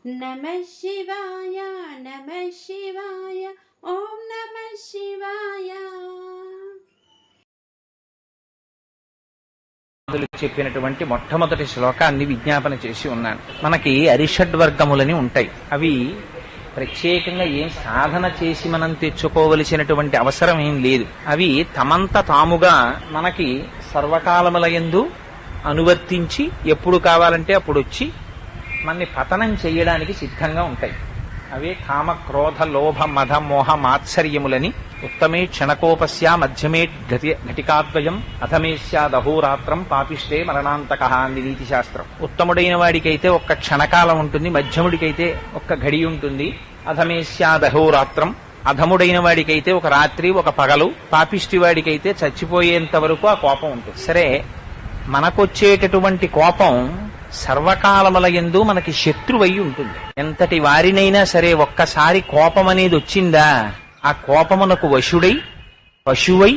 నమః శివాయ నమః శివాయ ఓం నమః శివాయ. చెప్పినటువంటి మొట్టమొదటి శ్లోకాన్ని విజ్ఞాపన చేసి ఉన్నాను. మనకి అరిషడ్వర్గములని ఉంటాయి. అవి ప్రత్యేకంగా ఏం సాధన చేసి మనం తెచ్చుకోవలసినటువంటి అవసరం ఏం లేదు. అవి తమంత తాముగా మనకి సర్వకాలములయందు అనువర్తించి ఎప్పుడు కావాలంటే అప్పుడు వచ్చి మనని పతనం చేయడానికి సిద్ధంగా ఉంటాయి. అవే కామ క్రోధ లోభ మద మోహ మాత్సర్యములని. ఉత్తమే క్షణకోపస్య మధ్యమే ఘటికాద్వయం అధమే స్యాదహోరాత్రం పాపిష్టే మరణాంతక అని నీతి శాస్త్రం. ఉత్తముడైన వాడికైతే ఒక్క క్షణకాలం ఉంటుంది, మధ్యముడికైతే ఒక్క ఘడి ఉంటుంది. అధమే స్యాదహోరాత్రం, అధముడైన వాడికైతే ఒక రాత్రి ఒక పగలు, పాపిష్టి వాడికైతే చచ్చిపోయేంత వరకు ఆ కోపం ఉంటుంది. సరే, మనకొచ్చేటటువంటి కోపం సర్వకాలములయందు మనకి శత్రువై ఉంటుంది. ఎంతటి వారినైనా సరే ఒక్కసారి కోపం అనేది వచ్చిందా, ఆ కోపమునకు వశుడై పశువై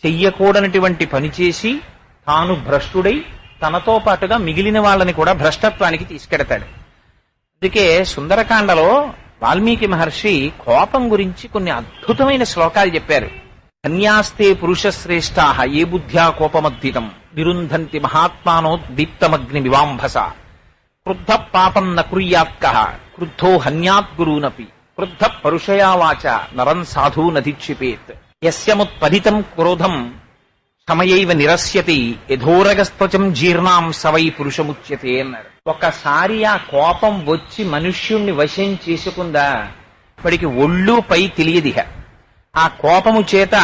చెయ్యకూడనటువంటి పనిచేసి తాను భ్రష్టుడై తనతో పాటుగా మిగిలిన వాళ్ళని కూడా భ్రష్టత్వానికి తీసుకెడతాడు. అందుకే సుందరకాండలో వాల్మీకి మహర్షి కోపం గురించి కొన్ని అద్భుతమైన శ్లోకాలు చెప్పారు. ధన్యాస్తే పురుషశ్రేష్టా ఏ బుద్ధ్యా కోపమద్దితం నిరుంధంతి మహాత్మానో దీప్తమగ్ని వివాంభస క్రుద్ధ పాపం న కుర్యాత్కః క్రుద్ధో హన్యాత్ గురూనపి క్రుద్ధ పరుషయా వాచ నరం సాధూ నధిక్షిపేత్ యస్యముత్పదితం క్రోధం సమయైవ నిరస్యతి యథోరగస్త్వచం జీర్ణాం సవై పురుషముచ్యతే అన్నారు. ఒకసారి ఆ కోపం వచ్చి మనుష్యుణ్ణి వశం చేసుకుందా వాడికి ఒళ్ళు పై తెలియదిహ. ఆ కోపము చేత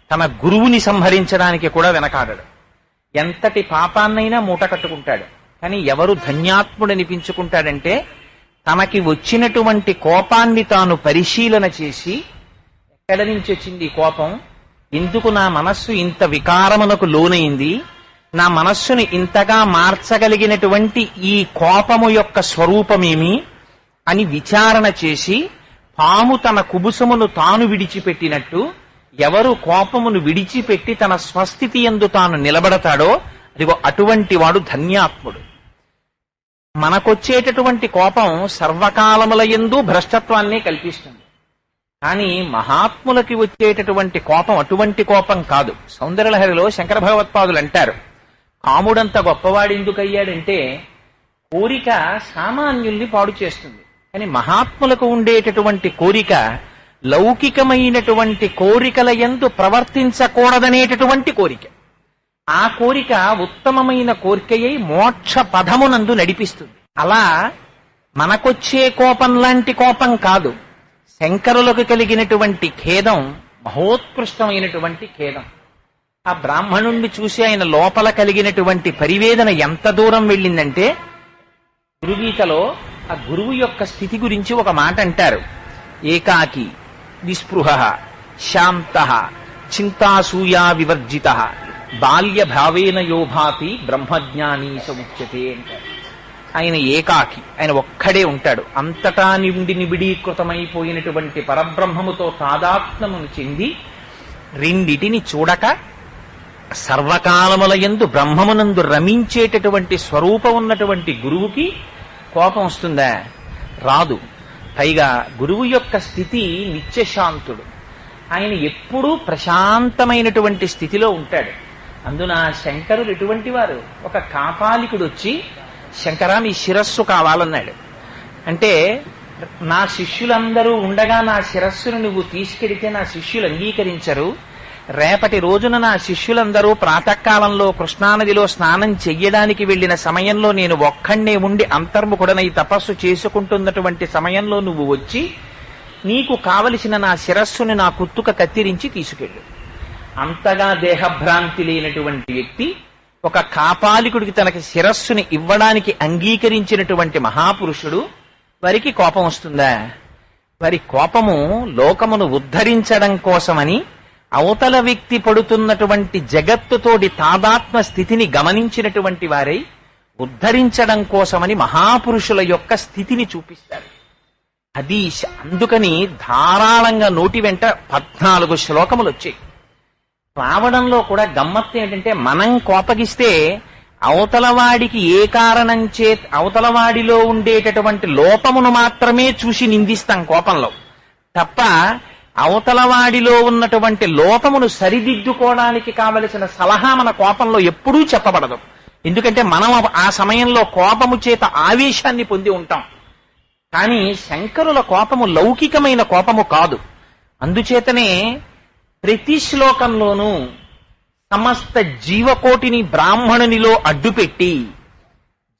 తన గురువుని సంహరించడానికి కూడా వెనకాడడు. ఎంతటి పాపాన్నైనా మూట కట్టుకుంటాడు. కానీ ఎవరు ధన్యాత్ముడనిపించుకుంటాడంటే తనకి వచ్చినటువంటి కోపాన్ని తాను పరిశీలన చేసి ఎక్కడి నుంచి వచ్చింది ఈ కోపం, ఎందుకు నా మనస్సు ఇంత వికారమునకు లోనైంది, నా మనస్సుని ఇంతగా మార్చగలిగినటువంటి ఈ కోపము యొక్క స్వరూపమేమి అని విచారణ చేసి పాము తన కుబుసమును తాను విడిచిపెట్టినట్టు ఎవరు కోపమును విడిచిపెట్టి తన స్వస్థితి యందు తాను నిలబడతాడో అదిగో అటువంటి వాడు ధన్యాత్ముడు. మనకొచ్చేటటువంటి కోపం సర్వకాలముల యందు భ్రష్టత్వాన్నే కల్పిస్తుంది. కానీ మహాత్ములకి వచ్చేటటువంటి కోపం అటువంటి కోపం కాదు. సౌందర్యలహరిలో శంకర భగవత్పాదులు అంటారు, కాముడంత గొప్పవాడు ఎందుకయ్యాడంటే కోరిక సామాన్యుల్ని పాడు చేస్తుంది. కానీ మహాత్ములకు ఉండేటటువంటి కోరిక లౌకికమైనటువంటి కోరికల యందు ప్రవర్తించకూడదనేటటువంటి కోరిక. ఆ కోరిక ఉత్తమమైన కోరికయై మోక్ష పదమునందు నడిపిస్తుంది. అలా మనకొచ్చే కోపం లాంటి కోపం కాదు. శంకరులకు కలిగినటువంటి ఖేదం మహోత్కృష్టమైనటువంటి ఖేదం. ఆ బ్రాహ్మణుణ్ణి చూసి ఆయన లోపల కలిగినటువంటి పరివేదన ఎంత దూరం వెళ్ళిందంటే గురుగీతలో ఆ గురువు యొక్క స్థితి గురించి ఒక మాట అంటారు. ఏకాకి నిస్పృహ శాంత చింతాసూయా వివర్జిత బాల్య భావేన యోభాతి బ్రహ్మజ్ఞానీ సముచ్యతే అంటారు. ఆయన ఏకాకి, ఆయన ఒక్కడే ఉంటాడు. అంతటా నిండి నిబిడీకృతమైపోయినటువంటి పరబ్రహ్మముతో తాదాత్మ్యమును చెంది రెండిటిని చూడక సర్వకాలములయందు బ్రహ్మమునందు రమించేటటువంటి స్వరూపం ఉన్నటువంటి గురువుకి కోపం వస్తుందా? రాదు. పైగా గురువు యొక్క స్థితి నిత్యశాంతుడు. ఆయన ఎప్పుడూ ప్రశాంతమైనటువంటి స్థితిలో ఉంటాడు. అందున శంకరులు ఎటువంటి వారు, ఒక కాపాలికుడు వచ్చి శంకరా మీ శిరస్సు కావాలన్నాడు. అంటే నా శిష్యులందరూ ఉండగా నా శిరస్సును నువ్వు తీసుకెడితే నా శిష్యులు అంగీకరించరు. రేపటి రోజున నా శిష్యులందరూ ప్రాతకాలంలో కృష్ణానదిలో స్నానం చెయ్యడానికి వెళ్లిన సమయంలో నేను ఒక్కడే ఉండి అంతర్ముఖుడనై తపస్సు చేసుకుంటున్నటువంటి సమయంలో నువ్వు వచ్చి నీకు కావలసిన నా శిరస్సుని నా కుత్తుక కత్తిరించి తీసుకెళ్ళు. అంతగా దేహభ్రాంతి లేనటువంటి వ్యక్తి ఒక కాపాలికుడికి తనకి శిరస్సుని ఇవ్వడానికి అంగీకరించినటువంటి మహాపురుషుడు, వారికి కోపం వస్తుందా? వారి కోపము లోకమును ఉద్ధరించడం కోసమని అవతల వ్యక్తి పడుతున్నటువంటి జగత్తుతోటి తాదాత్మ స్థితిని గమనించినటువంటి వారై ఉద్ధరించడం కోసమని మహాపురుషుల యొక్క స్థితిని చూపిస్తారు. అది అందుకని ధారాళంగా నోటి వెంట 14 శ్లోకములు వచ్చాయి. రావడంలో కూడా గమ్మత్తు ఏంటంటే మనం కోపగిస్తే అవతలవాడికి ఏ కారణం చేత అవతలవాడిలో ఉండేటటువంటి లోపమును మాత్రమే చూసి నిందిస్తాం కోపంలో తప్ప అవతలవాడిలో ఉన్నటువంటి లోపమును సరిదిద్దుకోవడానికి కావలసిన సలహా మన కోపంలో ఎప్పుడూ చెప్పబడదు. ఎందుకంటే మనం ఆ సమయంలో కోపము చేత ఆవేశాన్ని పొంది ఉంటాం. కానీ శంకరుల కోపము లౌకికమైన కోపము కాదు. అందుచేతనే ప్రతి శ్లోకంలోనూ సమస్త జీవకోటిని బ్రాహ్మణునిలో అడ్డుపెట్టి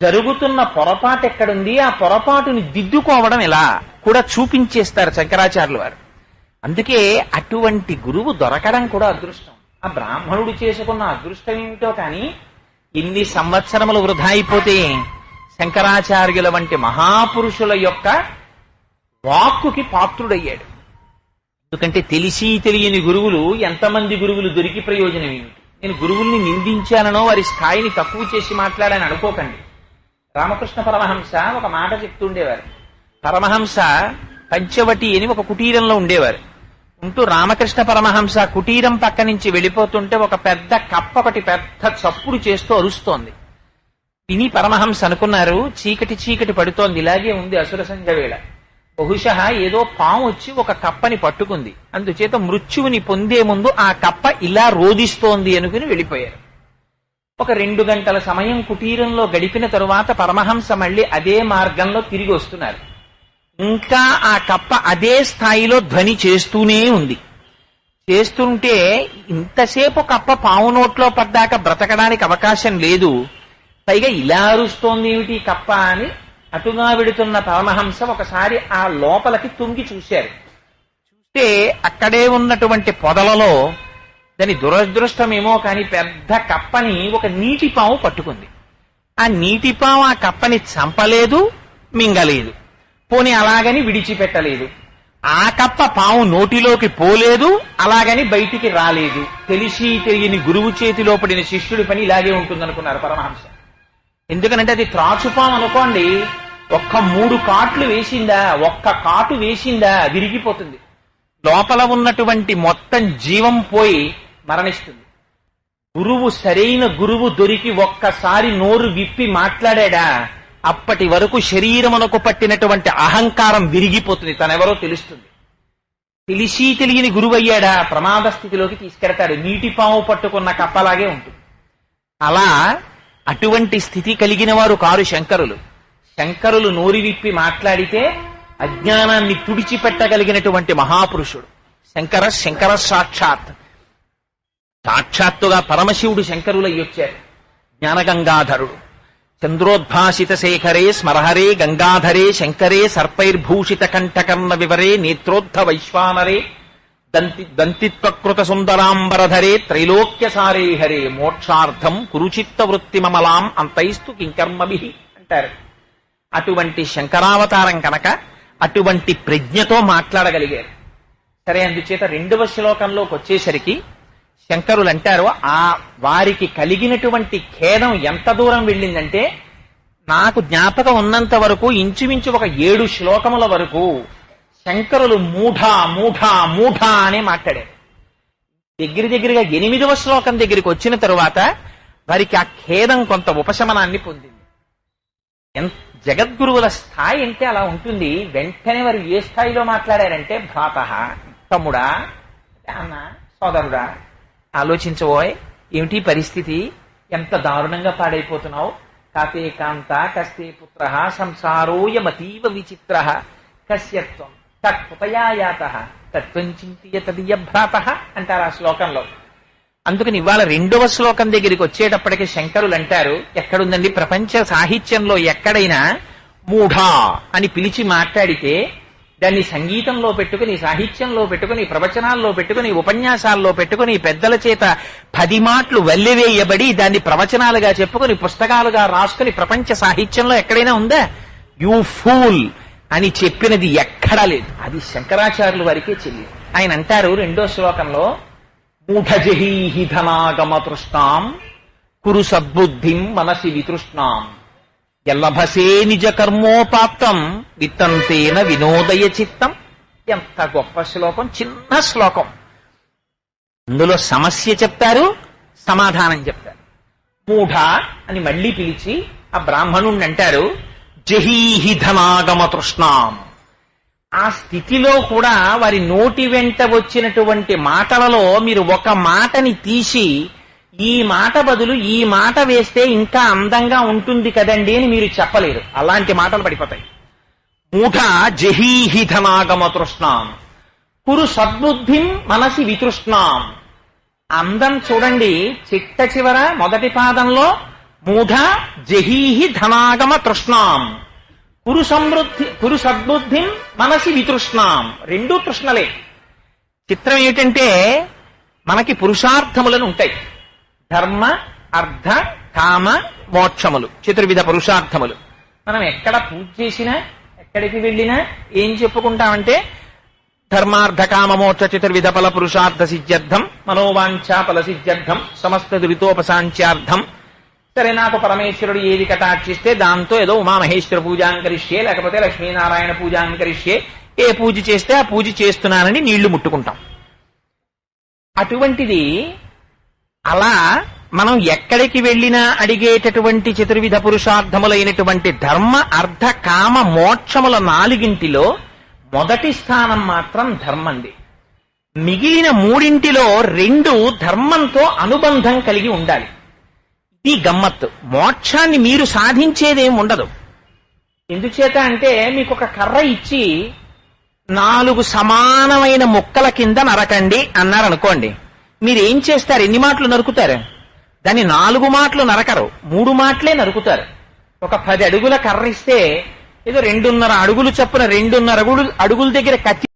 జరుగుతున్న పొరపాటు ఎక్కడుంది, ఆ పొరపాటుని దిద్దుకోవడం ఎలా కూడా చూపించేస్తారు శంకరాచార్యులు వారు. అందుకే అటువంటి గురువు దొరకడం కూడా అదృష్టం. ఆ బ్రాహ్మణుడు చేసుకున్న అదృష్టం ఏమిటో కానీ ఇన్ని సంవత్సరములు వృధా అయిపోతే శంకరాచార్యుల వంటి మహాపురుషుల యొక్క వాక్కుకి పాత్రుడయ్యాడు. ఎందుకంటే తెలిసి తెలియని గురువులు ఎంతమంది గురువులు దొరికి ప్రయోజనం ఏమిటి? నేను గురువుల్ని నిందించానో వారి స్థాయిని తక్కువ చేసి మాట్లాడాలని అనుకోకండి. రామకృష్ణ పరమహంస ఒక మాట చెప్తుండేవారు. పరమహంస పంచవటి అని ఒక కుటీరంలో ఉండేవారు. ఉంటూ రామకృష్ణ పరమహంస కుటీరం పక్క నుంచి వెళ్ళిపోతుంటే ఒక పెద్ద కప్ప ఒకటి పెద్ద చప్పుడు చేస్తూ అరుస్తోంది. విని పరమహంస అనుకున్నారు, చీకటి చీకటి పడుతోంది, ఇలాగే ఉంది అసుర సంధ్య వేళ, బహుశా ఏదో పాము వచ్చి ఒక కప్పని పట్టుకుంది, అందుచేత మృత్యువుని పొందే ముందు ఆ కప్ప ఇలా రోదిస్తోంది అనుకుని వెళ్ళిపోయారు. ఒక 2 గంటల సమయం కుటీరంలో గడిపిన తరువాత పరమహంస మళ్ళీ అదే మార్గంలో తిరిగి వస్తున్నారు. ఇంకా ఆ కప్ప అదే స్థాయిలో ధ్వని చేస్తూనే ఉంది. చేస్తుంటే ఇంతసేపు కప్ప పాము నోట్లో పడ్డాక బ్రతకడానికి అవకాశం లేదు, పైగా ఇలా అరుస్తోంది ఏమిటి కప్ప అని అటుగా వెడుతున్న పరమహంస ఒకసారి ఆ లోపలికి తుంగి చూశారు. చూస్తే అక్కడే ఉన్నటువంటి పొదలలో దాని దురదృష్టమేమో కానీ పెద్ద కప్పని ఒక నీటిపాము పట్టుకుంది. ఆ నీటిపాము ఆ కప్పని చంపలేదు, మింగలేదు, పోనీ అలాగని విడిచిపెట్టలేదు. ఆ కప్ప పాము నోటిలోకి పోలేదు, అలాగని బయటికి రాలేదు. తెలిసి తెలియని గురువు చేతిలో పడిన శిష్యుడి పని ఇలాగే ఉంటుందనుకున్నారు పరమహంస. ఎందుకనంటే అది త్రాచుపాము అనుకోండి, ఒక్క 3 కాట్లు వేసిందా, ఒక్క కాటు వేసిందా విరిగిపోతుంది, లోపల ఉన్నటువంటి మొత్తం జీవం పోయి మరణిస్తుంది. గురువు సరైన గురువు దొరికి ఒక్కసారి నోరు విప్పి మాట్లాడా అప్పటి వరకు శరీరమునకు పట్టినటువంటి అహంకారం విరిగిపోతుంది, తనెవరో తెలుస్తుంది. తెలిసి తెలియని గురువు అయ్యాడా ప్రమాద స్థితిలోకి తీసుకెడతాడు, నీటిపాము పట్టుకున్న కప్పలాగే ఉంటుంది. అలా అటువంటి స్థితి కలిగిన వారు కారు శంకరులు. శంకరులు నోరి విప్పి మాట్లాడితే అజ్ఞానాన్ని తుడిచిపెట్టగలిగినటువంటి మహాపురుషుడు శంకర సాక్షాత్తుగా పరమశివుడు శంకరులయ్యొచ్చారు. జ్ఞానగంగాధరుడు చంద్రోద్భాసిత శేఖరే స్మరహరే గంగాధరే శంకరే సర్పైర్భూషిత కంఠకర్ణ వివరే నేత్రోద్ధ వైశ్వానరే దంతిత్వకృత సుందరాంబరధరే త్రైలోక్యసారే హరే మోక్షార్థం కురుచిత్త వృత్తిమమలాం అంతైస్తు కింకర్మభి అంటారు. అటువంటి శంకరావతారం కనుక అటువంటి ప్రజ్ఞతో మాట్లాడగలిగారు. సరే, అందుచేత 2వ శ్లోకంలోకి వచ్చేసరికి శంకరులు అంటారు, ఆ వారికి కలిగినటువంటి ఖేదం ఎంత దూరం వెళ్ళిందంటే, నాకు జ్ఞాపకం ఉన్నంత వరకు ఇంచుమించు ఒక 7 శ్లోకముల వరకు శంకరులు మూఢా మూఢా మూఢా అనే మాట్లాడారు. దగ్గరగా 8వ శ్లోకం దగ్గరికి వచ్చిన తరువాత వారికి ఆ ఖేదం కొంత ఉపశమనాన్ని పొందింది. జగద్గురువుల స్థాయి అంటే అలా ఉంటుంది. వెంటనే వారు ఏ స్థాయిలో మాట్లాడారంటే, భ్రాతః, తమ్ముడా, అన్న, సోదరుడా, ఆలోచించబోయ్, ఏమిటి పరిస్థితి, ఎంత దారుణంగా పాడైపోతున్నావు, కాతే కాంత కస్తే పుత్ర సంసారోయమతీవ విచిత్ర కస్యత్వం తత్పుతయాయాత తత్వం చింతియ తదియ భ్రాతః అంటారు ఆ శ్లోకంలో. అందుకని ఇవాళ 2వ శ్లోకం దగ్గరికి వచ్చేటప్పటికి శంకరులు అంటారు, ఎక్కడుందండి ప్రపంచ సాహిత్యంలో ఎక్కడైనా మూఢా అని పిలిచి మాట్లాడితే దాన్ని సంగీతంలో పెట్టుకుని, సాహిత్యంలో పెట్టుకుని, ప్రవచనాల్లో పెట్టుకుని, ఉపన్యాసాల్లో పెట్టుకుని, పెద్దల చేత 10 మాటలు వల్లెవేయబడి దాన్ని ప్రవచనాలుగా చెప్పుకుని పుస్తకాలుగా రాసుకుని ప్రపంచ సాహిత్యంలో ఎక్కడైనా ఉందా? యూ ఫూల్ అని చెప్పినది ఎక్కడా లేదు. అది శంకరాచార్యుల వారికే చెల్లింది. ఆయన అంటారు 2వ శ్లోకంలో, మూఢజహీహి ధనాగమ తృష్ణాం కురు సద్బుద్ధిం మనసి వితృష్ణాం ఎల్లభసే నిజ కర్మోపాప్తం విత్తంతేన వినోదయ చిత్తం. ఎంత గొప్ప శ్లోకం, చిన్న శ్లోకం. అందులో సమస్య చెప్తారు, సమాధానం చెప్తారు. మూఢ అని మళ్ళీ పిలిచి ఆ బ్రాహ్మణుణ్ణి అంటారు, జహీహి ధనాగమ తృష్ణాం. ఆ స్థితిలో కూడా వారి నోటి వెంట వచ్చినటువంటి మాటలలో మీరు ఒక మాటని తీసి ఈ మాట బదులు ఈ మాట వేస్తే ఇంకా అందంగా ఉంటుంది కదండి అని మీరు చెప్పలేరు. అలాంటి మాటలు పడిపోతాయి. మూఢ జహీహి ధనాగమ తృష్ణాం కురు సద్బుద్ధిం మనసి వితృష్ణాం. అందం చూడండి, చిట్ట చివర మొదటి పాదంలో మూఢ జహీహి ధనాగమ తృష్ణాం కురు సద్బుద్ధిం మనసి వితృష్ణాం. రెండూ తృష్ణలే. చిత్రం ఏమిటంటే మనకి పురుషార్థములను ఉంటాయి. ధర్మ అర్థ కామ మోక్షములు, చతుర్విధ పురుషార్థములు. మనం ఎక్కడ పూజ చేసినా ఎక్కడికి వెళ్ళినా ఏం చెప్పుకుంటామంటే ధర్మార్థ కామ మోక్ష చతుర్విధ ఫల పురుషార్థ సిద్ధ్యర్థం మనోవాంఛా ఫల సిద్ధ్యర్థం సమస్త దురితోపశాంత్యార్థం. సరే, నాకు పరమేశ్వరుడు ఏది కటాక్షిస్తే దాంతో ఏదో ఉమామహేశ్వర పూజాంకరిష్యే, లేకపోతే లక్ష్మీనారాయణ పూజాంకరిష్యే, ఏ పూజ చేస్తే ఆ పూజ చేస్తున్నానని నీళ్లు ముట్టుకుంటాం. అటువంటిది అలా మనం ఎక్కడికి వెళ్ళినా అడిగేటటువంటి చతుర్విధ పురుషార్థములైనటువంటి ధర్మ అర్థ కామ మోక్షముల 4 మొదటి స్థానం మాత్రం ధర్మంది. మిగిలిన 3 2 ధర్మంతో అనుబంధం కలిగి ఉండాలి. ఇది గమ్మత్తు. మోక్షాన్ని మీరు సాధించేదేం ఉండదు. ఎందుచేత అంటే మీకు ఒక కర్ర ఇచ్చి 4 సమానమైన ముక్కల కింద నరకండి అన్నారనుకోండి, మీరేం చేస్తారు? ఎన్ని మాటలు నరుకుతారు? దాన్ని 4 మాటలు నరకరు, 3 మాటలే నరుకుతారు. ఒక 10 అడుగుల కర్ర ఇస్తే ఏదో 2.5 అడుగులు చొప్పున 2.5 అడుగుల దగ్గర కత్తి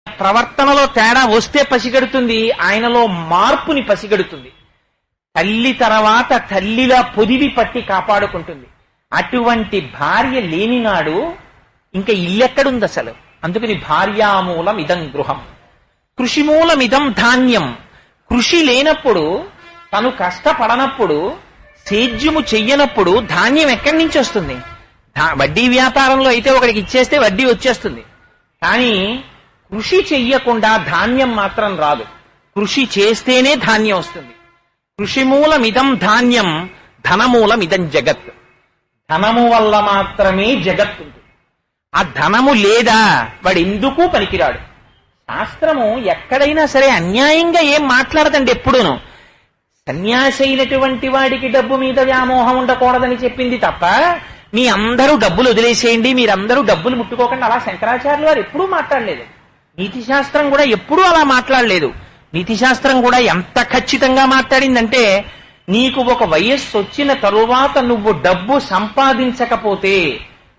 ప్రవర్తనలో తేడా వస్తే పసిగడుతుంది, ఆయనలో మార్పుని పసిగడుతుంది. తల్లి తర్వాత తల్లిలా పొదివి పట్టి కాపాడుకుంటుంది. అటువంటి భార్య లేనినాడు ఇంకా ఇల్లెక్కడుంది అసలు? అందుకని భార్యామూలం ఇదం గృహం, కృషిమూలమిదం ధాన్యం. కృషి లేనప్పుడు, తను కష్టపడనప్పుడు, సేద్యము చెయ్యనప్పుడు ధాన్యం ఎక్కడి నుంచి వస్తుంది? వడ్డీ వ్యాపారంలో అయితే ఒకడికి ఇచ్చేస్తే వడ్డీ వచ్చేస్తుంది. కానీ కృషి చెయ్యకుండా ధాన్యం మాత్రం రాదు. కృషి చేస్తేనే ధాన్యం వస్తుంది. కృషిమూలమిదం ధాన్యం, ధనమూలమిదం జగత్. ధనము వల్ల మాత్రమే జగత్ ఉంటుంది. ఆ ధనము లేదా వాడు ఎందుకు పనికిరాడు. శాస్త్రము ఎక్కడైనా సరే అన్యాయంగా ఏం మాట్లాడదండి. ఎప్పుడూను సన్యాసి అయినటువంటి వాడికి డబ్బు మీద వ్యామోహం ఉండకూడదని చెప్పింది తప్ప, మీ అందరూ డబ్బులు వదిలేసేయండి, మీరందరూ డబ్బులు ముట్టుకోకండి, అలా శంకరాచార్యులు వారు ఎప్పుడూ మాట్లాడలేదు. నీతి శాస్త్రం కూడా ఎప్పుడూ అలా మాట్లాడలేదు. నీతి శాస్త్రం కూడా ఎంత ఖచ్చితంగా మాట్లాడిందంటే, నీకు ఒక వయస్సు వచ్చిన తరువాత నువ్వు డబ్బు సంపాదించకపోతే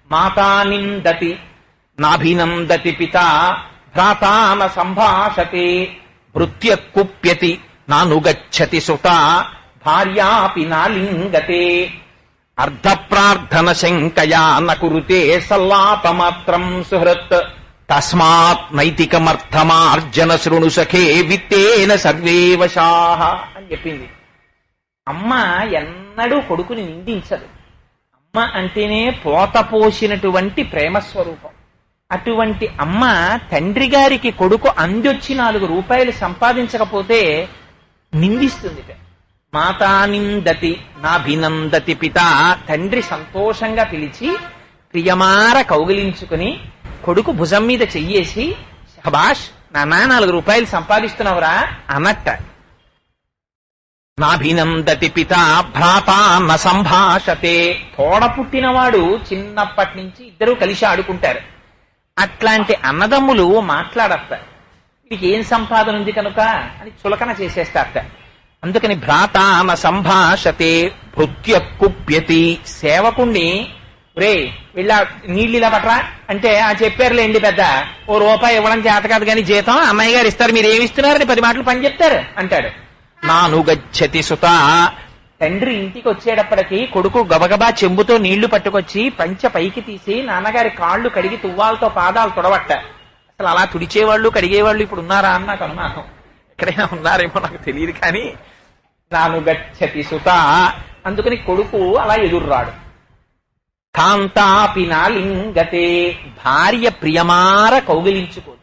మాతా నిందతి నాభినందతి పిత భ్రాతాన సంభాషతే భృత్య కుప్యతి నానుగచ్చతి సుత భార్యాపి నాలింగతే అర్ధ ప్రార్థన శంకయా నకురుతే సల్లాపమాత్రం సుహృత్ తస్మాత్ నైతికమర్థమార్జన శృణు సఖే విత్తేన సర్వే వశాః అని చెప్పింది. అమ్మ ఎన్నడూ కొడుకుని నిందించదు. అమ్మ అంటేనే పోత పోసినటువంటి ప్రేమస్వరూపం. అటువంటి అమ్మ తండ్రి గారికి కొడుకు అందొచ్చి 4 రూపాయలు సంపాదించకపోతే నిందిస్తుంది. మాతా నిందతి నాభినందతి పిత. తండ్రి సంతోషంగా పిలిచి ప్రియమార కౌగిలించుకుని కొడుకు భుజం మీద చెయ్యేసి, శభాష్ నాన్న 4 రూపాయలు సంపాదిస్తున్నావురా అన్నట్ట. నాభినందతి పిత భ్రాతా న సంభాషతే. తోడ పుట్టినవాడు చిన్నప్పటి నుంచి ఇద్దరూ కలిసి ఆడుకుంటారు. అట్లాంటి అన్నదమ్ములు మాట్లాడతారు. వీడికి ఏం సంపాదన ఉంది కనుక అని చులకన చేసేస్తారట. అందుకని భ్రాతా న సంభాషతే భృత్య కుప్యతి. సేవకుణ్ణి రే వీళ్ళ నీళ్ళు ఇలా పట్టరా అంటే, ఆ చెప్పారులేండి పెద్ద, ఓ రూపాయి ఇవ్వడం చేత కాదు కానీ జీతం అమ్మాయి గారు ఇస్తారు, మీరు ఏమి ఇస్తున్నారని 10 మాటలు పని చెప్తారు అంటాడు. నానుగచ్చతి సుత. తండ్రి ఇంటికి వచ్చేటప్పటికి కొడుకు గబగబా చెంబుతో నీళ్లు పట్టుకొచ్చి పంచ పైకి తీసి నాన్నగారి కాళ్ళు కడిగి తువ్వాలతో పాదాలు తొడబట్ట. అసలు అలా తుడిచేవాళ్ళు కడిగేవాళ్ళు ఇప్పుడు ఉన్నారా అని నాకు అనుమానం. ఎక్కడైనా ఉన్నారేమో నాకు తెలియదు కానీ నానుగచ్చతి సుత. అందుకని కొడుకు అలా ఎదుర్రాడు. కాంతాపి నాలింగతే. భార్య ప్రియమార కౌగిలించుకోదు.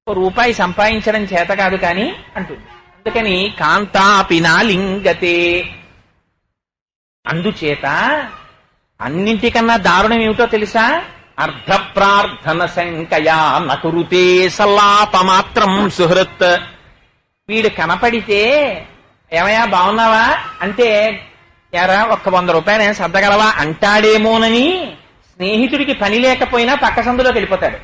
రూపాయి సంపాదించడం చేత కాదు కానీ అంటుంది. అందుకని కాంతాపి నాలింగతే. అందుచేత అన్నింటికన్నా దారుణం ఏమిటో తెలుసా? అర్ధ ప్రార్థన శంకయా నకురుతే సల్లాపమాత్రం సుహృత్. వీడు కనపడితే ఏమయ్యా బాగున్నావా అంటే, ఎరా ఒక్క 100 రూపాయలు ఏం సర్దగలవా అంటాడేమోనని స్నేహితుడికి పని లేకపోయినా పక్క సందులోకి వెళ్ళిపోతాడు.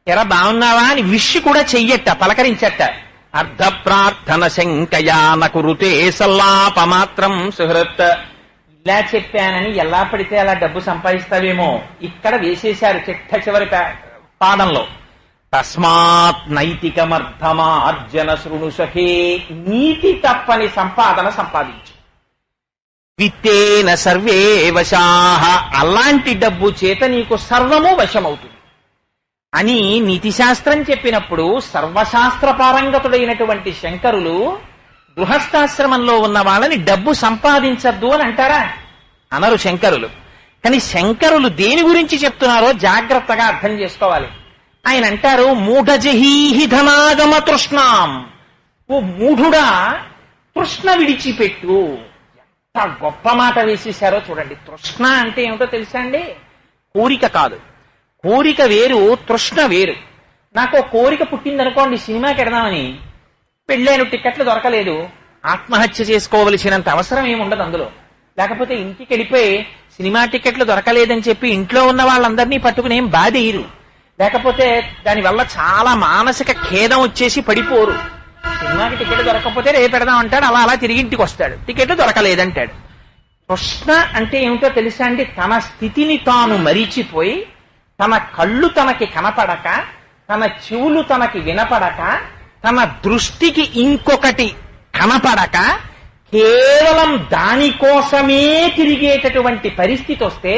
ఎరా బాగున్నావా అని విష్ కూడా చెయ్యట, పలకరించట. అర్ధ ప్రార్థన శంకయా నకురుతే సల్లాపమాత్రం సుహృత్. ఇలా చెప్పానని ఎలా పడితే అలా డబ్బు సంపాదిస్తావేమో ఇక్కడ వేసేశారు చిట్ట చివరి పాదంలో. తస్మాత్ నైతికమర్థమార్జన శృణు సఖే. నీతి తప్పని సంపాదన సంపాదించు. విత్తేన సర్వే వశాహ. అలాంటి డబ్బు చేత నీకు సర్వము వశమవుతుంది అని నీతిశాస్త్రం చెప్పినప్పుడు సర్వశాస్త్ర పారంగతుడైనటువంటి శంకరులు గృహస్థాశ్రమంలో ఉన్న వాళ్ళని డబ్బు సంపాదించద్దు అని అంటారా? అనరు శంకరులు. కానీ శంకరులు దేని గురించి చెప్తున్నారో జాగ్రత్తగా అర్థం చేసుకోవాలి. ఆయన అంటారు, మూఢజహీహి ధనాగమ తృష్ణాం. ఓ మూఢుడా, తృష్ణ విడిచిపెట్టు. ఎంత గొప్ప మాట వేసేశారో చూడండి. తృష్ణ అంటే ఏమిటో తెలుసా అండి? కోరిక కాదు. కోరిక వేరు, తృష్ణ వేరు. నాకు కోరిక పుట్టిందనుకోండి, సినిమాకి వెడదామని, పెళ్ళాను, టికెట్లు దొరకలేదు, ఆత్మహత్య చేసుకోవలసినంత అవసరం ఏముండదు అందులో. లేకపోతే ఇంటికి వెళ్ళిపోయి సినిమా టికెట్లు దొరకలేదని చెప్పి ఇంట్లో ఉన్న వాళ్ళందరినీ పట్టుకుని ఏం బాధేయరు. లేకపోతే దానివల్ల చాలా మానసిక ఖేదం వచ్చేసి పడిపోరు. సినిమాకి టికెట్ దొరకకపోతే రేపు పెడదాం అంటాడు, అలా అలా తిరిగి ఇంటికి వస్తాడు, టికెట్లు దొరకలేదంటాడు. తృష్ణ అంటే ఏమిటో తెలుసా అండి? తన స్థితిని తాను మరిచిపోయి, తన కళ్ళు తనకి కనపడక, తన చెవులు తనకి వినపడక, తన దృష్టికి ఇంకొకటి కనపడక, కేవలం దానికోసమే తిరిగేటటువంటి పరిస్థితి వస్తే,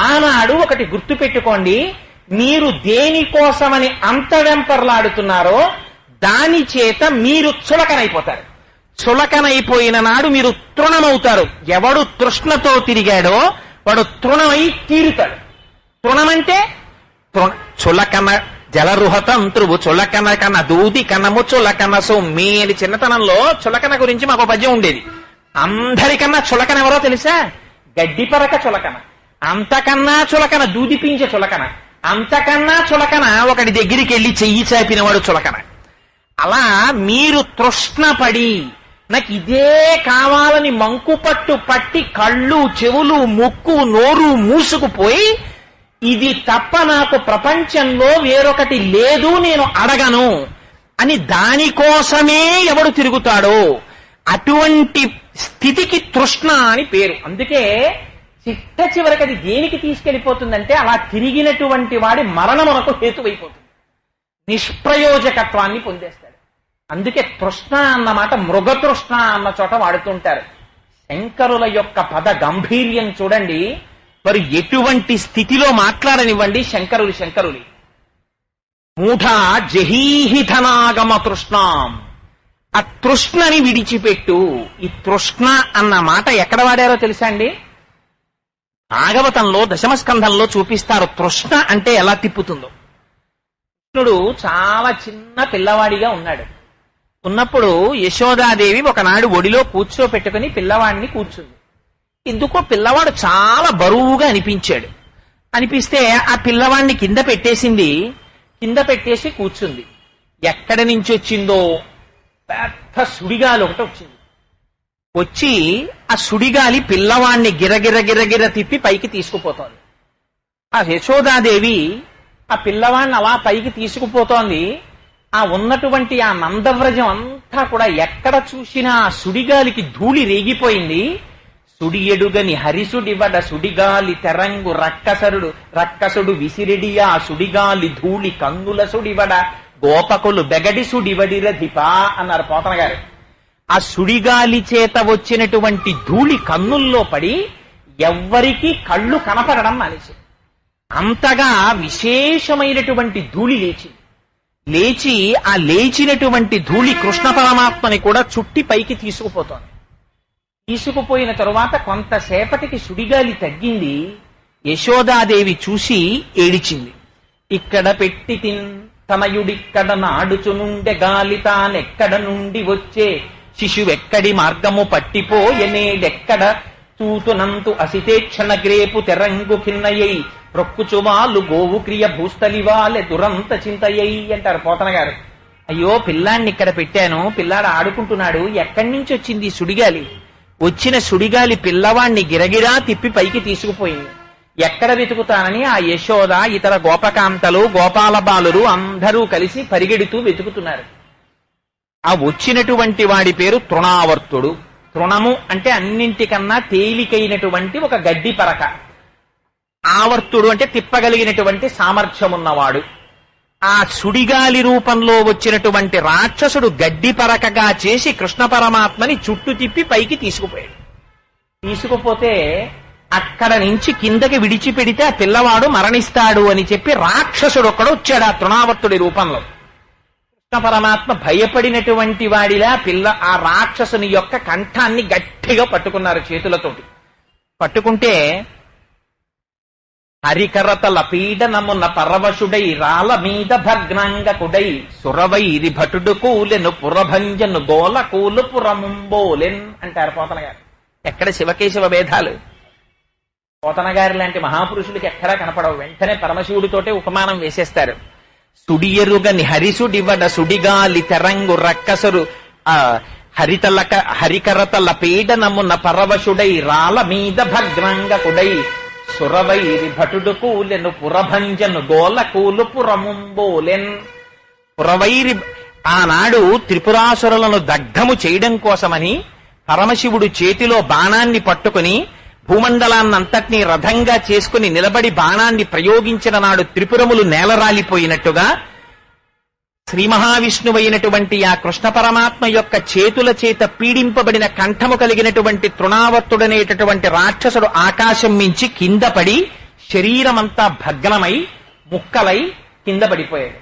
ఆనాడు ఒకటి గుర్తు పెట్టుకోండి, మీరు దేనికోసమని అంత వెంపర్లాడుతున్నారో దాని చేత మీరు చులకనైపోతారు. చులకనైపోయిన నాడు మీరు తృణమవుతారు. ఎవడు తృష్ణతో తిరిగాడో వాడు తృణమై తీరుతాడు. తృణమంటే చులకన జలరుహతంత్రువు చులకన కన దూది కనము చులకన సొమ్మి అని చిన్నతనంలో చులకన గురించి మాకు పద్యం ఉండేది. అందరికన్నా చులకన ఎవరో తెలుసా? గడ్డిపరక చులకన, అంతకన్నా చులకన దూదిపించే చులకన, అంతకన్నా చులకన ఒకటి దగ్గరికి వెళ్లి చెయ్యి చాపినవాడు చులకన. అలా మీరు తృష్ణపడి నాకు ఇదే కావాలని మంకుపట్టు పట్టి కళ్ళు చెవులు ముక్కు నోరు మూసుకుపోయి, ఇది తప్ప నాకు ప్రపంచంలో వేరొకటి లేదు, నేను అడగను అని దానికోసమే ఎవడు తిరుగుతాడో అటువంటి స్థితికి తృష్ణ అని పేరు. అందుకే చిట్ట చివరికి అది దేనికి తీసుకెళ్లిపోతుందంటే, అలా తిరిగినటువంటి వాడి మరణమునకు హేతువైపోతుంది, నిష్ప్రయోజకత్వాన్ని పొందేస్తాడు. అందుకే తృష్ణ అన్నమాట మృగతృష్ణ అన్న చోట వాడుతుంటారు. శంకరుల యొక్క పద గంభీర్యం చూడండి. వారు ఎటువంటి స్థితిలో మాట్లాడనివ్వండి, శంకరులు మూఢ జహీహి ధనాగమ తృష్ణాం. ఆ తృష్ణని విడిచిపెట్టు. ఈ తృష్ణ అన్న మాట ఎక్కడ వాడారో తెలుసా అండి? భాగవతంలో దశమస్కంధంలో చూపిస్తారు తృష్ణ అంటే ఎలా తిప్పుతుందో. కృష్ణుడు చాలా చిన్న పిల్లవాడిగా ఉన్నాడు. ఉన్నప్పుడు యశోదాదేవి ఒకనాడు ఒడిలో కూర్చోపెట్టుకుని పిల్లవాడిని కూర్చుంది. ఎందుకో పిల్లవాడు చాలా బరువుగా అనిపించాడు. అనిపిస్తే ఆ పిల్లవాడిని కింద పెట్టేసింది. కింద పెట్టేసి కూర్చుంది. ఎక్కడి నుంచి వచ్చిందో పెద్ద సుడిగాలి ఒకటి వచ్చింది. వచ్చి ఆ సుడిగాలి పిల్లవాడిని గిరగిర గిరగిర తిప్పి పైకి తీసుకుపోతోంది. ఆ యశోదాదేవి ఆ పిల్లవాడిని అలా పైకి తీసుకుపోతోంది. ఆ ఉన్నటువంటి ఆ నందవ్రజం అంతా కూడా ఎక్కడ చూసినా ఆ సుడిగాలికి ధూళి రేగిపోయింది. సుడి ఎడుగని హరిసుడివడ సుడిగాలి తెరంగు రక్కసుడు విసిరిడియా సుడిగాలి ధూళి కంగుల సుడివడ గోపకులు బెగడి సుడివడిర దిపా అన్నారు పోతన గారు. ఆ సుడిగాలి చేత వచ్చినటువంటి ధూళి కన్నుల్లో పడి ఎవ్వరికీ కళ్ళు కనపడడం మానేసి, అంతగా విశేషమైనటువంటి ధూళి లేచి ఆ లేచినటువంటి ధూళి కృష్ణ పరమాత్మని కూడా చుట్టి పైకి తీసుకుపోతోంది. తీసుకుపోయిన తరువాత కొంతసేపటికి సుడిగాలి తగ్గింది. యశోదాదేవి చూసి ఏడిచింది. ఇక్కడ పెట్టి తనయుడిక్కడ నాడుచునుండె గాలి తానెక్కడ నుండి వచ్చే శిశువెక్కడి మార్గము పట్టిపోయెనేడెక్కడ చూతునంతు అసితేక్షణ గ్రేపు తెరంగు ఖిన్నయ్యై ప్రొక్కుచువాలు గోవు క్రియ భూస్థలివాలె దురంత చింతయ్యై అంటారు పోతన గారు. అయ్యో పిల్లాన్ని ఇక్కడ పెట్టాను, పిల్లాడు ఆడుకుంటున్నాడు, ఎక్కడి నుంచి వచ్చింది సుడిగాలి? వచ్చిన సుడిగాలి పిల్లవాణ్ణి గిరగిరా తిప్పి పైకి తీసుకుపోయింది. ఎక్కడ వెతుకుతానని ఆ యశోద ఇతర గోపకాంతలు గోపాల బాలురు అందరూ కలిసి పరిగెడుతూ వెతుకుతున్నారు. ఆ వచ్చినటువంటి వాడి పేరు తృణావర్తుడు. తృణము అంటే అన్నింటికన్నా తేలికైనటువంటి ఒక గడ్డి పరక. ఆవర్తుడు అంటే తిప్పగలిగినటువంటి సామర్థ్యమున్నవాడు. ఆ సుడిగాలి రూపంలో వచ్చినటువంటి రాక్షసుడు గడ్డి పరకగా చేసి కృష్ణ పరమాత్మని చుట్టు తిప్పి పైకి తీసుకుపోయాడు. తీసుకుపోతే అక్కడ నుంచి కిందకి విడిచిపెడితే ఆ పిల్లవాడు మరణిస్తాడు అని చెప్పి రాక్షసుడు ఒక్కడు వచ్చాడు ఆ తృణావర్తుడి రూపంలో. కృష్ణ పరమాత్మ భయపడినటువంటి వాడిలా ఆ రాక్షసుని యొక్క కంఠాన్ని గట్టిగా పట్టుకున్నారు చేతులతోటి. పట్టుకుంటే హరికరతల పీడనమున్న పరవశుడై రాల మీద భగ్నాంగకుడై సురవైరి భటుడు కూలెను పురభంజను గోల కూలు పురముంబోలెన్ అంటారు పోతన గారు. ఎక్కడ శివకేశవ భేదాలు? పోతన గారి లాంటి మహాపురుషులకి ఎక్కడా కనపడవు. వెంటనే పరమశివుడితోటే ఉపమానం వేసేస్తారు. సుడియరుగని హరిసుడివడ సుడిగాలి తెరంగు రక్కసరు హరికరతల పీడనమున్న పరవశుడై రాల మీద భగ్నాంగకుడై సురవైరి భటుడు కూలెను పురభంజను గోల కూలు పురముంబోలెన్. పురవైరి ఆనాడు త్రిపురాసురులను దగ్ధము చేయడం కోసమని పరమశివుడు చేతిలో బాణాన్ని పట్టుకుని భూమండలాన్నంతటినీ రథంగా చేసుకుని నిలబడి బాణాన్ని ప్రయోగించిన నాడు త్రిపురములు నేలరాలిపోయినట్టుగా శ్రీ మహావిష్ణువైనటువంటి ఆ కృష్ణ పరమాత్మ యొక్క చేతుల చేత పీడింపబడిన కంఠము కలిగినటువంటి తృణావర్తుడనేటటువంటి రాక్షసుడు ఆకాశం మించి కింద పడి శరీరమంతా భగ్నమై ముక్కలై కింద పడిపోయాడు.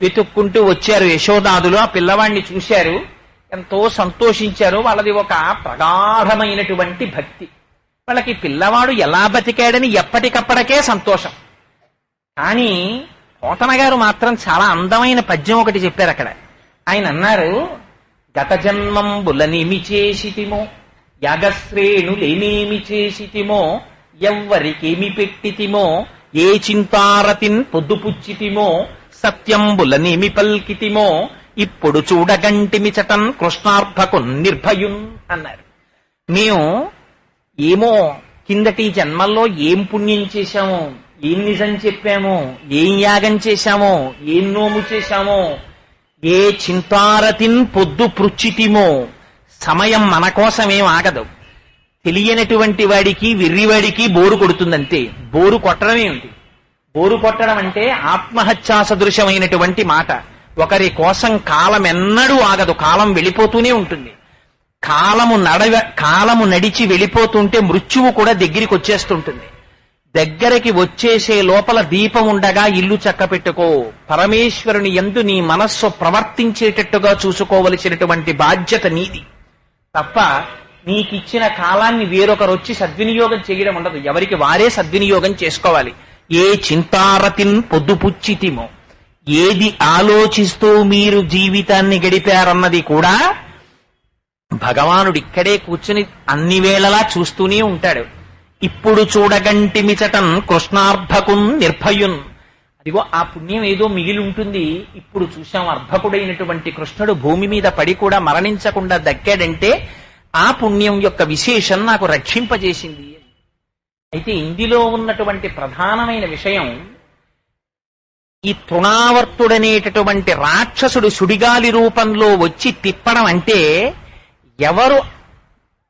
వెతుక్కుంటూ వచ్చారు యశోదాదులు. ఆ పిల్లవాడిని చూశారు, ఎంతో సంతోషించారు. వాళ్ళది ఒక ప్రగాఢమైనటువంటి భక్తి. వాళ్ళకి పిల్లవాడు ఎలా బతికాడని ఎప్పటికప్పటికే సంతోషం. కానీ పోతన గారు మాత్రం చాలా అందమైన పద్యం ఒకటి చెప్పారు అక్కడ. ఆయన అన్నారు, గత జన్మంబులనేమి చేసితిమో యాగశ్రేణులేనేమి చేసితిమో ఎవ్వరికేమి పెట్టితిమో ఏ చింతారతిన్ పొద్దుపుచ్చితిమో సత్యంబులనేమి పల్కితిమో ఇప్పుడు చూడగంటిమిచటన్ కృష్ణార్భకు నిర్భయున్ అన్నారు. మేము ఏమో కిందటి జన్మల్లో ఏం పుణ్యం చేశామో, ఏం నిజం చెప్పామో, ఏం యాగం చేశామో, ఏం నోము చేశామో, ఏ చింతారతిన్ పొద్దు పృచ్చితిమో. సమయం మన కోసమేం ఆగదు. తెలియనటువంటి వాడికి వెర్రివాడికి బోరు కొడుతుందంతే. బోరు కొట్టడమే ఉంది. బోరు కొట్టడం అంటే ఆత్మహత్యా సదృశమైనటువంటి మాట. ఒకరి కోసం కాలం ఎన్నడూ ఆగదు. కాలం వెళ్ళిపోతూనే ఉంటుంది. కాలము నడిచి వెళ్ళిపోతుంటే మృత్యువు కూడా దగ్గరికి వచ్చేస్తుంటుంది. దగ్గరికి వచ్చేసే లోపల దీపం ఉండగా ఇల్లు చక్కపెట్టుకో. పరమేశ్వరుని యందు నీ మనస్సు ప్రవర్తించేటట్టుగా చూసుకోవలసినటువంటి బాధ్యత నీది తప్ప నీకిచ్చిన కాలాన్ని వేరొకరు వచ్చి సద్వినియోగం చేయడం ఉండదు. ఎవరికి వారే సద్వినియోగం చేసుకోవాలి. ఏ చింతారతిన్ పొద్దుపుచ్చితిమో, ఏది ఆలోచిస్తూ మీరు జీవితాన్ని గడిపారన్నది కూడా భగవానుడు ఇక్కడే కూర్చుని అన్ని వేళలా చూస్తూనే ఉంటాడు. ఇప్పుడు చూడగంటిమిచటన్ కృష్ణార్భకున్ నిర్భయున్. అదిగో ఆ పుణ్యం ఏదో మిగిలి ఉంటుంది. ఇప్పుడు చూశాం అర్భకుడైనటువంటి కృష్ణుడు భూమి మీద పడి కూడా మరణించకుండా దక్కాడంటే ఆ పుణ్యం యొక్క విశేషం నాకు రక్షింపజేసింది. అయితే ఇందులో ఉన్నటువంటి ప్రధానమైన విషయం, ఈ తృణావర్తుడనేటటువంటి రాక్షసుడు సుడిగాలి రూపంలో వచ్చి తిప్పడం అంటే ఎవరు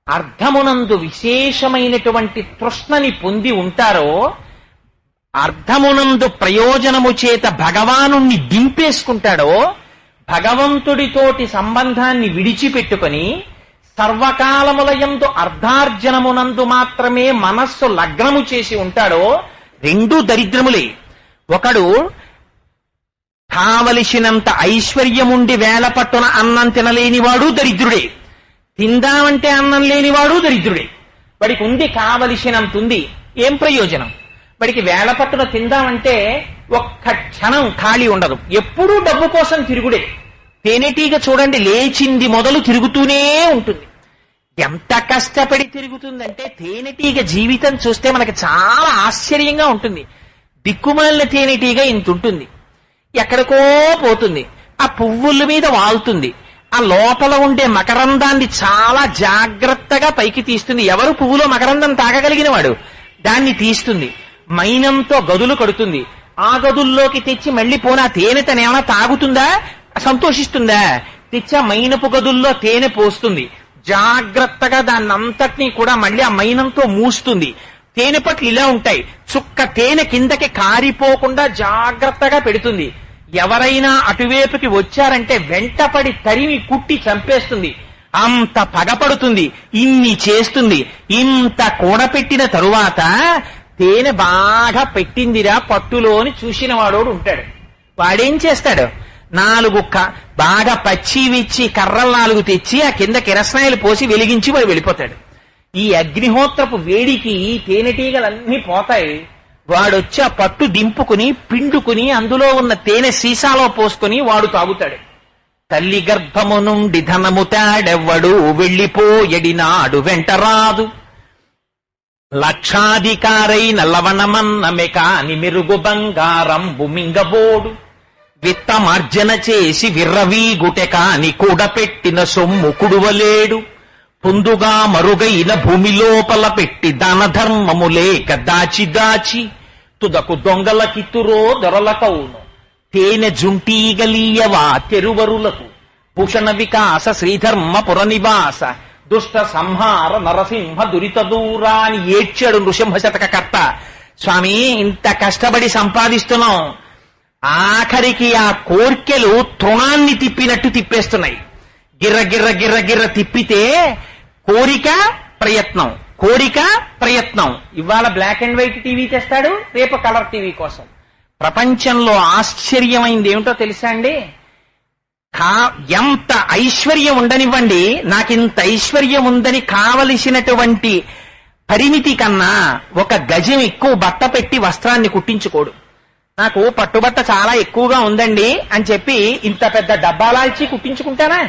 అర్ధమునందు విశేషమైనటువంటి తృష్ణని పొంది ఉంటారో, అర్ధమునందు ప్రయోజనము చేత భగవాను దింపేసుకుంటాడో, భగవంతుడితోటి సంబంధాన్ని విడిచిపెట్టుకొని సర్వకాలములయందు అర్ధార్జనమునందు మాత్రమే మనస్సు లగ్నము చేసి ఉంటాడో, రెండూ దరిద్రములే. ఒకడు కావలసినంత ఐశ్వర్యముండి వేల పట్టున అన్నం తినలేనివాడు దరిద్రుడే, తిందామంటే అన్నం లేనివాడు దరిద్రుడే. వాడికి ఉంది, కావలసినంత ఉంది, ఏం ప్రయోజనం? వాడికి వేల పట్టున తిందామంటే ఒక్క క్షణం ఖాళీ ఉండదు, ఎప్పుడూ డబ్బు కోసం తిరుగుడే. తేనెటీగ చూడండి, లేచింది మొదలు తిరుగుతూనే ఉంటుంది. ఎంత కష్టపడి తిరుగుతుందంటే తేనెటీగ జీవితం చూస్తే మనకి చాలా ఆశ్చర్యంగా ఉంటుంది. దిక్కుమాలిన తేనెటీగ ఇంత ఉంటుంది, ఎక్కడికో పోతుంది, ఆ పువ్వుల మీద వాలుతుంది, ఆ లోపల ఉండే మకరందాన్ని చాలా జాగ్రత్తగా పైకి తీస్తుంది. ఎవరు పువ్వులో మకరందం తాగగలిగిన వాడు దాన్ని తీస్తుంది, మైనంతో గదులు కడుతుంది. ఆ గదుల్లోకి తెచ్చి మళ్ళీ పోనా తేనె తనేమైనా తాగుతుందా, సంతోషిస్తుందా? తెచ్చి ఆ మైనపు గదుల్లో తేనె పోస్తుంది, జాగ్రత్తగా దాన్నంతటినీ కూడా మళ్ళీ ఆ మైనంతో మూస్తుంది. తేనె పట్లు ఇలా ఉంటాయి, చుక్క తేనె కిందకి కారిపోకుండా జాగ్రత్తగా పెడుతుంది. ఎవరైనా అటువైపుకి వచ్చారంటే వెంటపడి తరిమి కుట్టి చంపేస్తుంది. అంత పగపడుతుంది, ఇన్ని చేస్తుంది. ఇంత కూడపెట్టిన తరువాత తేనె బాగా పెట్టిందిరా పట్టులోని చూసిన వాడోడు ఉంటాడు. వాడేం చేస్తాడు, 4 బాగా పచ్చివిచ్చి కర్రలు 4 తెచ్చి ఆ కింద కిరసనాయలు పోసి వెలిగించి వాడు వెళ్ళిపోతాడు. ఈ అగ్నిహోత్రపు వేడికి తేనెటీగలన్నీ పోతాయి. వాడొచ్చి ఆ పట్టు దింపుకుని పిండుకుని అందులో ఉన్న తేనె సీసాలో పోసుకుని వాడు తాగుతాడు. తల్లి గర్భము నుండి ధనము తాడెవ్వడు వెళ్ళిపోయడినాడు వెంటరాదు. లక్షాధికారైన లవణమన్నమె కాని మెరుగు బంగారంబు మింగబోడు. విత్తమార్జన చేసి విర్రవీగుటె కాని కూడపెట్టిన సొమ్ము కుడువలేడు. పొందుగా మరుగైన భూమి లోపల పెట్టి దాన ధర్మము లేక దాచి దాచి తుదకు దొంగల కిత్తురో దొరలకవును. తేనె జుంటీగలీయవా తెరువరులకు భూషణ వికాస శ్రీధర్మ పురనివాస దుష్ట సంహార నరసింహ దురిత దూరా అని ఏడ్చాడు నృసింహ శతకకర్త. స్వామి, ఇంత కష్టపడి సంపాదిస్తున్నాం, ఆఖరికి ఆ కోర్కెలు తృణాన్ని తిప్పినట్టు తిప్పేస్తున్నాయి. గిర్ర గిర్ర గిర్ర గిర్ర తిప్పితే కోరిక ప్రయత్నం, కోరిక ప్రయత్నం. ఇవాళ బ్లాక్ అండ్ వైట్ టీవీ తెస్తాడు, రేపు కలర్ టీవీ కోసం. ప్రపంచంలో ఆశ్చర్యమైంది ఏమిటో తెలుసా అండి? ఎంత ఐశ్వర్యం ఉండనివ్వండి, నాకింత ఐశ్వర్యం ఉందని కావలసినటువంటి పరిమితి కన్నా 1 గజం ఎక్కువ బట్ట పెట్టి వస్త్రాన్ని కుట్టించుకోడు. నాకు పట్టుబట్ట చాలా ఎక్కువగా ఉందండి అని చెప్పి ఇంత పెద్ద డబ్బాలా ఇచ్చి కుట్టించుకుంటానా?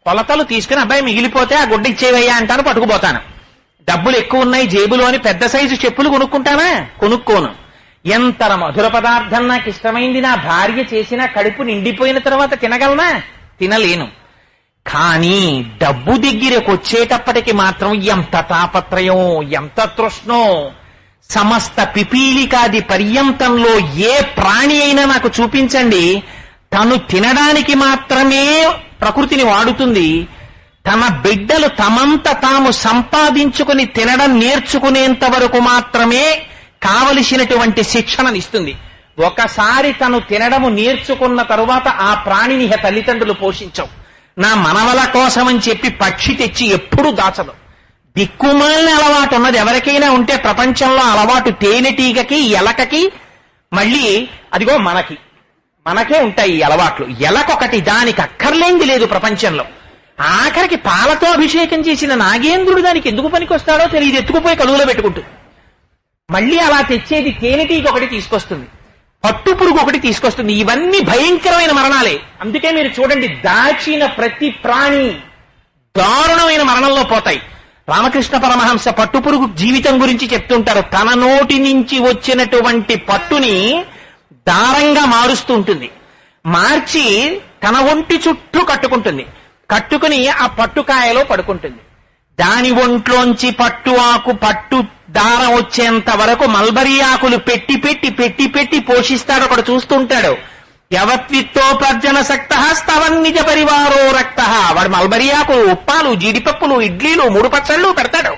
కొలతలు తీసుకుని అబ్బాయి మిగిలిపోతే ఆ గుడ్డ ఇచ్చేవయ్యా అంటాను, పట్టుకుపోతాను. డబ్బులు ఎక్కువ ఉన్నాయి జేబులో అని పెద్ద సైజు చెప్పులు కొనుక్కుంటానా? కొనుక్కోను. ఎంత మధుర పదార్థం నాకు ఇష్టమైంది నా భార్య చేసిన కడుపు నిండిపోయిన తర్వాత తినగలనా? తినలేను. కానీ డబ్బు దగ్గరకు వచ్చేటప్పటికి మాత్రం ఎంత తాపత్రయం, ఎంత తృష్ణో. సమస్త పిపీలికాది పర్యంతంలో ఏ ప్రాణి అయినా నాకు చూపించండి, తను తినడానికి మాత్రమే ప్రకృతిని వాడుతుంది. తన బిడ్డలు తమంత తాము సంపాదించుకుని తినడం నేర్చుకునేంత వరకు మాత్రమే కావలసినటువంటి శిక్షణనిస్తుంది. ఒకసారి తను తినడము నేర్చుకున్న తరువాత ఆ ప్రాణిని తల్లిదండ్రులు పోషించవు. నా మనవల కోసమని చెప్పి పక్షి తెచ్చి ఎప్పుడూ దాచదు. దిక్కుమాలిన అలవాటు ఉన్నది ఎవరికైనా ఉంటే ప్రపంచంలో అలవాటు తేనెటీగకి, ఎలకకి, మళ్ళీ అదిగో మనకే ఉంటాయి ఈ అలవాట్లు. ఎలకొకటి, దానికి అక్కర్లేంది లేదు ప్రపంచంలో. ఆఖరికి పాలతో అభిషేకం చేసిన నాగేంద్రుడు దానికి ఎందుకు పనికొస్తాడో తెలియదు, ఎత్తుకుపోయి కలుగులో పెట్టుకుంటుంది. మళ్ళీ అలా తెచ్చేది తేనెటీగ ఒకటి తీసుకొస్తుంది, పట్టు పురుగు ఒకటి తీసుకొస్తుంది. ఇవన్నీ భయంకరమైన మరణాలే. అందుకే మీరు చూడండి, దాచిన ప్రతి ప్రాణి దారుణమైన మరణంలో పోతాయి. రామకృష్ణ పరమహంస పట్టుపురుగు జీవితం గురించి చెప్తుంటారు. తన నోటి నుంచి వచ్చినటువంటి పట్టుని దారంగా మారుస్తూ ఉంటుంది. మార్చి తన ఒంటి చుట్టూ కట్టుకుంటుంది. కట్టుకుని ఆ పట్టుకాయలో పడుకుంటుంది. దాని ఒంట్లోంచి పట్టు ఆకు, పట్టు దారం వచ్చేంత వరకు మల్బరీ ఆకులు పెట్టి పెట్టి పెట్టి పెట్టి పోషిస్తాడు. ఒకడు చూస్తుంటాడు. యవత్విత్తోపర్జన సక్త స్తవన్నిజ పరివారో రక్త. వాడు మల్బరీ ఆకులు, ఉప్పాలు, జీడిపప్పులు, ఇడ్లీలు, 3 పచ్చళ్ళు పెడతాడు.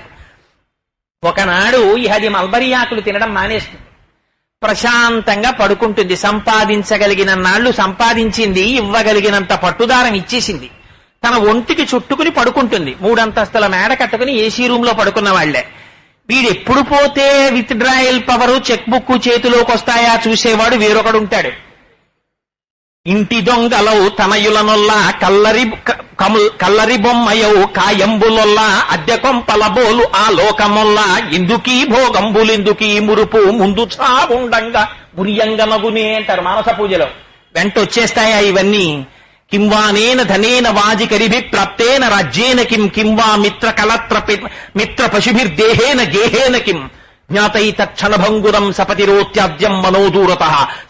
ఒకనాడు అది మల్బరీ ఆకులు తినడం మానేస్తుంది. ప్రశాంతంగా పడుకుంటుంది. సంపాదించగలిగిన నాళ్లు సంపాదించింది, ఇవ్వగలిగినంత పట్టుదారం ఇచ్చేసింది. తన ఒంటికి చుట్టుకుని పడుకుంటుంది. 3 అంతస్తుల మేడ కట్టుకుని ఏసీ రూమ్ లో పడుకున్న వాళ్లే. వీడెప్పుడు పోతే with drawal power, cheque book చేతిలోకి వస్తాయా చూసేవాడు వేరొకడు ఉంటాడు. ఇంటి దొంగలవు తనయులనొల్లా కల్లరి బొమ్మయవు కాయంబులొల్లా అద్దె కొంపల బోలు ఆ లోకమొల్లా ఎందుకీ భోగంబులెందుకీ మురుపు ముందు చావుండంగా బురియంగనగునే అంటారు మానస పూజలో. వెంట వచ్చేస్తాయా ఇవన్నీ? కింవానేన ధనేన వాజికరిభి ప్రాప్తేన రాజ్యేన కింవా మిత్ర పశుభిర్దేహేన గేహేన కిం జ్ఞాతైత క్షణభంగురం సపతిరోత్యాద్యం మనోదూరత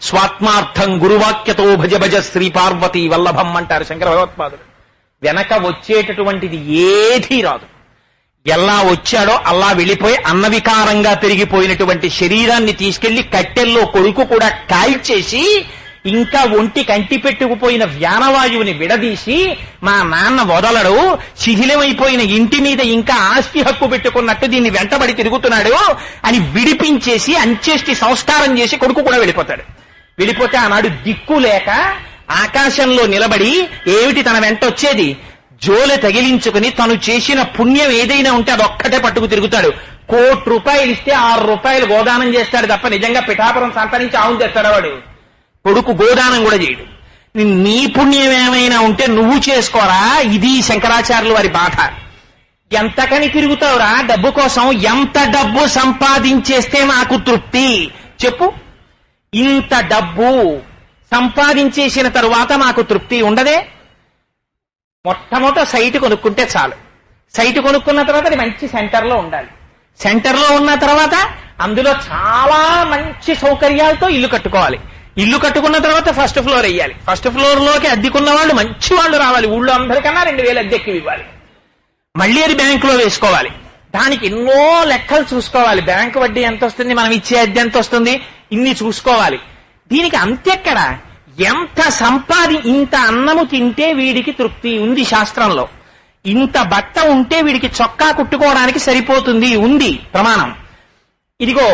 స్వాత్మార్థం గురువాక్యతో భజ భజ శ్రీ పార్వతీ వల్లభం అంటారు శంకర భగవత్పాదులు. వెనక వచ్చేటటువంటిది ఏదీ రాదు. ఎలా వచ్చాడో అలా వెళ్ళిపోయి అన్నవికారంగా పెరిగిపోయినటువంటి శరీరాన్ని తీసుకెళ్లి కట్టెల్లో కొడుకు కూడా కాల్చేసి ఇంకా ఒంటి కంటి పెట్టుకుపోయిన వ్యానవాయువుని విడదీసి మా నాన్న వదలడు, శిథిలమైపోయిన ఇంటి మీద ఇంకా ఆస్తి హక్కు పెట్టుకున్నట్టు దీన్ని వెంటబడి తిరుగుతున్నాడు అని విడిపించేసి అంత్యేష్టి సంస్కారం చేసి కొడుకు కూడా వెళ్ళిపోతాడు. వెళ్ళిపోతే ఆనాడు దిక్కు లేక ఆకాశంలో నిలబడి ఏమిటి తన వెంట వచ్చేది, జోలె తగిలించుకుని తను చేసిన పుణ్యం ఏదైనా ఉంటే అదొక్కటే పట్టుకు తిరుగుతాడు. ₹1,00,000 ఇస్తే ₹6 గోదానం చేస్తాడు తప్ప నిజంగా పిఠాపురం సంతరించి ఆవును తెస్తాడు వాడు. కొడుకు గోదానం కూడా చేయడు. నీ పుణ్యం ఏమైనా ఉంటే నువ్వు చేసుకోరా, ఇది శంకరాచార్యుల వారి బాధ. ఎంతకని తిరుగుతావురా డబ్బు కోసం, ఎంత డబ్బు సంపాదించేస్తే నాకు తృప్తి చెప్పు. ఇంత డబ్బు సంపాదించేసిన తరువాత నాకు తృప్తి ఉండదే. మొట్టమొదట సైట్ కొనుక్కుంటే చాలు. సైట్ కొనుక్కున్న తర్వాత అది మంచి సెంటర్లో ఉండాలి. సెంటర్లో ఉన్న తర్వాత అందులో చాలా మంచి సౌకర్యాలతో ఇల్లు కట్టుకోవాలి. ఇల్లు కట్టుకున్న తర్వాత ఫస్ట్ ఫ్లోర్ వేయాలి. ఫస్ట్ ఫ్లోర్ లోకి అద్దెకున్న వాళ్ళు మంచి వాళ్ళు రావాలి. ఊళ్ళో అందరికన్నా 2,000 అద్దెక్కి ఇవ్వాలి. మళ్ళీ అది బ్యాంకులో వేసుకోవాలి. దానికి ఎన్నో లెక్కలు చూసుకోవాలి. బ్యాంకు వడ్డీ ఎంత వస్తుంది, మనం ఇచ్చే అద్దె ఎంత వస్తుంది, ఇన్ని చూసుకోవాలి. దీనికి అంతెక్కడ, ఎంత ఇంత అన్నము తింటే వీడికి తృప్తి ఉంది శాస్త్రంలో. ఇంత బట్ట ఉంటే వీడికి చొక్కా కుట్టుకోవడానికి సరిపోతుంది ఉంది ప్రమాణం. ఇదిగో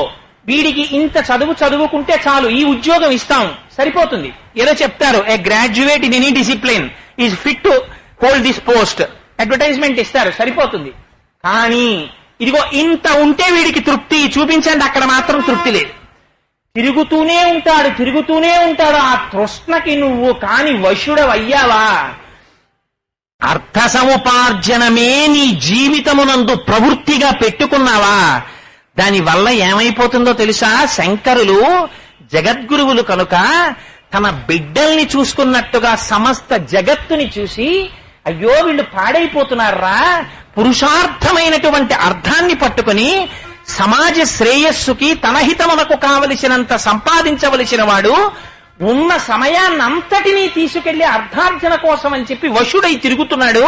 వీడికి ఇంత చదువుకుంటే చాలు, ఈ ఉద్యోగం ఇస్తాం సరిపోతుంది. ఏదో చెప్తారు, a graduate in any discipline is fit to hold this post, advertisement ఇస్తారు సరిపోతుంది. కానీ ఇదిగో ఇంత ఉంటే వీడికి తృప్తి చూపించండి, అక్కడ మాత్రం తృప్తి లేదు. తిరుగుతూనే ఉంటాడు. ఆ తృష్ణకి నువ్వు కాని వశుడవయ్యావా, అర్థ సముపార్జనమే నీ జీవితమునందు ప్రవృత్తిగా పెట్టుకున్నావా, దానివల్ల ఏమైపోతుందో తెలుసా? శంకరులు జగద్గురువులు కనుక తమ బిడ్డల్ని చూసుకున్నట్టుగా సమస్త జగత్తుని చూసి అయ్యో వీళ్ళు పాడైపోతున్నారా, పురుషార్థమైనటువంటి అర్థాన్ని పట్టుకుని సమాజ శ్రేయస్సుకి తన హితమునకు కావలసినంత సంపాదించవలసిన వాడు ఉన్న సమయాన్నంతటినీ తీసుకెళ్లి అర్థార్జన కోసం అని చెప్పి వశుడై తిరుగుతున్నాడు.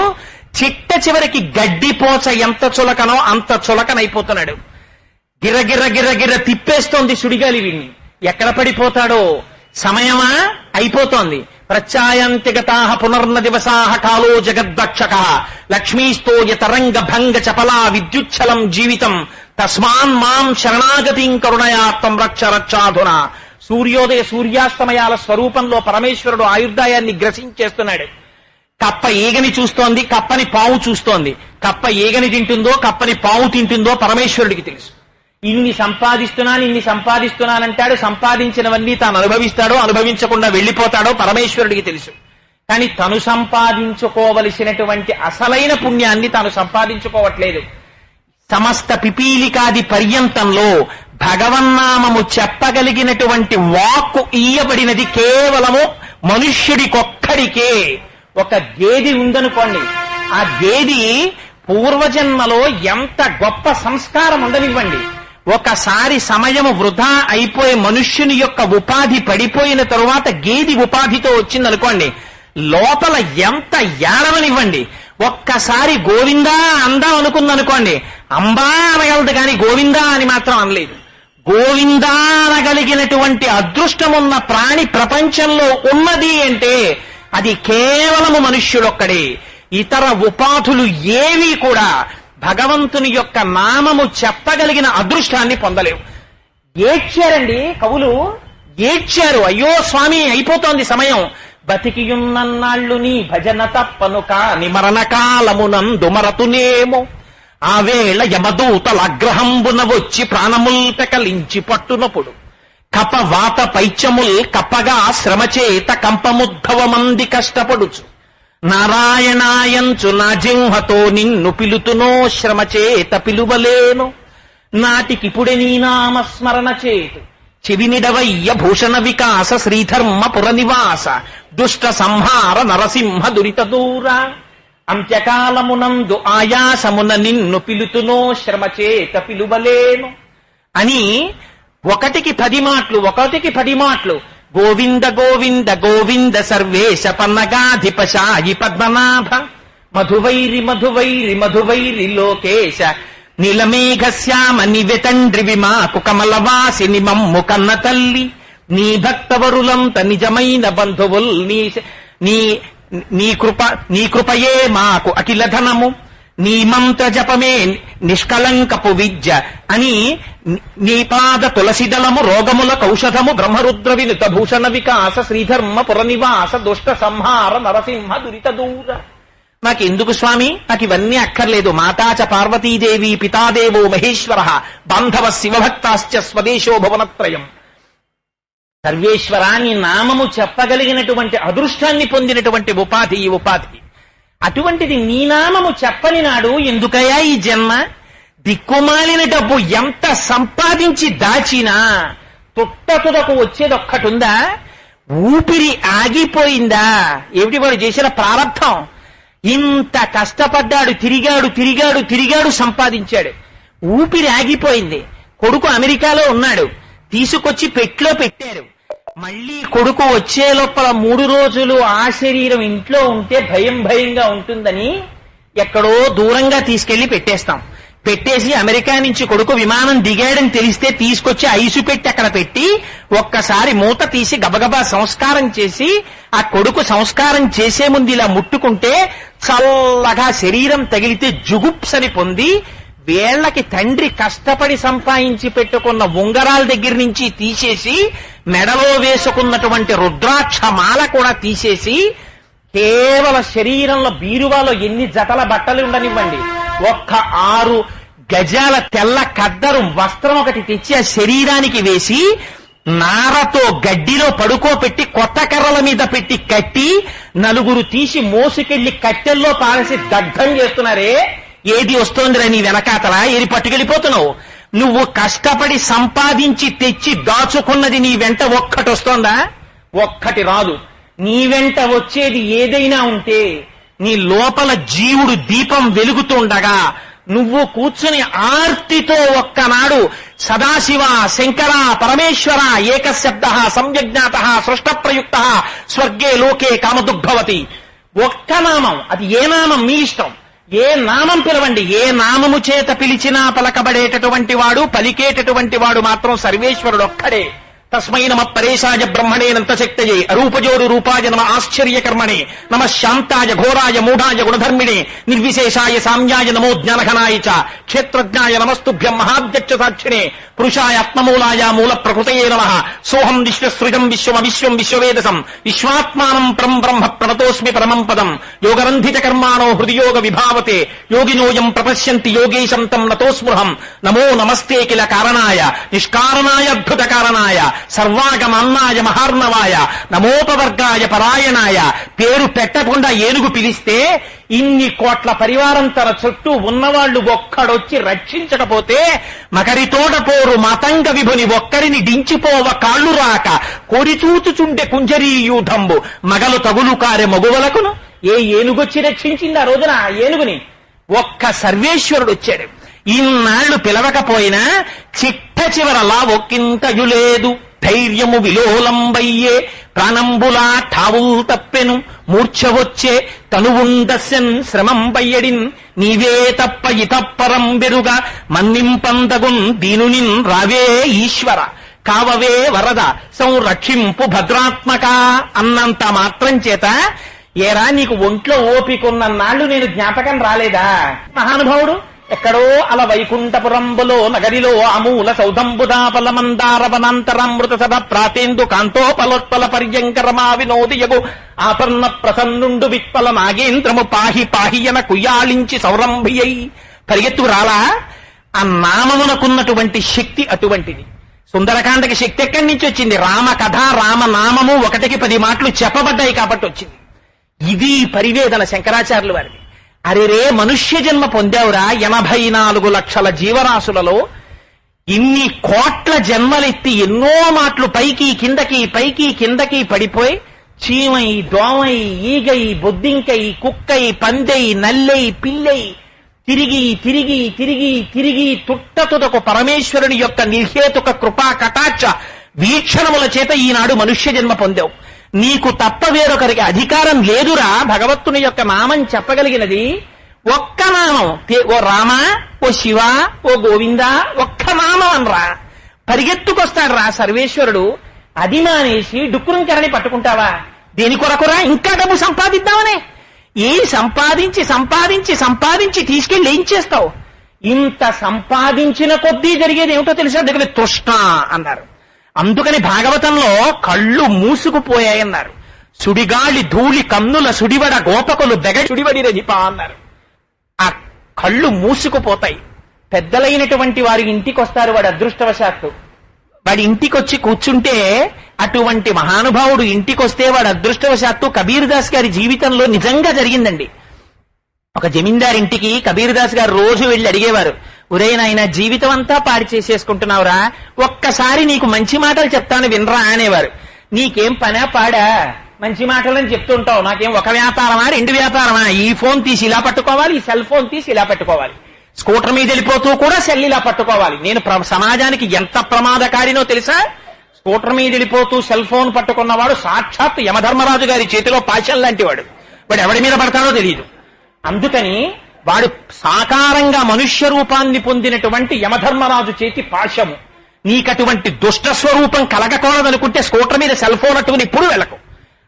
చివరికి గడ్డిపోచ ఎంత చులకనో అంత చులకనైపోతున్నాడు. గిర్ర తిప్పేస్తోంది సుడిగాలి వీణ్ణి. ఎక్కడ పడిపోతాడో, సమయమా అయిపోతోంది. ప్రత్యాయంతిగతాః పునర్న దివసాః కాలో జగద్దక్షక లక్ష్మీస్తో యతరంగ భంగ చపలా విద్యుచ్చలం జీవితం తస్మాన్ మాం శరణాగతిం కరుణయాత్తం రక్షాధునా. సూర్యాస్తమయాల స్వరూపంలో పరమేశ్వరుడు ఆయుర్దాయాన్ని గ్రసించేస్తున్నాడు. కప్ప ఈగని చూస్తోంది, కప్పని పావు చూస్తోంది. కప్ప ఈగని తింటుందో కప్పని పావు తింటుందో పరమేశ్వరుడికి తెలుసు. ఇన్ని సంపాదిస్తున్నానంటాడు. సంపాదించినవన్నీ తాను అనుభవిస్తాడో అనుభవించకుండా వెళ్ళిపోతాడో పరమేశ్వరుడికి తెలుసు. కానీ తను సంపాదించుకోవలసినటువంటి అసలైన పుణ్యాన్ని తాను సంపాదించుకోవట్లేదు. సమస్త పిపీలికాది పర్యంతంలో భగవన్నామము చెప్పగలిగినటువంటి వాక్కు ఇయ్యబడినది కేవలము మనుష్యుడికొక్కడికే. ఒక గేది ఉందనుకోండి, ఆ గేది పూర్వజన్మలో ఎంత గొప్ప సంస్కారం ఉండనివ్వండి, ఒకసారి సమయము వృధా అయిపోయి మనుష్యుని యొక్క ఉపాధి పడిపోయిన తరువాత గేది ఉపాధితో వచ్చిందనుకోండి, లోపల ఎంత ఏడవనివ్వండి. ఒక్కసారి గోవిందా అందాం అనుకుందనుకోండి, అంబా అనగలదు కానీ గోవిందా అని మాత్రం అనలేదు. గోవిందా అనగలిగినటువంటి అదృష్టమున్న ప్రాణి ప్రపంచంలో ఉన్నది అంటే అది కేవలము మనుష్యుడొక్కడే. ఇతర ఉపాధులు ఏవి కూడా భగవంతుని యొక్క నామము చెప్పగలిగిన అదృష్టాన్ని పొందలేవు. ఏడ్చారండి కవులు, ఏడ్చారు. అయ్యో స్వామి అయిపోతోంది సమయం, బతికియున్నన్నాళ్ళు నీ భజన తప్పను కాని మరణకాలమునందుమరతునేమో, ఆ వేళ యమదూతల అగ్రహంబున వచ్చి ప్రాణముల్ పెకలించి పట్టునప్పుడు, కపవాత పైత్యముల్ కప్పగా శ్రమచేత కంపముద్భవమంది కష్టపడుచు, నారాయణాయంచు నా జింహతో నిన్ను పిలుతునో శ్రమచేత పిలువలేను, నాటికిపుడే నీ నామస్మరణ చేతు చెవినిడవయ్య భూషణ వికాస శ్రీధర్మ పురనివాస దుష్ట సంహార నరసింహ దురిత దూర అంత్యకాలమునందు ఆయాసమున నిన్ను పిలుతునో శ్రమచేత పిలువలేను అని ఒకటికి 10 మాటలు గోవింద గోవింద గోవింద సర్వేశ పన్నగాధిపశాయి పద్మనాభ మధువైరి మధువైరి మధువైరి లోకేశ నీలమేఘశ్యామ నివెతండ్రి విమాకు కమలవాసిని మమ్ము కన్న తల్లి నీ భక్తవరులంత నిజమైన బంధువుల్ నీ కృపయే మాకు అఖిల ధనము నీ మంత్ర జపమే నిష్కలంకపు విద్య అని నీ పాద తులసిదళము రోగముల కౌషధము బ్రహ్మరుద్ర వినుత భూషణ వికాస శ్రీధర్మ పురనివాస దుష్ట సంహార నరసింహ దురిత దూర. నాకెందుకు స్వామి, నాకు ఇవన్నీ అక్కర్లేదు. మాతాచ పార్వతీదేవి పితాదేవో మహేశ్వర బాంధవ శివభక్తాశ్చ స్వదేశో భువనత్రయం. సర్వేశ్వర నీ నామము చెప్పగలిగినటువంటి అదృష్టాన్ని పొందినటువంటి ఉపాధి ఈ ఉపాధి. అటువంటిది నీ నామము చెప్పని నాడు ఎందుకయ్యా ఈ జన్మ? దిక్కుమాలిన డబ్బు ఎంత సంపాదించి దాచినా తుట్టతుదకు వచ్చేదొక్కటుందా? ఊపిరి ఆగిపోయిందా? ఏమిటి వాడు చేసిన ప్రారంభం? ఇంత కష్టపడ్డాడు, తిరిగాడు, సంపాదించాడు. ఊపిరి ఆగిపోయింది. కొడుకు అమెరికాలో ఉన్నాడు, తీసుకొచ్చి పెట్లో పెట్టారు. మళ్ళీ కొడుకు వచ్చే లోపల 3 రోజులు ఆ శరీరం ఇంట్లో ఉంటే భయంగా ఉంటుందని ఎక్కడో దూరంగా తీసుకెళ్లి పెట్టేస్తాం. పెట్టేసి అమెరికా నుంచి కొడుకు విమానం దిగాడని తెలిస్తే తీసుకొచ్చి ఐసు పెట్టి అక్కడ పెట్టి ఒక్కసారి మూత తీసి గబగబా సంస్కారం చేసి ఆ కొడుకు సంస్కారం చేసే ముందు ఇలా ముట్టుకుంటే చల్లగా శరీరం తగిలితే జుగుప్సని పొంది వేళ్లకి తండ్రి కష్టపడి సంపాదించి పెట్టుకున్న ఉంగరాల దగ్గర నుంచి తీసేసి మెడలో వేసుకున్నటువంటి రుద్రాక్ష మాల కూడా తీసేసి కేవల శరీరంలో బీరువాలో ఎన్ని జతల బట్టలు ఉండనివ్వండి, ఒక్క 6 గజాల తెల్ల కద్దరు వస్త్రం ఒకటి తెచ్చి ఆ శరీరానికి వేసి నారతో గడ్డిలో పడుకోపెట్టి కొత్త కర్రల మీద పెట్టి కట్టి 4 తీసి మోసుకెళ్లి కట్టెల్లో పారేసి దగ్ధం చేస్తున్నారే. ఏది వస్తోందిరా నీ వెనకాతల? ఏది పట్టుకెళ్ళిపోతున్నావు? నువ్వు కష్టపడి సంపాదించి తెచ్చి దాచుకున్నది నీ వెంట ఒక్కటి వస్తోందా? ఒక్కటి రాదు. నీ వెంట వచ్చేది ఏదైనా ఉంటే నీ లోపల జీవుడు దీపం వెలుగుతుండగా నువ్వు కూర్చుని ఆర్తితో ఒక్కనాడు సదాశివ శంకర పరమేశ్వర ఏకశబ్ద సంయజ్ఞాత సృష్ట ప్రయుక్త స్వర్గే లోకే కామదుగ్భవతి. ఒక్క నామం, అది ఏ నామం మీ ఇష్టం, ఏ నామం పిలవండి. ఏ నామము చేత పిలిచినా పలకబడేటటువంటి వాడు, పలికేటటువంటి వాడు మాత్రం సర్వేశ్వరుడు ఒక్కడే. తస్మై నమ పరేశాయ బ్రహ్మణే నంతశక్తయే అరూపజోరు రూపాయ నమ ఆశ్చర్యకర్మణే నమ శాంతాయ ఘోరాయ మూఢాయ గుణధర్మిణే నిర్విశేషాయ సామ్యాయ నమో జ్ఞానఘనాయ చ క్షేత్రజ్ఞాయ నమస్తుభ్యం మహాధ్యక్ష సాక్షిణే పురుషాయ ఆత్మమూలాయ మూల ప్రకృతయే నమః. సోహం విశ్వసృజం విశ్వమవిశ్వం విశ్వవేదసం విశ్వాత్మానం పరం బ్రహ్మ ప్రణతోస్మి పరమం పదం. యోగరంధిత కర్మాణో హృదియోగ విభావతే యోగినోయం ప్రపశ్యంతి యోగేశం తం నతోస్మృహం. నమో నమస్తే కిల కారణాయ నిష్కారణాయ అద్భుత కారణాయ సర్వాగమన్నాయ మహార్ణవాయ నమోపవర్గాయ పరాయణాయ. పేరు పెట్టకుండా ఏనుగు పిలిస్తే ఇన్ని కోట్ల పరివారం తన చుట్టూ ఉన్నవాళ్లు ఒక్కడొచ్చి రక్షించకపోతే మకరితోట పోరు మతంగ విభుని ఒక్కరిని డించిపోవ కాళ్లు రాక కోరిచూచుచుండే కుంజరీయూధంబు మగలు తగులు కారె మగువలకును. ఏ ఏనుగొచ్చి రక్షించింది ఆ రోజున ఆ ఏనుగుని? ఒక్క సర్వేశ్వరుడు వచ్చాడు. ఇన్నాళ్లు పిలవకపోయినా చిట్ట చివరలా ఒక్కింతయు లేదు. ధైర్యము విలోలంబయ్యే ప్రాణంబులా ఠావుల్ తప్పెను మూర్ఛ వచ్చే తనువుందస్యన్ శ్రమం బయ్యడిన్ నీవే తప్ప ఇతప్పరం బెరుగా మన్నింపందగున్ దీనునిన్ రావే ఈశ్వర కావవే వరద సంరక్షింపు భద్రాత్మక అన్నంత మాత్రం చేత ఏరా నీకు ఒంట్లో ఓపికొన్న నాళ్లు నేను జ్ఞాపకం రాలేదా? మహానుభావుడు ఎక్కడో అల వైకుంఠపురంబులో నగరిలో అమూల సౌధంబుదాపల మందారవనాంతరామృత సభ ప్రాతేందు కాంతోపలోత్పల పర్యంకరమా వినోదియగు ఆపర్ణ ప్రసన్నుండు విత్పల నాగేంద్రము పాహి పాహియన కుయ్యాళించి సౌరంభియై పరిగెత్తు రాలా. ఆ నామమునకున్నటువంటి శక్తి అటువంటిది. సుందరకాండకి శక్తి ఎక్కడి నుంచి వచ్చింది? రామ కథ రామనామము 1కి 10 మాటలు చెప్పబడ్డాయి కాబట్టి వచ్చింది. ఇది పరివేదన శంకరాచార్యుల వారిది. అరే రే మనుష్య జన్మ పొందావురా, 84 లక్షల జీవరాశులలో ఇన్ని కోట్ల జన్మలెత్తి ఎన్నో మాటలు పైకి కిందకి పడిపోయి చీమై, దోమై, ఈగై, బొద్దింకై, కుక్కై, పందై, నల్లై, పిల్లై తిరిగి తుట్టతుదకు పరమేశ్వరుని యొక్క నిర్హేతుక కృపా కటాక్ష వీక్షణముల చేత ఈనాడు మనుష్య జన్మ పొందావు. నీకు తప్ప వేరొకరికి అధికారం లేదురా భగవత్తుని యొక్క నామం చెప్పగలిగినది. ఒక్క నామం, ఓ రామ, ఓ శివ, ఓ గోవింద, ఒక్క నామం అనరా పరిగెత్తుకొస్తాడు రా సర్వేశ్వరుడు. అది మానేసి డుక్కురుంకరని పట్టుకుంటావా? దేని కొరకురా? ఇంకా డబ్బు సంపాదిద్దామనే. ఏం సంపాదించి తీసుకెళ్లి ఏం చేస్తావు? ఇంత సంపాదించిన కొద్దీ జరిగేది ఏమిటో తెలుసా? దగ్గర తృష్ణ అన్నారు. అందుకని భాగవతంలో కళ్ళు మూసుకుపోయాయన్నారు. సుడిగాలి ధూళి కన్నుల సుడివడ గోపకులు బెగ సుడివడి రజిపా అన్నారు. ఆ కళ్ళు మూసుకుపోతాయి. పెద్దలైనటువంటి వారి ఇంటికి వస్తారు, వాడి అదృష్టవశాత్తు. వాడి ఇంటికొచ్చి కూర్చుంటే, అటువంటి మహానుభావుడు ఇంటికొస్తే వాడు అదృష్టవశాత్తు కబీర్ దాస్ గారి జీవితంలో నిజంగా జరిగిందండి. ఒక జమీందారింటికి కబీర్ దాస్ గారు రోజు వెళ్లి అడిగేవారు, ఒరే నాయన జీవితం అంతా పాడి చేసేసుకుంటున్నావురా, ఒక్కసారి నీకు మంచి మాటలు చెప్తాను వినరా అనేవారు. నీకేం పనా పాడా? మంచి మాటలని చెప్తుంటావు, నాకేం ఒక వ్యాపారమా 2 వ్యాపారమా? ఈ ఫోన్ తీసి ఇలా పట్టుకోవాలి, ఈ సెల్ ఫోన్ తీసి ఇలా పెట్టుకోవాలి, స్కూటర్ మీద వెళ్ళిపోతూ కూడా సెల్ ఇలా పట్టుకోవాలి. నేను సమాజానికి ఎంత ప్రమాదకారినో తెలుసా? స్కూటర్ మీద వెళ్ళిపోతూ సెల్ ఫోన్ పట్టుకున్నవాడు సాక్షాత్ యమధర్మరాజు గారి చేతిలో పాశం లాంటి వాడు. వాడు ఎవడి మీద పడతాడో తెలియదు. అందుకని వాడు సాకారంగా మనుష్య రూపాన్ని పొందినటువంటి యమధర్మరాజు చేతి పాశము. నీకటువంటి దుష్ట స్వరూపం కలగకూడదనుకుంటే స్కూటర్ మీద సెల్ ఫోన్ అట్టుకుని ఇప్పుడు వెళ్ళకు.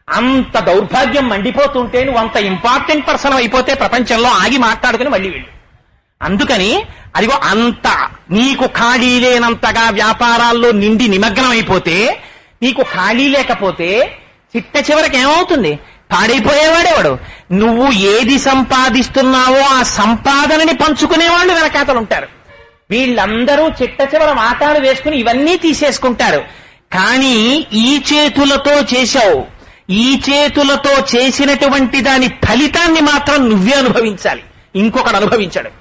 అంత దౌర్భాగ్యం మండిపోతుంటే నువ్వు అంత ఇంపార్టెంట్ పర్సన్ అయిపోతే ప్రపంచంలో ఆగి మాట్లాడుకుని మళ్ళీ వెళ్ళు. అందుకని అదిగో అంత నీకు ఖాళీ లేనంతగా వ్యాపారాల్లో నిండి నిమగ్నం అయిపోతే, నీకు ఖాళీ లేకపోతే చిట్ట చివరికి ఏమవుతుంది? పాడైపోయేవాడేవాడు. నువ్వు ఏది సంపాదిస్తున్నావో ఆ సంపాదనని పంచుకునేవాళ్ళు వెనకాతలుంటారు. వీళ్ళందరూ చిట్ట చివర వాటాలు వేసుకుని ఇవన్నీ తీసేసుకుంటారు. కానీ ఈ చేతులతో చేశావు, ఈ చేతులతో చేసినటువంటి దాని ఫలితాన్ని మాత్రం నువ్వే అనుభవించాలి, ఇంకొకడు అనుభవించాడు.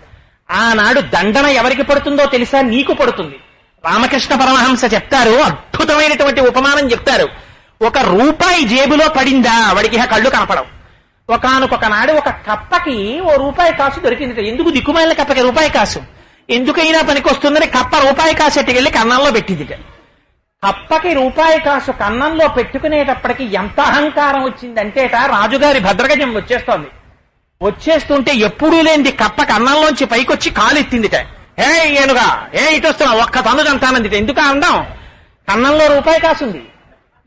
ఆనాడు దండన ఎవరికి పడుతుందో తెలుసా? నీకు పడుతుంది. రామకృష్ణ పరమహంస చెప్తారు, అద్భుతమైనటువంటి ఉపమానం చెప్తారు. ₹1 జేబులో పడిందా వాడికి కళ్ళు కనపడవు. ఒకానొక నాడు ఒక కప్పకి ₹1 కాసు దొరికింది. ఎందుకు దిక్కుమాలిన కప్పకి ₹1 కాసు? ఎందుకైనా పనికొస్తుందని కప్ప ₹1 కాసు ఎట్టుకెళ్లి కన్నంలో పెట్టింది. కప్పకి ₹1 కాసు కన్నంలో పెట్టుకునేటప్పటికి ఎంత అహంకారం వచ్చిందంటేట, రాజుగారి భద్రగజం వచ్చేస్తుంటే ఎప్పుడూ లేనిది కప్ప కన్నంలోంచి పైకొచ్చి కాలెత్తిందిట. ఏనుగా ఇటు వస్తున్నావు, ఒక్క తను తంతానందిట. ఎందుకు అందాం? కన్నంలో ₹1 కాసుంది.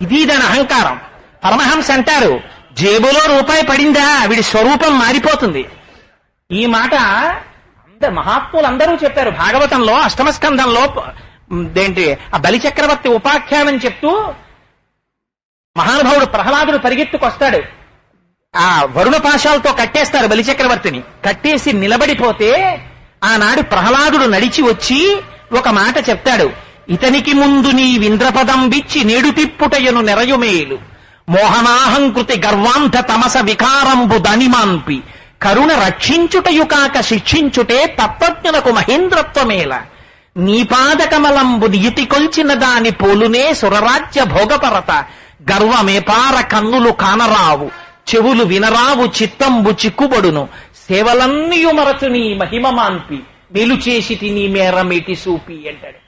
ఇది దాని అహంకారం. పరమహంస అంటారు, జేబులో ₹1 పడిందా వీడి స్వరూపం మారిపోతుంది. ఈ మాట మహాత్ములందరూ చెప్పారు. భాగవతంలో అష్టమ స్కంధంలో ఆ బలిచక్రవర్తి ఉపాఖ్యానం చెప్తూ మహానుభావుడు ప్రహ్లాదుడు పరిగెత్తుకొస్తాడు. ఆ వరుణ పాశాలతో కట్టేస్తారు బలిచక్రవర్తిని. కట్టేసి నిలబడిపోతే ఆనాడు ప్రహ్లాదుడు నడిచి వచ్చి ఒక మాట చెప్తాడు. ఇతనికి ముందు నీ వింద్రపదం విచ్చి నేడు తిప్పుటయను నెరయుమేలు మోహనాహంకృతి గర్వాంధ తమస వికారంబు దనిమాన్పి కరుణ రక్షించుటయు కాక శిక్షించుటే తత్వజ్ఞులకు మహేంద్రత్వమేల నీపాదకమలంబు నియుతి కొల్చిన దాని పోలునే సురరాజ్య భోగపరత గర్వమేపార కన్నులు కానరావు చెవులు వినరావు చిత్తంబు చిక్కుబడును సేవలన్నయు మరచు నీ మహిమ మాన్పి మేలు చేసి నీ మేరమేటి సూపి అంటాడు.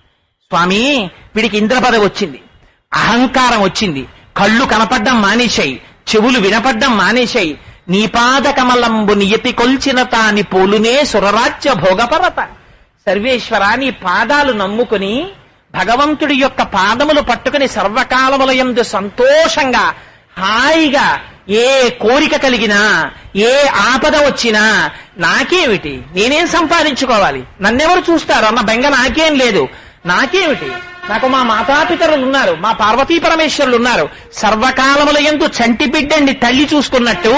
స్వామి, వీడికి ఇంద్రపదవి వచ్చింది, అహంకారం వచ్చింది, కళ్ళు కనపడ్డం మానేశాయి, చెవులు వినపడ్డం మానేశాయి. నీ పాదకమలంబు నియతి కొల్చిన తాని పోలునే సురరాజ్య భోగపరత. సర్వేశ్వర, నీ పాదాలు నమ్ముకుని భగవంతుడి యొక్క పాదములు పట్టుకుని సర్వకాలములయందు సంతోషంగా హాయిగా ఏ కోరిక కలిగినా ఏ ఆపద వచ్చినా నాకేమిటి, నేనేం సంపాదించుకోవాలి, నన్నెవరు చూస్తారు అన్న బెంగ నాకేం లేదు. నాకేమిటి, నాకు మా మాతాపితరులు ఉన్నారు, మా పార్వతీ పరమేశ్వరులు ఉన్నారు. సర్వకాలములయందు చంటి బిడ్డండి తల్లి చూసుకున్నట్టు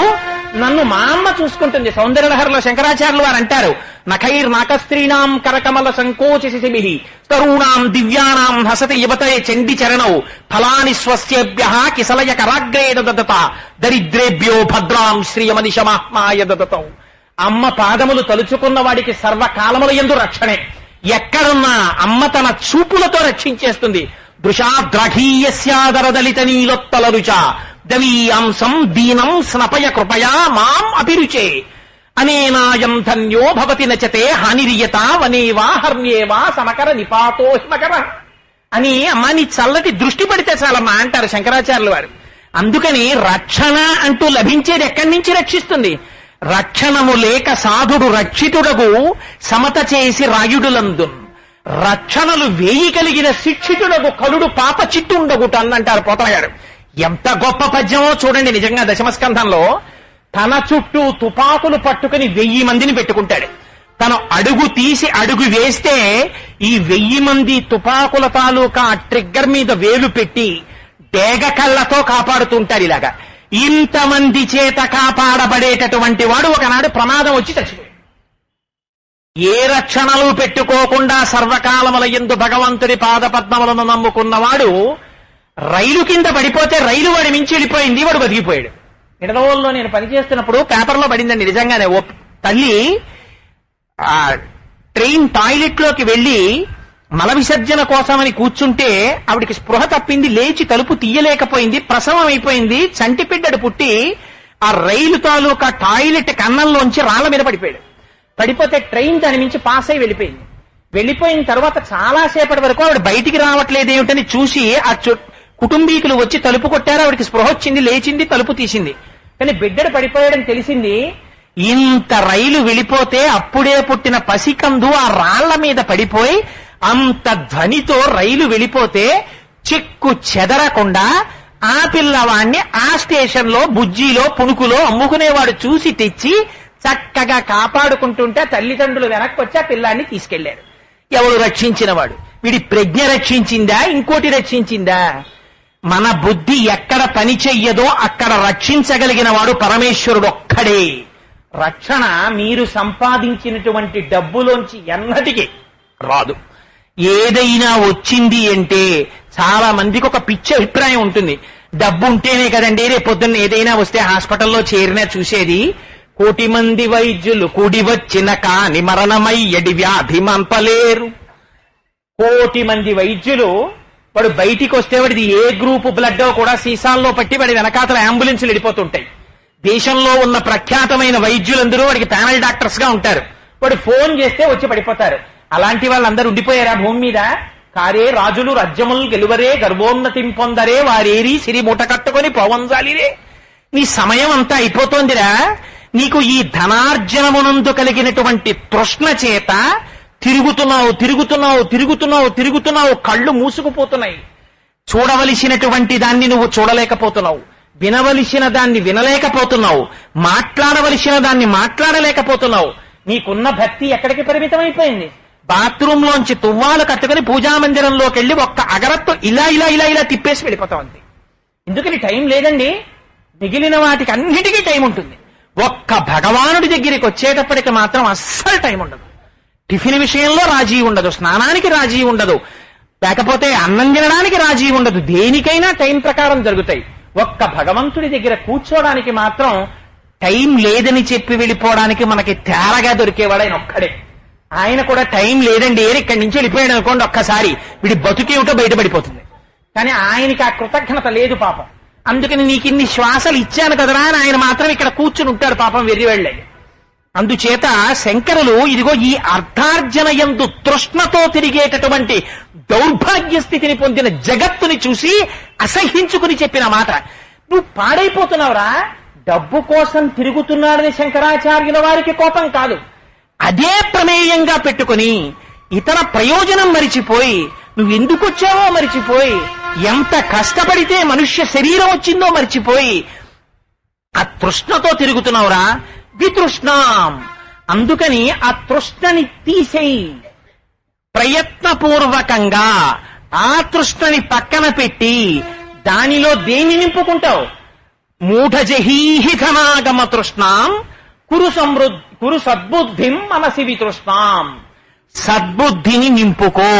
నన్ను మా అమ్మ చూసుకుంటుంది. సౌందర్యలహరిలో శంకరాచార్యులు వారు అంటారు, నఖైర్నాకస్త్రీణాం కరకమల సంకోచిసిభిః తరుణాం దివ్యానాం హసతి యువతే చండి చరణౌ ఫలాని స్వస్యేభ్యః కిసలయ కరాగ్రే దదత దరిద్రేభ్యో భద్రాం శ్రియమనిశమాత్మాయ దదతౌ. అమ్మ పాదములు తలుచుకున్న వాడికి సర్వకాలముల యందు రక్షణే. ఎక్కడున్నా అమ్మ తన చూపులతో రక్షించేస్తుంది. దృశాద్రఘీయస్యాదరదలిత నీలోత్తల రుచ దవీయాంసం దీనం స్నపయ కృపయా మాం అభిరుచే అనేనాయం ధన్యో భవతి నచతే హానిరియత వనేవా హర్ణ్యేవా సమకర నిపాతో హిమకర అని అమ్మా నీ చల్లటి దృష్టి పడితే చాలమ్మా అంటారు శంకరాచార్యుల వారు. అందుకని రక్షణ అంటూ లభించేది ఎక్కడి నుంచి రక్షిస్తుంది? రక్షణము లేక సాధుడు రక్షితుడగు సమత చేసి రాయుడులందున్ రక్షణలు వేయి కలిగిన శిక్షితుడగు కలుడు పాప చిట్టుండగుట అంటారు పోతన గారు. ఎంత గొప్ప పద్యమో చూడండి. నిజంగా దశమస్కంధంలో తన చుట్టూ తుపాకులు పట్టుకుని 1000 మందిని పెట్టుకుంటాడు. తను అడుగు తీసి అడుగు వేస్తే ఈ 1000 మంది తుపాకుల తాలూకా ట్రిగ్గర్ మీద వేలు పెట్టి డేగ కళ్ళతో కాపాడుతుంటాడు. ఇలాగా ఇంతమంది చేత కాపాడబడేటటువంటి వాడు ఒకనాడు ప్రమాదం వచ్చి చచ్చిపోయాడు. ఏ రక్షణలు పెట్టుకోకుండా సర్వకాలముల యందు భగవంతుడి పాదపద్మములను నమ్ముకున్నవాడు రైలు కింద పడిపోతే రైలు వాడి మించి వెళ్ళిపోయింది, వాడు బతికిపోయాడు. నిడదవోల్లో నేను పనిచేస్తున్నప్పుడు పేపర్లో పడిందండి నిజంగానే. ఓ తల్లి ఆ ట్రైన్ టాయిలెట్ లోకి వెళ్లి మల విసర్జన కోసమని కూర్చుంటే ఆవిడికి స్పృహ తప్పింది, లేచి తలుపు తీయలేకపోయింది, ప్రసవం అయిపోయింది, చంటిపిడ్డడు పుట్టి ఆ రైలు తాలూకా టాయిలెట్ కన్నంలోంచి రాళ్ల మీద పడిపోయాడు. పడిపోతే ట్రైన్ దాని మించి పాస్ అయి వెళ్ళిపోయింది. వెళ్ళిపోయిన తర్వాత చాలాసేపటి వరకు ఆవిడ బయటికి రావట్లేదేమిటని చూసి ఆ కుటుంబీకులు వచ్చి తలుపు కొట్టారు. ఆవిడికి స్పృహ వచ్చింది, లేచింది, తలుపు తీసింది. కానీ బిడ్డడు పడిపోయాడని తెలిసింది. ఇంత రైలు వెళ్ళిపోతే అప్పుడే పుట్టిన పసికందు ఆ రాళ్ల మీద పడిపోయి అంత ధ్వనితో రైలు వెళ్ళిపోతే చిక్కు చెదరకుండా ఆ పిల్లవాణ్ణి ఆ స్టేషన్ లో బుజ్జిలో పుణుకులో అమ్ముకునేవాడు చూసి తెచ్చి చక్కగా కాపాడుకుంటుంటే తల్లిదండ్రులు వెనక్కి వచ్చి ఆ పిల్లాన్ని తీసుకెళ్లారు. ఎవరు రక్షించినవాడు? వీడి ప్రజ్ఞ రక్షించిందా, ఇంకోటి రక్షించిందా? మన బుద్ధి ఎక్కడ పని చెయ్యదో అక్కడ రక్షించగలిగిన వాడు పరమేశ్వరుడు ఒక్కడే. రక్షణ మీరు సంపాదించినటువంటి డబ్బులోంచి ఎన్నటికీ రాదు. ఏదైనా వచ్చింది అంటే చాలా మందికి ఒక పిచ్చి అభిప్రాయం ఉంటుంది. డబ్బు ఉంటేనే కదండి రేపు పొద్దున్న ఏదైనా వస్తే హాస్పిటల్లో చేరినా చూసేది. 1,000,000 మంది వైద్యులు కూడి వచ్చిన కాని మరణమయ్యడి వ్యాధి మంపలేరు. 1,000,000 మంది వైద్యులు వాడు బయటికి వస్తే వాడిది ఏ గ్రూపు బ్లడ్ కూడా సీసాల్లో పట్టి వాడి వెనకాతల అంబులెన్సులు వెళ్ళిపోతుంటాయి. దేశంలో ఉన్న ప్రఖ్యాతమైన వైద్యులందరూ వాడికి ప్యానల్ డాక్టర్స్ గా ఉంటారు. వాడు ఫోన్ చేస్తే వచ్చి పడిపోతారు. అలాంటి వాళ్ళందరూ ఉండిపోయారా భూమి మీద? కారే రాజులు రాజ్యములు గెలువరే గర్భోన్నతిం పొందరే వారేరి సిరి మూట కట్టుకొని పోవంజాలిరే. నీ సమయం అంతా అయిపోతోందిరా. నీకు ఈ ధనార్జనమునందు కలిగినటువంటి తృష్ణ చేత తిరుగుతున్నావు తిరుగుతున్నావు తిరుగుతున్నావు తిరుగుతున్నావు కళ్ళు మూసుకుపోతున్నాయి. చూడవలసినటువంటి దాన్ని నువ్వు చూడలేకపోతున్నావు, వినవలసిన దాన్ని వినలేకపోతున్నావు, మాట్లాడవలసిన దాన్ని మాట్లాడలేకపోతున్నావు. నీకున్న భక్తి ఎక్కడికి పరిమితం అయిపోయింది? బాత్రూమ్ లోంచి తువ్వాలు కట్టుకుని పూజామందిరంలోకి వెళ్లి ఒక్క అగరత్తు ఇలా ఇలా ఇలా ఇలా తిప్పేసి వెళ్ళిపోతాం అంతే. ఎందుకని టైం లేదండి. మిగిలిన వాటికి అన్నిటికీ టైం ఉంటుంది. ఒక్క భగవానుడి దగ్గరికి వచ్చేటప్పటికి మాత్రం అస్సలు టైం ఉండదు. టిఫిన్ విషయంలో రాజీ ఉండదు, స్నానానికి రాజీ ఉండదు, లేకపోతే అన్నం తినడానికి రాజీ ఉండదు. దేనికైనా టైం ప్రకారం జరుగుతాయి. ఒక్క భగవంతుడి దగ్గర కూర్చోడానికి మాత్రం టైం లేదని చెప్పి వెళ్ళిపోవడానికి మనకి తేరగా దొరికేవాడు ఆయన ఒక్కడే. ఆయన కూడా టైం లేదండి ఇక్కడి నుంచి వెళ్ళిపోయాడు అనుకోండి, ఒక్కసారి వీడి బతుకేమిటో బయటపడిపోతుంది. కానీ ఆయనకి ఆ కృతజ్ఞత లేదు పాపం. అందుకని నీకు ఇన్ని శ్వాసలు ఇచ్చాను కదరా అని ఆయన మాత్రం ఇక్కడ కూర్చుని ఉంటాడు పాపం వెర్రివెళ్ళే. అందుచేత శంకరులు ఇదిగో ఈ అర్థార్జన యందు తృష్ణతో తిరిగేటటువంటి దౌర్భాగ్య స్థితిని పొందిన జగత్తుని చూసి అసహ్యించుకుని చెప్పిన మాట. నువ్వు పాడైపోతున్నావురా, డబ్బు కోసం తిరుగుతున్నాడని శంకరాచార్యుల వారికి కోపం కాదు. అదే ప్రమేయంగా పెట్టుకుని ఇతర ప్రయోజనం మరిచిపోయి నువ్వు ఎందుకు వచ్చావో మరిచిపోయి ఎంత కష్టపడితే మనుష్య శరీరం వచ్చిందో మరిచిపోయి ఆ తృష్ణతో తిరుగుతున్నావురా. వితృష్ణాం. అందుకని ఆ తృష్ణని తీసేయి. ప్రయత్నపూర్వకంగా ఆ తృష్ణని పక్కన పెట్టి దానిలో దేన్ని నింపుకుంటావు? మూఢజహీహి ఘనాగమ తృష్ణాం కురు సద్బుద్ధిం మనసి వితృష్ణాం. సద్బుద్ధిని నింపుకో.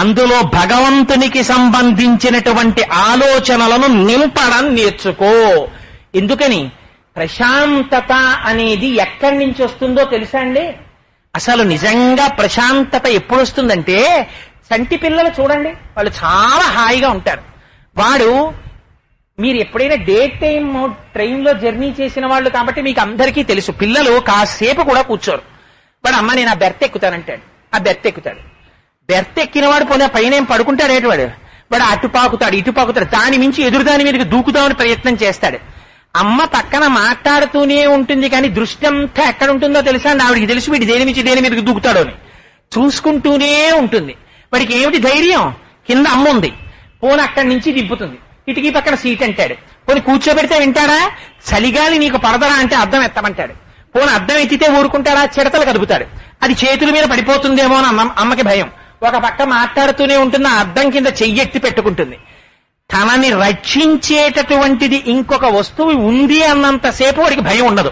అందులో భగవంతునికి సంబంధించినటువంటి ఆలోచనలను నింపడం నేర్చుకో. ఎందుకని? ప్రశాంతత అనేది ఎక్కడి నుంచి వస్తుందో తెలుసా అండి? అసలు నిజంగా ప్రశాంతత ఎప్పుడు వస్తుందంటే, చంటి పిల్లలు చూడండి, వాళ్ళు చాలా హాయిగా ఉంటారు. వాడు, మీరు ఎప్పుడైనా డే టైం ట్రైన్ లో జర్నీ చేసిన వాళ్ళు కాబట్టి మీకు అందరికీ తెలుసు, పిల్లలు కాసేపు కూడా కూర్చోరు. వాడు అమ్మ నేను ఆ బెర్త్ ఎక్కుతానంటాడు, ఆ బెర్త్ ఎక్కుతాడు. బెర్త్ ఎక్కినవాడు పోనీ పైన ఏం పడుకుంటాడేటి వాడు అటు పాకుతాడు ఇటు పాకుతాడు, దాని మించి ఎదురు దాని మీదకి దూకుదామని ప్రయత్నం చేస్తాడు. అమ్మ పక్కన మాట్లాడుతూనే ఉంటుంది కానీ దృష్టి అంతా ఎక్కడ ఉంటుందో తెలుసా అండి ఆవిడికి తెలుసు, వీడి దేని మించి దేని మీదకి దూకుతాడో అని చూసుకుంటూనే ఉంటుంది. వాడికి ఏమిటి ధైర్యం, కింద అమ్మ ఉంది, పోనీ అక్కడి నుంచి దింపుతుంది, ఇటుకి పక్కన సీట్ అంటాడు, పోనీ కూర్చోబెడితే వింటాడా, చలిగాలి నీకు పడదరా అంటే అద్దం ఎత్తమంటాడు, పోనీ అద్దం ఎత్తితే ఊరుకుంటాడా, చిడతలు కదుపుతాడు, అది చేతుల మీద పడిపోతుందేమో అని అమ్మకి భయం. ఒక పక్క మాట్లాడుతూనే ఉంటుంది, ఆ అద్దం కింద చెయ్యెత్తి పెట్టుకుంటుంది. తనని రక్షించేటటువంటిది ఇంకొక వస్తువు ఉంది అన్నంతసేపు వాడికి భయం ఉండదు.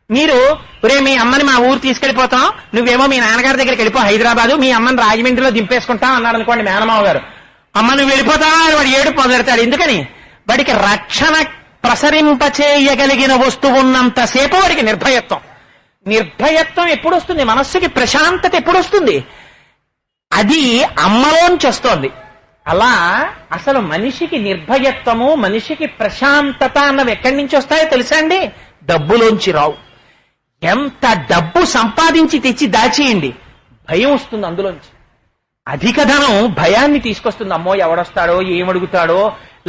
మీరు ఒరే మీ అమ్మని మా ఊరు తీసుకెళ్లిపోతాం, నువ్వేమో మీ నాన్నగారి దగ్గరికి వెళ్ళిపో హైదరాబాదు, మీ అమ్మని రాజమండ్రిలో దింపేసుకుంటాం అన్నాడు అనుకోండి మేనమావ గారు, అమ్మ నువ్వు వెళ్ళిపోతావా అని వాడు ఏడుపు మొదలెడతాడు. ఎందుకని? వాడికి రక్షణ ప్రసరింపచేయగలిగిన వస్తువు ఉన్నంతసేపు వాడికి నిర్భయత్వం. నిర్భయత్వం ఎప్పుడు వస్తుంది? మనస్సుకి ప్రశాంతత ఎప్పుడు వస్తుంది? అది అమ్మలోంచి వస్తోంది. అలా అసలు మనిషికి నిర్భయత్వము, మనిషికి ప్రశాంతత అన్నవి ఎక్కడి నుంచి వస్తాయో తెలుసా అండి? డబ్బులోంచి రావు. ఎంత డబ్బు సంపాదించి తెచ్చి దాచేయండి, భయం వస్తుంది అందులోంచి. అధిక ధనం భయాన్ని తీసుకొస్తుంది. అమ్మో ఎవడొస్తాడో, ఏమడుగుతాడో,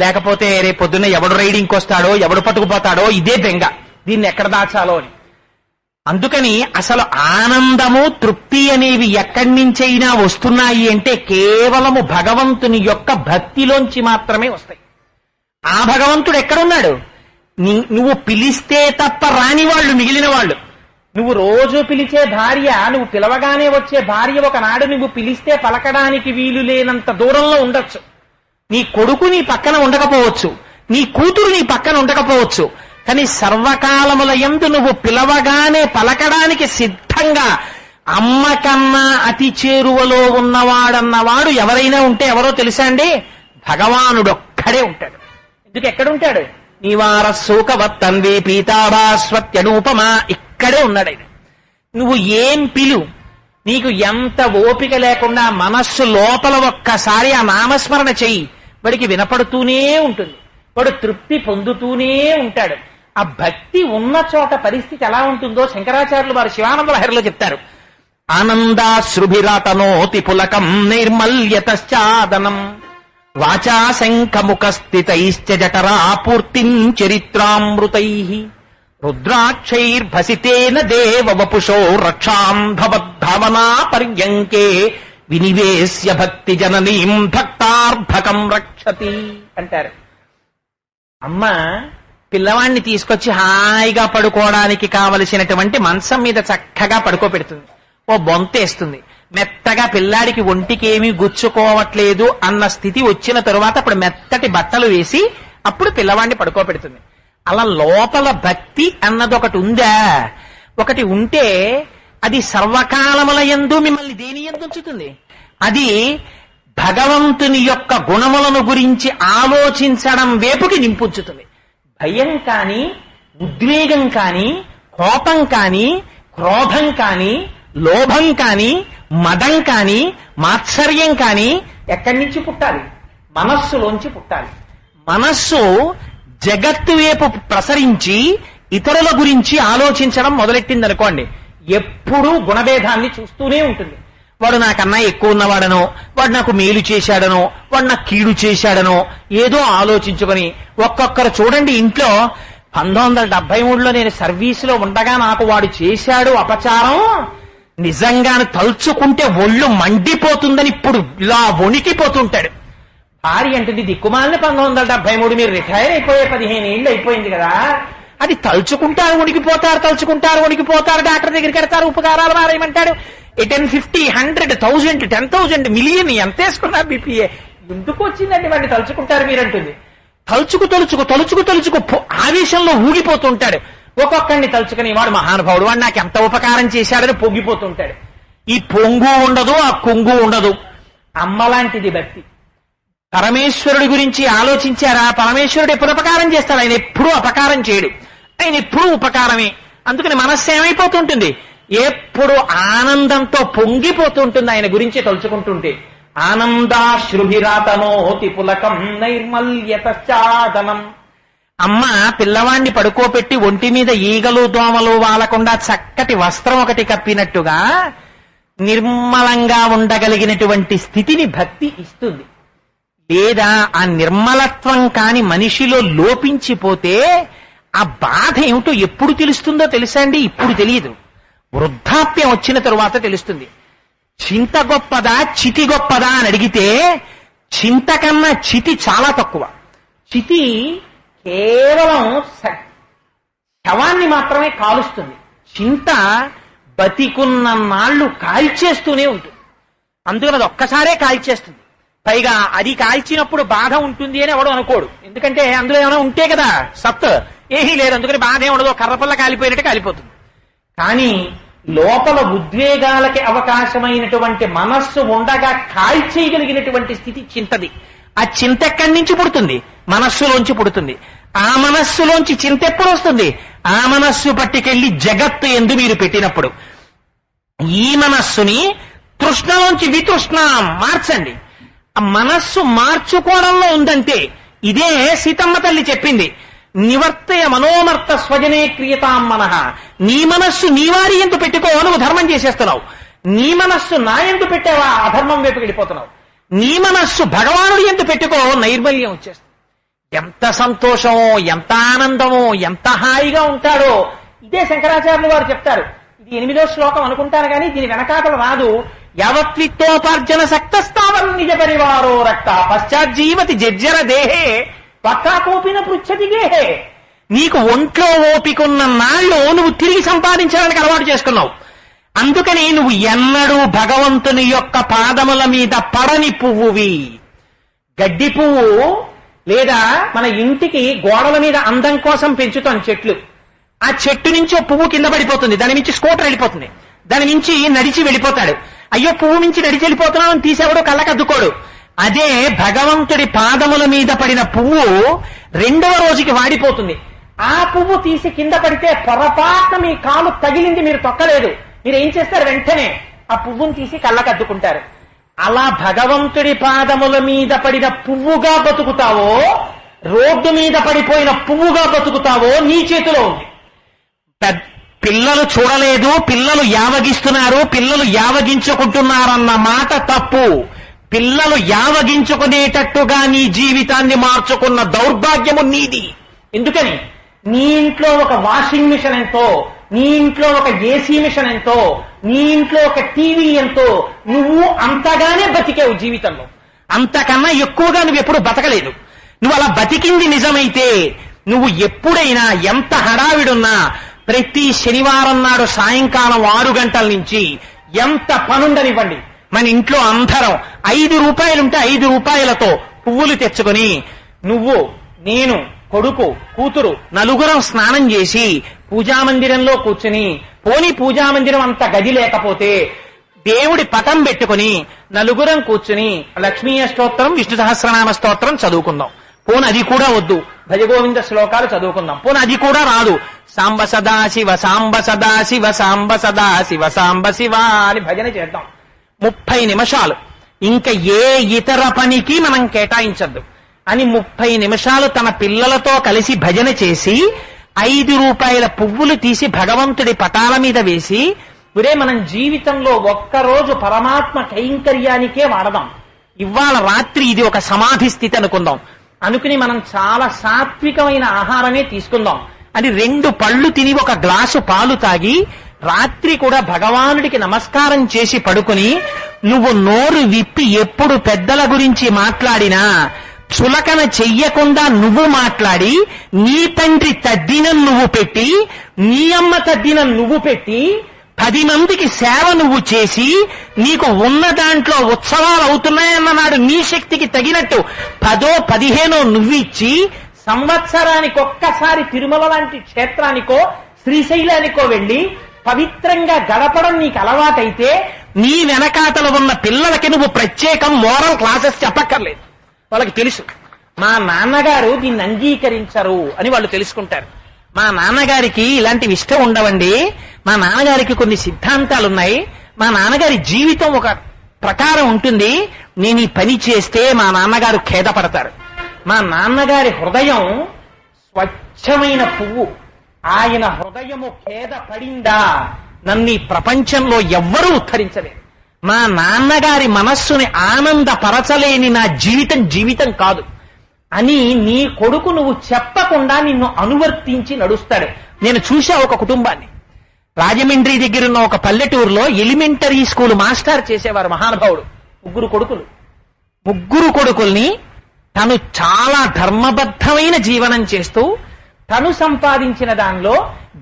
లేకపోతే రేపు పొద్దున్న ఎవడు రైడింగ్కి వస్తాడో, ఎవడు పట్టుకుపోతాడో, ఇదే బెంగ, దీన్ని ఎక్కడ దాచాలో అని. అందుకని అసలు ఆనందము, తృప్తి అనేవి ఎక్కడి నుంచైనా వస్తున్నాయి అంటే కేవలము భగవంతుని యొక్క భక్తిలోంచి మాత్రమే వస్తాయి. ఆ భగవంతుడు ఎక్కడున్నాడు? నువ్వు పిలిస్తే తప్ప రాని వాళ్ళు మిగిలిన వాళ్ళు. నువ్వు రోజు పిలిచే భార్య, నువ్వు పిలవగానే వచ్చే భార్య ఒకనాడు నువ్వు పిలిస్తే పలకడానికి వీలు లేనంత దూరంలో ఉండొచ్చు. నీ కొడుకు నీ పక్కన ఉండకపోవచ్చు, నీ కూతురు నీ పక్కన ఉండకపోవచ్చు, కానీ సర్వకాలముల యందు నువ్వు పిలవగానే పలకడానికి సిద్ధంగా అమ్మ కన్నా అతి చేరువలో ఉన్నవాడన్నవాడు ఎవరైనా ఉంటే ఎవరో తెలుసా అండి? భగవానుడొక్కడే ఉంటాడు. ఎందుకు ఎక్కడుంటాడు? నీవార శోకవత్తన్వి పీతాభాస్వత్యనూపమా, ఇక్కడే ఉన్నాడు ఆయన. నువ్వు ఏం పిలు, నీకు ఎంత ఓపిక లేకుండా మనస్సు లోపల ఒక్కసారి ఆ నామస్మరణ చెయ్యి, వాడికి వినపడుతూనే ఉంటుంది, వాడు తృప్తి పొందుతూనే ఉంటాడు. ఆ భక్తి ఉన్న చోట పరిస్థితి ఎలా ఉంటుందో శంకరాచార్యులు వారు శివానంద లహరిలో చెప్తారు. ఆనందాశ్రుభిరాతనోతి పులకం నైర్మల్యతశ్చాదనం వాచా శంఖముఖస్థితైశ్చ జఠరా పూర్తిం చరిత్రామృతై రుద్రాక్షైర్భసితేన దేవ వపుషో రక్షాం భవద్భవనా పర్యంకే వినివేశ్య భక్తి జననీం భక్తార్భకం రక్షతి అంటారు. అమ్మ పిల్లవాణ్ణి తీసుకొచ్చి హాయిగా పడుకోవడానికి కావలసినటువంటి మంచం మీద చక్కగా పడుకోబెడుతుంది, ఓ బొంతేస్తుంది, మెత్తగా పిల్లాడికి ఒంటికి ఏమీ గుచ్చుకోవట్లేదు అన్న స్థితి వచ్చిన తరువాత అప్పుడు మెత్తటి బట్టలు వేసి అప్పుడు పిల్లవాడిని పడుకోబెడుతుంది. అలా లోపల భక్తి అన్నది ఒకటి ఉందా? ఒకటి ఉంటే అది సర్వకాలముల యందు మిమ్మల్ని దేని యందు ఉంచుతుంది? అది భగవంతుని యొక్క గుణములను గురించి ఆలోచించడం వైపుకి నింపుంచుతుంది. భయం కాని, ఉద్వేగం కాని, కోపం కాని, క్రోధం కాని, లోభం కాని, మదం కాని, మాత్సర్యం కాని ఎక్కడి నుంచి పుట్టాలి? మనస్సులోంచి పుట్టాలి. మనస్సు జగత్తు వైపు ప్రసరించి ఇతరుల గురించి ఆలోచించడం మొదలెట్టింది అనుకోండి, ఎప్పుడూ గుణభేదాన్ని చూస్తూనే ఉంటుంది. వాడు నాకన్నా ఎక్కువ ఉన్నవాడనో, వాడు నాకు మేలు చేశాడనో, వాడు నాకు కీడు చేశాడనో ఏదో ఆలోచించుకొని ఒక్కొక్కరు చూడండి ఇంట్లో 1973లో నేను సర్వీసులో ఉండగా నాకు వాడు చేశాడు అపచారం, నిజంగాను తలుచుకుంటే ఒళ్ళు మండిపోతుందని ఇప్పుడు ఇలా వణికిపోతుంటాడు. భార్య అంటుంది దిక్కుమాలని 1973 మీరు రిటైర్ అయిపోయే 15 ఏళ్ళు అయిపోయింది కదా, అది తలుచుకుంటారు వణికిపోతారు, తలుచుకుంటారు వణికిపోతారు, డాక్టర్ దగ్గరికి వెళ్తారు, ఉపకారాలు మారేయమంటాడు, 10, 50, 100, 1000, 10,000, మిలియన్ ఎంత వేసుకున్నారు బీపీఏ, ఎందుకు వచ్చిందండి వాడిని తలుచుకుంటారు మీరంటుంది. తలుచుకు తలుచుకు తలుచుకు తలుచుకు ఆవేశంలో ఊగిపోతుంటాడు. ఒక్కొక్కడిని తలుచుకుని వాడు మహానుభావుడు, వాడు నాకు ఎంత ఉపకారం చేశాడని పొంగిపోతుంటాడు. ఈ పొంగు ఉండదు, ఆ కొంగు ఉండదు. అమ్మలాంటిది భక్తి. పరమేశ్వరుడి గురించి ఆలోచించారా? పరమేశ్వరుడు ఎప్పుడు ఉపకారం చేస్తాడు? ఆయన ఎప్పుడూ అపకారం చేయడు, ఆయన ఎప్పుడూ ఉపకారమే. అందుకని మనస్సు ఏమైపోతుంటుంది? ఎప్పుడు ఆనందంతో పొంగిపోతుంటుంది ఆయన గురించి తలుచుకుంటుంటే. ఆనందాశ్రుభిరాతనోతి పులకం నైర్మల్యతాదనం. అమ్మ పిల్లవాణ్ణి పడుకోపెట్టి ఒంటి మీద ఈగలు దోమలు వాలకుండా చక్కటి వస్త్రం ఒకటి కప్పినట్టుగా నిర్మలంగా ఉండగలిగినటువంటి స్థితిని భక్తి ఇస్తుంది. లేదా ఆ నిర్మలత్వం కాని మనిషిలో లోపించిపోతే ఆ బాధ ఏమిటో ఎప్పుడు తెలుస్తుందో తెలుసా అండి? ఇప్పుడు తెలియదు, వృద్ధాప్యం వచ్చిన తరువాత తెలుస్తుంది. చింత గొప్పదా చితి గొప్పదా అని అడిగితే చింత కన్నా చితి చాలా తక్కువ. చితి కేవలం శవాన్ని మాత్రమే కాలుస్తుంది. చింత బతికున్న నాళ్లు కాల్చేస్తూనే ఉంటుంది. అందుకని అది ఒక్కసారే కాల్చేస్తుంది. పైగా అది కాల్చినప్పుడు బాధ ఉంటుంది అని ఎవడు అనుకోడు. ఎందుకంటే అందులో ఏమైనా ఉంటే కదా సత్, ఏమీ లేదు, అందుకని బాధ ఏముండదు, కర్రపల్ల కాలిపోయినట్టు కాలిపోతుంది. కానీ లోపల ఉద్వేగాలకి అవకాశమైనటువంటి మనస్సు ఉండగా కాల్చేయగలిగినటువంటి స్థితి చింతది. ఆ చింత ఎక్కడి నుంచి పుడుతుంది? మనస్సులోంచి పుడుతుంది. ఆ మనస్సులోంచి చింత ఎప్పుడు వస్తుంది? ఆ మనస్సు పట్టుకెళ్లి జగత్తు ఎందు మీరు పెట్టినప్పుడు. ఈ మనస్సుని తృష్ణలోంచి వితృష్ణ మార్చండి. ఆ మనస్సు మార్చుకోవడంలో ఉందంటే ఇదే సీతమ్మ తల్లి చెప్పింది. నివర్తయ మనోమర్త స్వజనే క్రియతాం మనః. నీ మనస్సు నీవారి ఎందు పెట్టుకో, నువ్వు ధర్మం చేసేస్తున్నావు. నీ మనస్సు నా ఎందు పెట్టావా, అధర్మం వైపు వెళ్ళిపోతున్నావు. నీ మనస్సు భగవానుడి ఎందు పెట్టుకో, నైర్మల్యం వచ్చేస్తుంది. ఎంత సంతోషమో, ఎంత ఆనందమో, ఎంత హాయిగా ఉంటాడో ఇదే శంకరాచార్యులు వారు చెప్తారు. ఇది 8వ శ్లోకం అనుకుంటాను కానీ దీని వెనకాతలు రాదు. యావత్విత్తోపార్జన సక్తస్తావన్ నిజ పరివారో రక్త పశ్చాజ్జీవతి జజ్జర దేహే పక్కాకోపిన పృచ్చతి గేహే. నీకు ఒంట్లో ఓపికన్న నాళ్ళు నువ్వు తిరిగి సంపాదించడానికి అలవాటు చేసుకున్నావు. అందుకని నువ్వు ఎన్నడూ భగవంతుని యొక్క పాదముల మీద పడని పువ్వువి. గడ్డి పువ్వు లేదా మన ఇంటికి గోడల మీద అందం కోసం పెంచుతాం చెట్లు. ఆ చెట్టు నుంచి ఓ పువ్వు కింద పడిపోతుంది, దాని నుంచి స్కూటర్ వెళ్ళిపోతుంది, దాని నుంచి నడిచి వెళ్ళిపోతాడు. అయ్యో పువ్వు నుంచి నడిచి వెళ్ళిపోతున్నావు అని తీసేవాడు కళ్ళకద్దుకోడు. అదే భగవంతుడి పాదముల మీద పడిన పువ్వు 2వ రోజుకి వాడిపోతుంది. ఆ పువ్వు తీసి కింద పడితే పొరపాటున మీ కాలు తగిలింది, మీరు తొక్కలేదు, మీరు ఏం చేస్తారు? వెంటనే ఆ పువ్వును తీసి కళ్ళకద్దుకుంటారు. అలా భగవంతుడి పాదముల మీద పడిన పువ్వుగా బతుకుతావో, రోడ్డు మీద పడిపోయిన పువ్వుగా బతుకుతావో నీ చేతిలో ఉంది. పిల్లలు చూడలేదు, పిల్లలు యావగిస్తున్నారు, పిల్లలు యావగించుకుంటున్నారన్న మాట తప్పు. పిల్లలు యావగించుకునేటట్టుగా నీ జీవితాన్ని మార్చుకున్న దౌర్భాగ్యము నీది. ఎందుకని? నీ ఇంట్లో ఒక వాషింగ్ మిషన్ ఎంతో, నీ ఇంట్లో ఒక ఏసీ మిషన్ ఎంతో, నీ ఇంట్లో ఒక టీవీ ఎంతో, నువ్వు అంతగానే బతికేవు జీవితంలో. అంతకన్నా ఎక్కువగా నువ్వు ఎప్పుడు బతకలేదు. నువ్వు అలా బతికింది నిజమైతే నువ్వు ఎప్పుడైనా ఎంత హడావిడున్నా ప్రతి శనివారం నాడు సాయంకాలం 6 గంటల నుంచి ఎంత పనుండనివ్వండి, మన ఇంట్లో అందరం 5 రూపాయలుంటే 5 రూపాయలతో పువ్వులు తెచ్చుకొని నువ్వు, నేను, కొడుకు, కూతురు నలుగురం స్నానం చేసి పూజామందిరంలో కూర్చుని, పోని పూజామందిరం అంత గది లేకపోతే దేవుడి పటం పెట్టుకుని నలుగురం కూర్చుని లక్ష్మీ స్తోత్రం, విష్ణు సహస్రనామ స్తోత్రం చదువుకుందాం. పోను అది కూడా వద్దు, భజగోవింద శ్లోకాలు చదువుకుందాం. పోను అది కూడా రాదు, సాంబ సదాశివ సాంబ సదాశివ సాంబ సదాశివ సాంబ శివ అని భజన చేద్దాం 30 నిమిషాలు. ఇంకా ఏ ఇతర పనికి మనం కేటాయించద్దు అని 30 నిమిషాలు తన పిల్లలతో కలిసి భజన చేసి 5 రూపాయల పువ్వులు తీసి భగవంతుడి పటాల మీద వేసి, ఒరే మనం జీవితంలో ఒక్కరోజు పరమాత్మ కైంకర్యానికే వాడదాం, ఇవాళ రాత్రి ఇది ఒక సమాధి స్థితి అనుకుందాం, అనుకుని మనం చాలా సాత్వికమైన ఆహారమే తీసుకుందాం అని 2 పళ్ళు తిని 1 గ్లాసు పాలు తాగి రాత్రి కూడా భగవానుడికి నమస్కారం చేసి పడుకుని, నువ్వు నోరు విప్పి ఎప్పుడు పెద్దల గురించి మాట్లాడినా చులకన చెయ్యకుండా నువ్వు మాట్లాడి, నీ తండ్రి తద్దినం నువ్వు పెట్టి, నీ అమ్మ తద్దినం నువ్వు పెట్టి, 10 మందికి సేవ నువ్వు చేసి, నీకు ఉన్న దాంట్లో ఉత్సవాలు అవుతున్నాయన్న నాడు నీ శక్తికి తగినట్టు 10, 15 నువ్విచ్చి, సంవత్సరానికి ఒక్కసారి తిరుమల లాంటి క్షేత్రానికో శ్రీశైలానికో వెళ్లి పవిత్రంగా గడపడం నీకు అలవాటైతే నీ వెనకాతలు ఉన్న పిల్లలకి నువ్వు ప్రత్యేకం మోరల్ క్లాసెస్ చెప్పక్కర్లేదు. వాళ్ళకి తెలుసు మా నాన్నగారు దీన్ని అంగీకరించరు అని వాళ్ళు తెలుసుకుంటారు. మా నాన్నగారికి ఇలాంటివి ఇష్టం ఉండవండి, మా నాన్నగారికి కొన్ని సిద్ధాంతాలు ఉన్నాయి, మా నాన్నగారి జీవితం ఒక ప్రకారం ఉంటుంది, నేను ఈ పని చేస్తే మా నాన్నగారు ఖేదపడతారు. మా నాన్నగారి హృదయం స్వచ్ఛమైన పువ్వు, ఆయన హృదయము ఖేద పడిందా నన్ను ఈ ప్రపంచంలో ఎవ్వరూ ఉద్ధరించలేరు. మా నాన్నగారి మనస్సుని ఆనందపరచలేని నా జీవితం కాదు అని నీ కొడుకు నువ్వు చెప్పకుండా నిన్ను అనువర్తించి నడుస్తాడు. నేను చూశా ఒక కుటుంబాన్ని, రాజమండ్రి దగ్గరున్న ఒక పల్లెటూరులో ఎలిమెంటరీ స్కూల్ మాస్టర్ చేసేవారు మహానుభావుడు. ముగ్గురు కొడుకుల్ని తను చాలా ధర్మబద్ధమైన జీవనం చేస్తూ తను సంపాదించిన దానిలో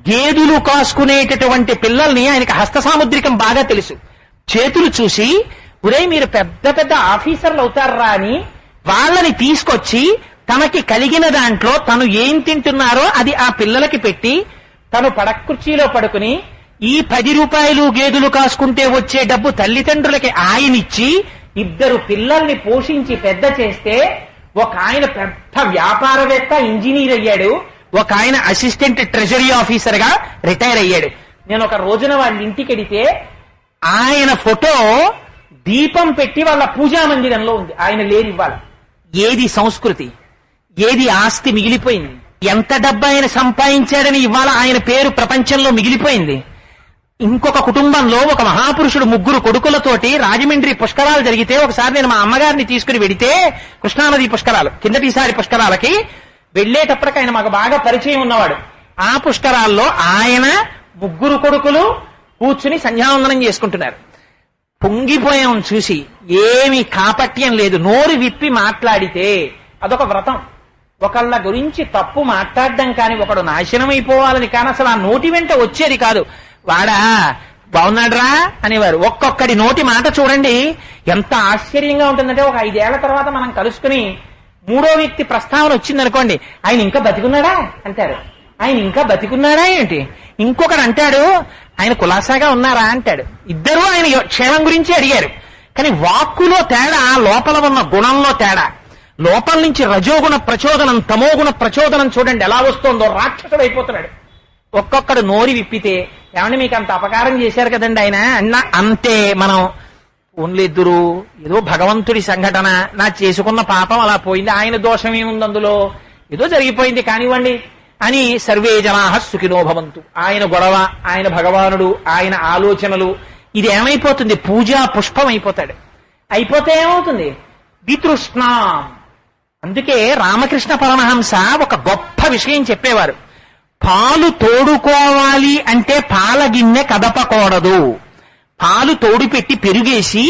గేదెలు కాసుకునేటటువంటి పిల్లల్ని, ఆయనకి హస్త సాముద్రికం బాగా తెలుసు, చేతులు చూసి ఒరే మీరు పెద్ద పెద్ద ఆఫీసర్లు అవుతారా అని వాళ్ళని తీసుకొచ్చి తనకి కలిగిన దాంట్లో తను ఏం తింటున్నారో అది ఆ పిల్లలకి పెట్టి తను పడకుర్చీలో పడుకుని ఈ 10 రూపాయలు గేదెలు కాసుకుంటే వచ్చే డబ్బు తల్లిదండ్రులకి ఆయనిచ్చి 2 పిల్లల్ని పోషించి పెద్ద చేస్తే ఒక ఆయన పెద్ద వ్యాపారవేత్త ఇంజనీర్ అయ్యాడు, ఒక ఆయన అసిస్టెంట్ ట్రెజరీ ఆఫీసర్ గా రిటైర్ అయ్యాడు. నేను ఒక రోజున వాళ్ళ ఇంటికి వెడితే ఆయన ఫోటో దీపం పెట్టి వాళ్ళ పూజా మందిరంలో ఉంది. ఆయన లేని ఇవ్వాలి. ఏది సంస్కృతి, ఏది ఆస్తి మిగిలిపోయింది, ఎంత డబ్బు ఆయన సంపాదించాడని ఇవాళ ఆయన పేరు ప్రపంచంలో మిగిలిపోయింది. ఇంకొక కుటుంబంలో ఒక మహాపురుషుడు 3 కొడుకులతోటి రాజమండ్రి పుష్కరాలు జరిగితే ఒకసారి నేను మా అమ్మగారిని తీసుకుని వెడితే, కృష్ణానది పుష్కరాలు కిందటిసారి పుష్కరాలకి వెళ్లేటప్పటికి ఆయన మాకు బాగా పరిచయం ఉన్నవాడు. ఆ పుష్కరాల్లో ఆయన 3 కొడుకులు కూర్చుని సంధ్యావందనం చేసుకుంటున్నారు. పొంగిపోయాం చూసి, ఏమి కాపట్యం లేదు, నోరు విప్పి మాట్లాడితే అదొక వ్రతం. ఒకళ్ళ గురించి తప్పు మాట్లాడడం కానీ, ఒకడు నాశనం అయిపోవాలని కానీ అసలు ఆ నోటి వెంట వచ్చేది కాదు. వాడా బాగున్నాడురా అనేవారు. ఒక్కొక్కడి నోటి మాట చూడండి ఎంత ఆశ్చర్యంగా ఉంటుందంటే, ఒక 5 ఏళ్ల తర్వాత మనం కలుసుకుని 3వ వ్యక్తి ప్రస్తావన వచ్చిందనుకోండి, ఆయన ఇంకా బతికున్నాడా అంటారు. ఆయన ఇంకా బతికున్నాడా ఏంటి? ఇంకొకడు అంటాడు ఆయన కులాసాగా ఉన్నారా అంటాడు. ఇద్దరూ ఆయన క్షేమం గురించి అడిగారు. కానీ వాక్కులో తేడా, లోపల ఉన్న గుణంలో తేడా. లోపల నుంచి రజోగుణ ప్రచోదనం, తమోగుణ ప్రచోదనం చూడండి ఎలా వస్తోందో. రాక్షసుడు అయిపోతున్నాడు. ఒక్కొక్కడు నోరి విప్పితే, ఏమంటే మీకు అంత అపకారం చేశారు కదండి ఆయన అన్న అంతే. మనం ఓన్లిద్దరు ఏదో భగవంతుడి సంఘటన, నా చేసుకున్న పాపం అలా పోయింది, ఆయన దోషం ఏముంది అందులో, ఏదో జరిగిపోయింది కానివ్వండి అని సర్వే జనాః సుఖినో భవంతు. ఆయన గొడవ, ఆయన భగవానుడు, ఆయన ఆలోచనలు, ఇది ఏమైపోతుంది? పూజా పుష్పం అయిపోతాడు. అయిపోతే ఏమవుతుంది? వితృష్ణ. అందుకే రామకృష్ణ పరమహంస ఒక గొప్ప విషయం చెప్పేవారు. పాలు తోడుకోవాలి అంటే పాల గిన్నె కదపకూడదు. పాలు తోడు పెట్టి పెరుగేసి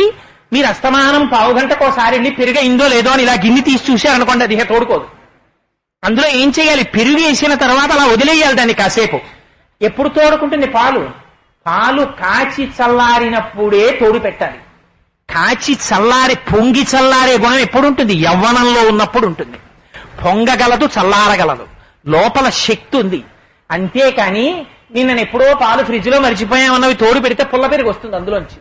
మీరు అస్తమానం పావుగంటకోసారి వెళ్ళి పెరుగైందో లేదో అని ఇలా గిన్నె తీసి చూశారనుకోండి, అది తోడుకోదు. అందులో ఏం చేయాలి? పెరుగు వేసిన తర్వాత అలా వదిలేయాలి దాన్ని కాసేపు. ఎప్పుడు తోడుకుంటుంది పాలు? పాలు కాచి చల్లారినప్పుడే తోడు పెట్టాలి. కాచి చల్లారి పొంగి చల్లారే గుణం ఎప్పుడు ఉంటుంది? యవ్వనంలో ఉన్నప్పుడు ఉంటుంది. పొంగగలదు, చల్లారగలదు, లోపల శక్తి ఉంది. అంతేకాని నేను ఎప్పుడో పాలు ఫ్రిడ్జ్ లో మర్చిపోయామన్నవి తోడు పెడితే పుల్ల పెరుగు వస్తుంది అందులోంచి.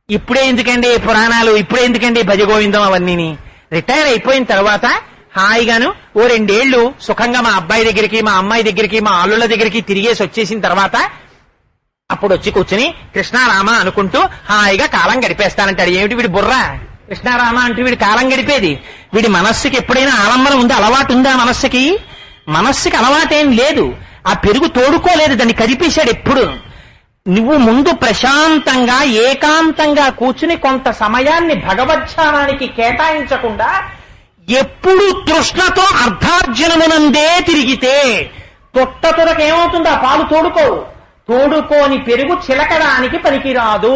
ఇప్పుడే ఎందుకండి పురాణాలు, ఇప్పుడే ఎందుకండి భజగోవిందం అవన్నీ? రిటైర్ అయిపోయిన తర్వాత హాయిగాను ఓ 2 ఏళ్లు సుఖంగా మా అబ్బాయి దగ్గరికి, మా అమ్మాయి దగ్గరికి, మా అల్లుళ్ళ దగ్గరికి తిరిగేసి వచ్చేసిన తర్వాత అప్పుడు వచ్చి కూర్చుని కృష్ణారామ అనుకుంటూ హాయిగా కాలం గడిపేస్తానంటాడు. ఏమిటి వీడి బుర్ర? కృష్ణారామ అంటే వీడి కాలం గడిపేది. వీడి మనస్సుకి ఎప్పుడైనా ఆలంబనం ఉందా? అలవాటు ఉందా మనస్సుకి? మనస్సుకి అలవాటేం లేదు. ఆ పెరుగు తోడుకోలేదు, దాన్ని కదిపేశాడు. ఎప్పుడు నువ్వు ముందు ప్రశాంతంగా ఏకాంతంగా కూర్చుని కొంత సమయాన్ని భగవద్ధ్యానానికి కేటాయించకుండా ఎప్పుడు తృష్ణతో అర్ధార్జనమునందే తిరిగితే తొట్టతొరకేమవుతుంది? ఆ పాలు తోడుకోవు. తోడుకోని పెరుగు చిలకడానికి పనికిరాదు.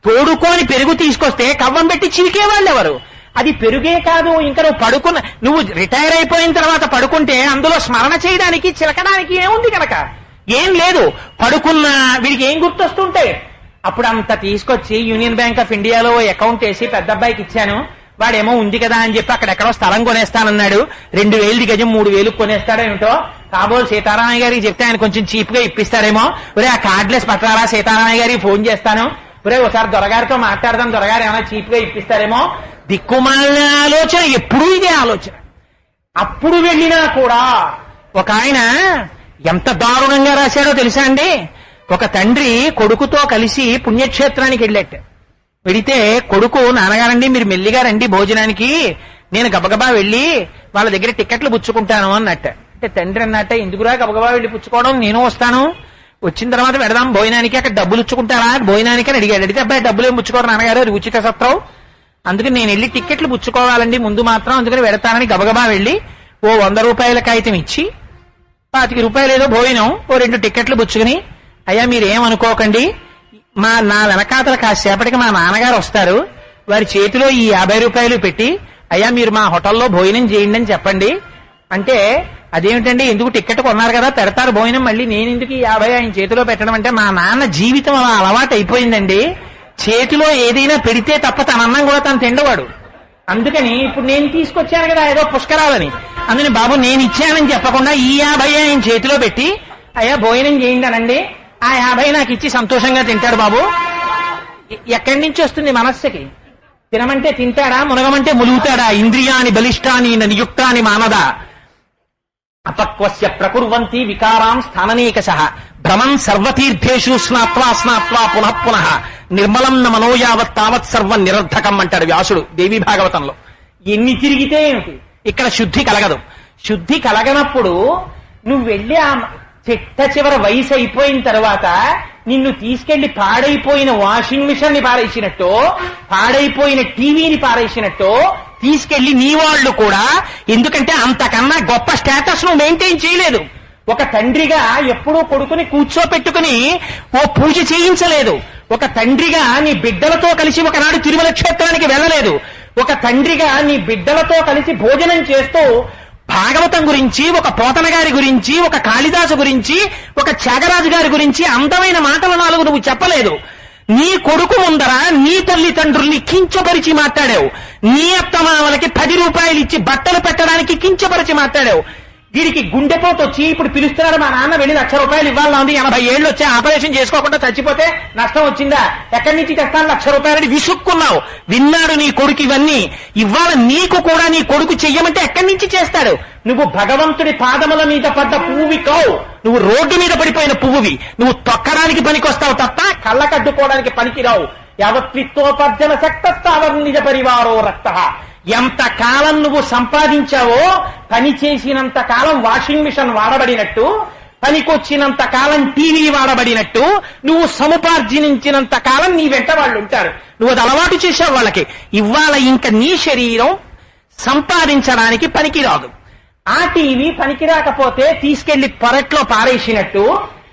తోడుకోని పెరుగు తీసుకొస్తే కవ్వం పెట్టి చీకేవాళ్ళెవరు? అది పెరుగే కాదు. ఇంకా నువ్వు రిటైర్ అయిపోయిన తర్వాత పడుకుంటే అందులో స్మరణ చేయడానికి చిలకడానికి ఏముంది కనుక? ఏం లేదు. పడుకున్నా వీడికి ఏం గుర్తొస్తుంటే అప్పుడు అంత తీసుకొచ్చి యూనియన్ బ్యాంక్ ఆఫ్ ఇండియాలో అకౌంట్ వేసి పెద్ద అబ్బాయికి ఇచ్చాను. వాడేమో ఉంది కదా అని చెప్పి అక్కడెక్కడో స్థలం కొనేస్తానన్నాడు. 2000 గజం 3000 కొనేస్తాడో ఏమిటో. కాబోలు సీతారామయ్య గారికి చెప్తే ఆయన కొంచెం చీప్ గా ఇప్పిస్తాడేమో. ఒరే ఆ కార్డ్లెస్ పట్టారా, సీతారామయ్య గారికి ఫోన్ చేస్తాను, ఒరే ఒకసారి దొరగారితో మాట్లాడదాం, దొరగారు ఏమైనా చీప్ గా ఇప్పిస్తారేమో. దిక్కుమాలిన ఆలోచన, ఎప్పుడూ ఇదే ఆలోచన. అప్పుడు వెళ్ళినా కూడా ఒక ఆయన ఎంత దారుణంగా రాశాడో తెలుసా అండి? ఒక తండ్రి కొడుకుతో కలిసి పుణ్యక్షేత్రానికి వెళ్ళాట. వెడితే కొడుకు, నాన్నగారండి మీరు మెల్లిగా రండి భోజనానికి, నేను గబగబా వెళ్ళి వాళ్ళ దగ్గర టికెట్లు పుచ్చుకుంటాను అన్నట్ట. అంటే తండ్రి అన్నట్ట, ఎందుకురా గబగబా వెళ్ళి పుచ్చుకోవడం, నేను వస్తాను, వచ్చిన తర్వాత పెడదాం భోజనానికి, అక్కడ డబ్బులు ఇచ్చుకుంటారా భోజనానికి అని అడిగాడు. అడిగితే అబ్బాయి డబ్బులు ఏం పుచ్చుకోరు నాన్నగారు, అది ఉచిత సత్రం, అందుకని నేను వెళ్ళి టికెట్లు పుచ్చుకోవాలండి ముందు మాత్రం, అందుకని వెడతానని గబగబా వెళ్ళి ఓ 100 రూపాయల కాగితం ఇచ్చి 25 రూపాయలు ఏదో భోజనం, ఓ 2 టికెట్లు పుచ్చుకుని, అయ్యా మీరేమనుకోకండి, నా వెనకాతల కాసేపటికి మా నాన్నగారు వస్తారు, వారి చేతిలో ఈ 50 రూపాయలు పెట్టి అయ్యా మీరు మా హోటల్లో భోజనం చేయండి అని చెప్పండి. అంటే అదేమిటండి, ఎందుకు టికెట్ కొన్నారు కదా పెడతారు భోజనం, మళ్ళీ నేను ఎందుకు ఈ 50 ఆయన చేతిలో పెట్టడం అంటే, మా నాన్న జీవితం అలా అలవాటు అయిపోయిందండి, చేతిలో ఏదైనా పెడితే తప్ప తన అన్నం కూడా తను తిండవాడు, అందుకని ఇప్పుడు నేను తీసుకొచ్చాను కదా ఏదో పుష్కరాలని, అందుకని బాబు నేను ఇచ్చానని చెప్పకుండా ఈ 50 ఆయన చేతిలో పెట్టి అయ్యా భోజనం చేయండి అనండి, ఆ 50 నాకు ఇచ్చి సంతోషంగా తింటాడు బాబు. ఎక్కడి నుంచి వస్తుంది మనస్సుకి? తినమంటే తింటాడా, మునగమంటే ములుగుతాడా? ఇంద్రియాని బలిష్టాని నియుక్తాని మానదా అపక్వస్య ప్రకుర్వంతి వికారాం స్థాననేకశః భ్రమన్ సర్వతీర్థేషు స్నాత్వా స్నాత్వా పునః పునః నిర్మలం న మనోయావత్ తావత్ సర్వం నిరర్ధకం అంటాడు వ్యాసుడు దేవీ భాగవతంలో. ఎన్ని తిరిగితే ఏమిటి, ఇక్కడ శుద్ధి కలగదు. శుద్ధి కలగనప్పుడు నువ్వు వెళ్ళి ఆ చిట్ట చివరి వయసు అయిపోయిన తర్వాత నిన్ను తీసుకెళ్లి పాడైపోయిన వాషింగ్ మిషన్ ని పారేసినట్టు, పాడైపోయిన టీవీని పారేసినట్టు తీసుకెళ్లి నీ వాళ్ళు కూడా, ఎందుకంటే అంతకన్నా గొప్ప స్టేటస్ నువ్వు మెయింటైన్ చేయలేదు. ఒక తండ్రిగా ఎప్పుడూ కొడుకుని కూర్చోపెట్టుకుని ఓ పూజ చేయించలేదు. ఒక తండ్రిగా నీ బిడ్డలతో కలిసి ఒకనాడు తిరుమల క్షేత్రానికి వెళ్ళలేదు. ఒక తండ్రిగా నీ బిడ్డలతో కలిసి భోజనం చేస్తూ భాగవతం గురించి, ఒక పోతన గారి గురించి, ఒక కాళిదాసు గురించి, ఒక త్యాగరాజు గారి గురించి అందమైన మాటలు 4 నువ్వు చెప్పలేదు. నీ కొడుకు ముందర నీ తల్లిదండ్రుల్ని కించపరిచి మాట్లాడావు. నీ అత్తమామలకి 10 రూపాయలు ఇచ్చి బట్టలు పెట్టడానికి కించపరిచి మాట్లాడావు. వీడికి గుండెపోటు వచ్చి ఇప్పుడు పిలుస్తున్నాడు, మా నాన్న వెళ్ళి 1,00,000 రూపాయలు ఇవ్వాలని ఉంది, 80 ఏళ్ళు వచ్చి ఆపరేషన్ చేసుకోకుండా చచ్చిపోతే నష్టం వచ్చిందా, ఎక్కడి నుంచి తెస్తాను 1,00,000 రూపాయలని విసుక్కున్నావు. విన్నాడు నీ కొడుకు ఇవన్నీ. ఇవాళ నీకు కూడా నీ కొడుకు చెయ్యమంటే ఎక్కడి నుంచి చేస్తాడు? నువ్వు భగవంతుడి పాదముల మీద పడ్డ పువ్వువి కావు, నువ్వు రోడ్డు మీద పడిపోయిన పువ్వువి. నువ్వు తొక్కడానికి పనికొస్తావు తప్ప కళ్ళకడ్డుకోవడానికి పనికిరావు. యావత్విత్తోపర్జన శక్తస్తావర్ నిజ పరివారో రక్త. ఎంత కాలం నువ్వు సంపాదించావో, పని చేసినంత కాలం వాషింగ్ మిషన్ వాడబడినట్టు, పనికొచ్చినంత కాలం టీవీ వాడబడినట్టు, నువ్వు సముపార్జనించినంత కాలం నీ వెంట వాళ్ళు ఉంటారు. నువ్వు అది అలవాటు చేశావు వాళ్ళకి. ఇవాళ ఇంకా నీ శరీరం సంపాదించడానికి పనికిరాదు. ఆ టీవీ పనికిరాకపోతే తీసుకెళ్లి పొరట్లో పారేసినట్టు,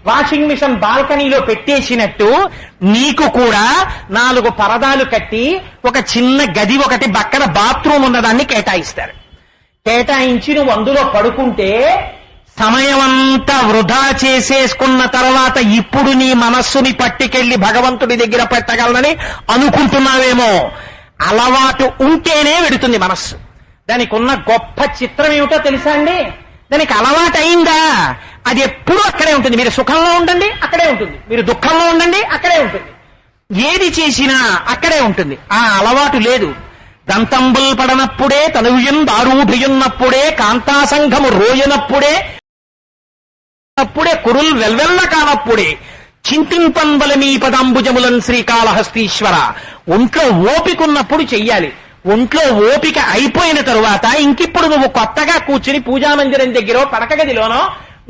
వాషింగ్ మిషన్ బాల్కనీలో పెట్టేసినట్టు, నీకు కూడా 4 పరదాలు కట్టి ఒక చిన్న గది ఒకటి పక్కన బాత్రూమ్ ఉన్నదాన్ని కేటాయిస్తారు. కేటాయించి నువ్వు అందులో పడుకుంటే సమయమంతా వృధా చేసేసుకున్న తర్వాత ఇప్పుడు నీ మనస్సుని పట్టుకెళ్లి భగవంతుడి దగ్గర పెట్టగలనని అనుకుంటున్నావేమో. అలవాటు ఉంటేనే వెడుతుంది మనస్సు. దానికి ఉన్న గొప్ప చిత్రం ఏమిటో తెలుసా అండి? దానికి అలవాటు అయిందా అది ఎప్పుడూ అక్కడే ఉంటుంది. మీరు సుఖంలో ఉండండి అక్కడే ఉంటుంది, మీరు దుఃఖంలో ఉండండి అక్కడే ఉంటుంది, ఏది చేసినా అక్కడే ఉంటుంది. ఆ అలవాటు లేదు. దంతంబుల్ పడనప్పుడే, తనువుయం దారూఢుయున్నప్పుడే, కాంతాసంఘము రోయనప్పుడే, అప్పుడే కురుల్ వెల్వెల్ల కానప్పుడే, చింతింపన్వల మీ పదాంబుజములన్ శ్రీకాళహస్తీశ్వర. ఒంట్లో ఓపికన్నప్పుడు చెయ్యాలి. ఒంట్లో ఓపిక అయిపోయిన తరువాత ఇంకిప్పుడు నువ్వు కొత్తగా కూర్చుని పూజామందిరం దగ్గర పడక గదిలోనో